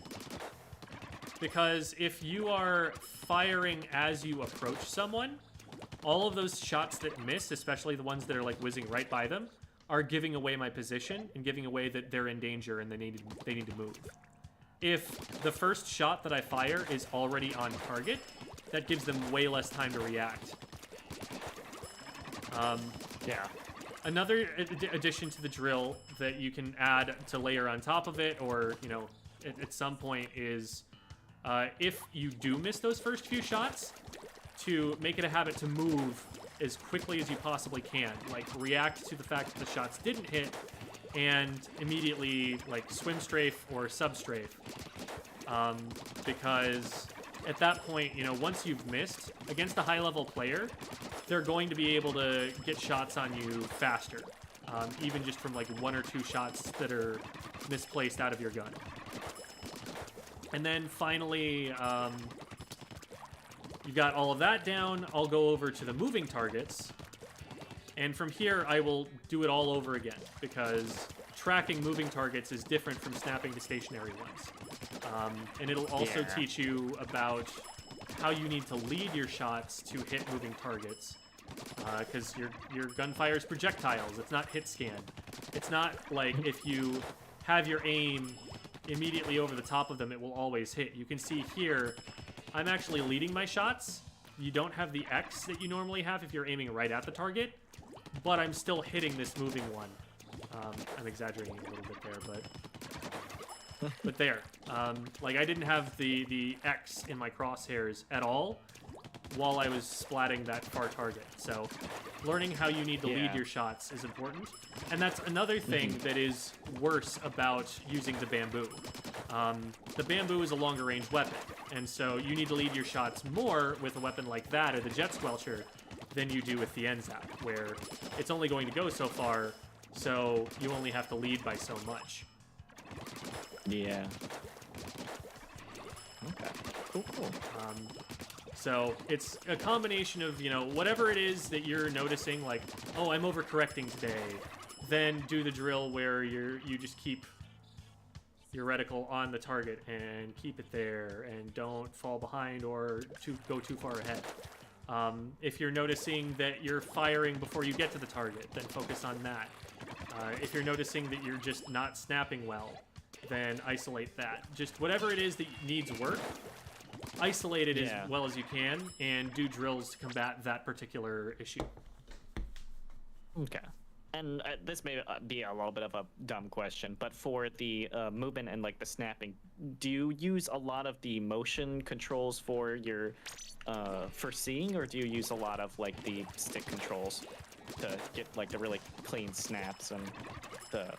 Because if you are firing as you approach someone, all of those shots that miss, especially the ones that are like whizzing right by them, are giving away my position and giving away that they're in danger and they need to move. If the first shot that I fire is already on target, that gives them way less time to react. Yeah. Another addition to the drill that you can add to layer on top of it, or, you know, at some point is, if you do miss those first few shots, to make it a habit to move as quickly as you possibly can. Like, react to the fact that the shots didn't hit, and immediately, like, swim strafe or sub-strafe. Because at that point, you know, once you've missed, against a high-level player, they're going to be able to get shots on you faster. Even just from, like, one or two shots that are misplaced out of your gun. And then, finally, you've got all of that down. I'll go over to the moving targets. And from here, I will do it all over again, because tracking moving targets is different from snapping to stationary ones. And it'll also teach you about how you need to lead your shots to hit moving targets. Because your gunfire is projectiles. It's not hit scan. It's not like if you have your aim immediately over the top of them, it will always hit. You can see here, I'm actually leading my shots. You don't have the X that you normally have if you're aiming right at the target, but I'm still hitting this moving one. I'm exaggerating a little bit there, but there. Like, I didn't have the X in my crosshairs at all while I was splatting that far target. So learning how you need to lead your shots is important. And that's another thing that is worse about using the bamboo. The bamboo is a longer range weapon, and so you need to lead your shots more with a weapon like that or the jet squelcher than you do with the N-Zap, where it's only going to go so far, so you only have to lead by so much. Yeah. Okay. Cool. So it's a combination of, you know, whatever it is that you're noticing, like, oh, I'm overcorrecting today, then do the drill where you just keep your reticle on the target and keep it there and don't fall behind or go too far ahead. If you're noticing that you're firing before you get to the target, then focus on that. If you're noticing that you're just not snapping well, then isolate that. Just whatever it is that needs work, isolate it as well as you can, and do drills to combat that particular issue. Okay. And this may be a little bit of a dumb question, but for the movement and like the snapping, do you use a lot of the motion controls for your for seeing, or do you use a lot of like the stick controls to get like the really clean snaps and the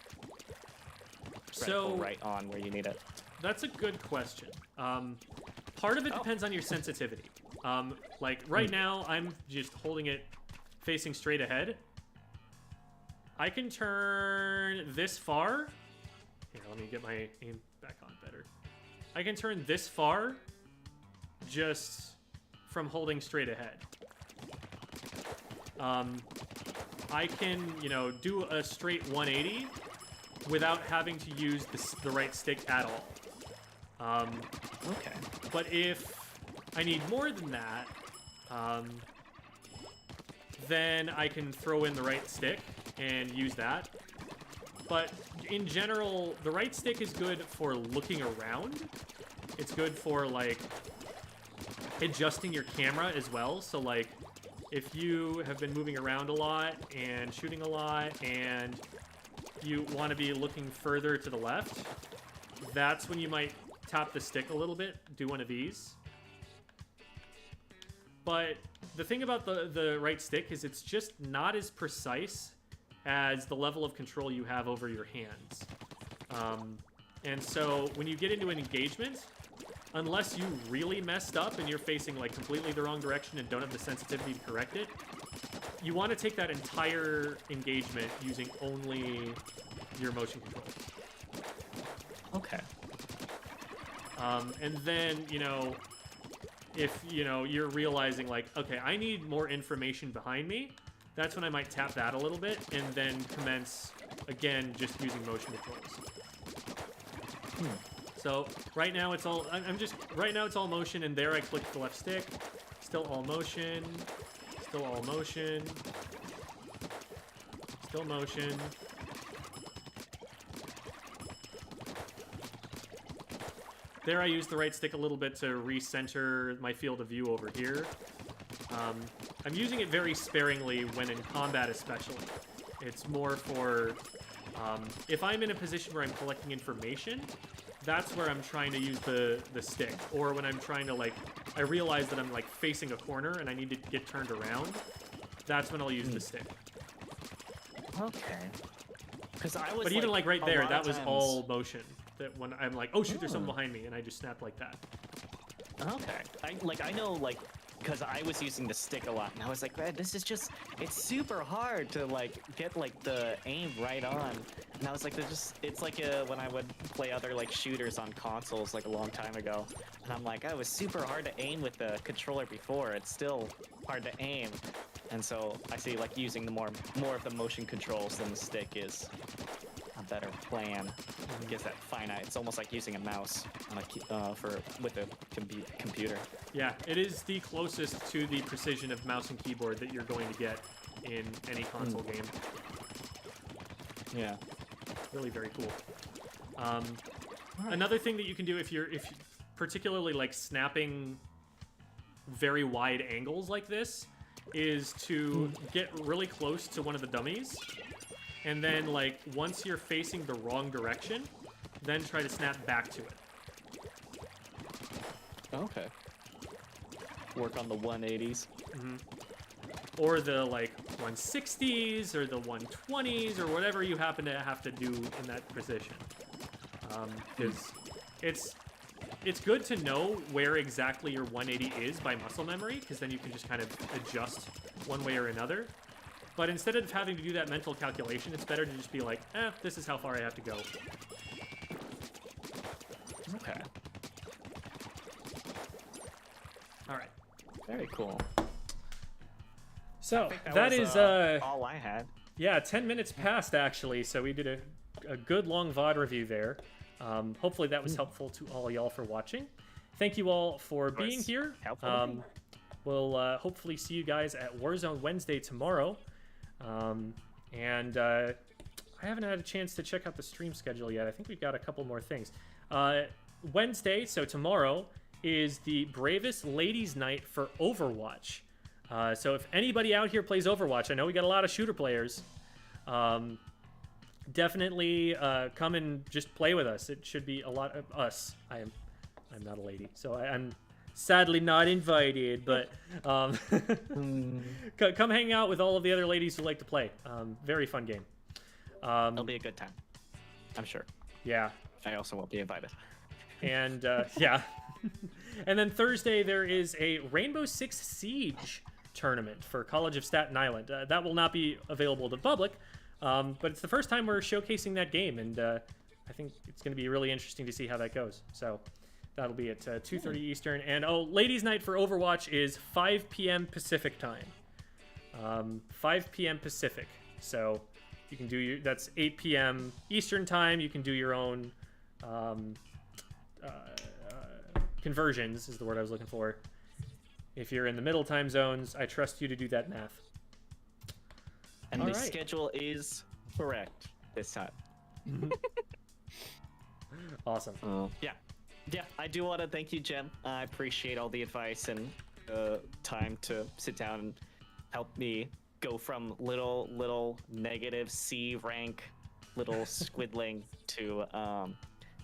right on where you need it? That's a good question. Part of it depends on your sensitivity. Like right now, I'm just holding it facing straight ahead. I can turn this far. Here, let me get my aim back on better. I can turn this far just from holding straight ahead. I can, you know, do a straight 180 without having to use the right stick at all. Okay. But if I need more than that, then I can throw in the right stick and use that. But in general, the right stick is good for looking around. It's good for like adjusting your camera as well. So like if you have been moving around a lot and shooting a lot and you want to be looking further to the left, that's when you might tap the stick a little bit, do one of these. But the thing about the right stick is it's just not as precise as the level of control you have over your hands. And so when you get into an engagement, unless you really messed up and you're facing like completely the wrong direction and don't have the sensitivity to correct it, you want to take that entire engagement using only your motion controls. Okay. And then, you know, if, you know, you're realizing like, okay, I need more information behind me, that's when I might tap that a little bit and then commence, again, just using motion controls. So right now it's all, right now it's all motion, and there I click the left stick, still all motion, still all motion, still motion. There I use the right stick a little bit to recenter my field of view over here. I'm using it very sparingly when in combat especially. It's more for, if I'm in a position where I'm collecting information, that's where I'm trying to use the stick. Or when I'm trying to like, I realize that I'm like facing a corner and I need to get turned around, that's when I'll use the stick. Okay. Because I was But even like right there, that was times... all motion. That when I'm like, oh shoot, there's someone behind me, and I just snap like that. Okay. I know like, because I was using the stick a lot, and I was like, man, this is just, it's super hard to like get like the aim right on. And I was like, it's like when I would play other like shooters on consoles like a long time ago, and I'm like, oh, it was super hard to aim with the controller before. It's still hard to aim, and so I see like using the more of the motion controls than the stick is a better plan. It gives that finite. It's almost like using a mouse on with a computer. Yeah, it is the closest to the precision of mouse and keyboard that you're going to get in any console game. Yeah. Really very cool. Another thing that you can do if particularly like snapping very wide angles like this is to get really close to one of the dummies, and then like once you're facing the wrong direction, then try to snap back to it. Okay. Work on the 180s. Or the like 160s or the 120s or whatever you happen to have to do in that position. Because it's good to know where exactly your 180 is by muscle memory, because then you can just kind of adjust one way or another. But instead of having to do that mental calculation, it's better to just be like, this is how far I have to go. Okay. All right. Very cool. So that is all I had. Yeah, 10 minutes passed actually, so we did a good long VOD review there. Hopefully that was helpful to all y'all for watching. Thank you all for being here. We'll hopefully see you guys at Warzone Wednesday tomorrow. And I I haven't had a chance to check out the stream schedule yet. I think we've got a couple more things. Wednesday, so tomorrow, is the Bravest Ladies Night for Overwatch. So if anybody out here plays Overwatch, I know we got a lot of shooter players. Definitely come and just play with us. It should be a lot of us. I'm not a lady, so I'm sadly not invited, but come hang out with all of the other ladies who like to play. Very fun game. It'll be a good time, I'm sure. Yeah. I also won't be invited. And yeah. And then Thursday there is a Rainbow Six Siege tournament for College of Staten Island. That will not be available to the public, but it's the first time we're showcasing that game, and I think it's going to be really interesting to see how that goes. So that'll be at 2:30 Eastern. And ladies' night for Overwatch is 5 p.m. Pacific time. 5 p.m. Pacific. So you can do that's 8 p.m. Eastern time. You can do your own conversions is the word I was looking for. If you're in the middle time zones, I trust you to do that math. And All the right. schedule is correct this time. Awesome. Yeah, I do want to thank you, Jem. I appreciate all the advice and time to sit down and help me go from little negative C rank, little squidling to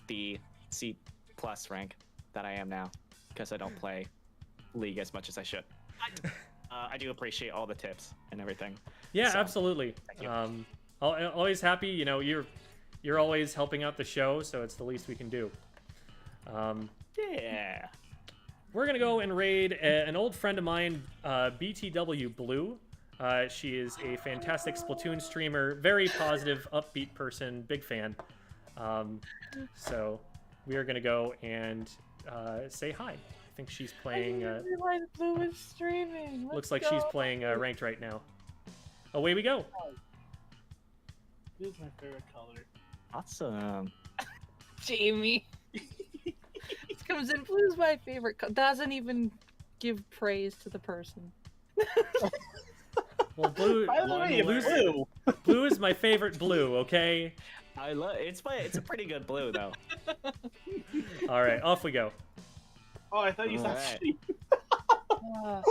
the C+ rank that I am now, because I don't play League as much as I should. I do appreciate all the tips and everything. Yeah, So, absolutely. thank you. Always happy. You know, you're always helping out the show, so it's the least we can do. Yeah. We're gonna go and raid an old friend of mine, BTW Blue. She is a fantastic Splatoon streamer, very positive, upbeat person, big fan. So we are gonna go and say hi. I think she's playing. I didn't realize Blue was streaming. Looks like she's playing ranked right now. Away we go. Blue's my favorite color. Awesome. Jamie. This comes in. Blue's my favorite. Doesn't even give praise to the person. Well, blue. By the way, Blue's- blue. Blue is my favorite blue. Okay. I love it's a pretty good blue though. All right, off we go. Oh, I thought you said Alright. sheep.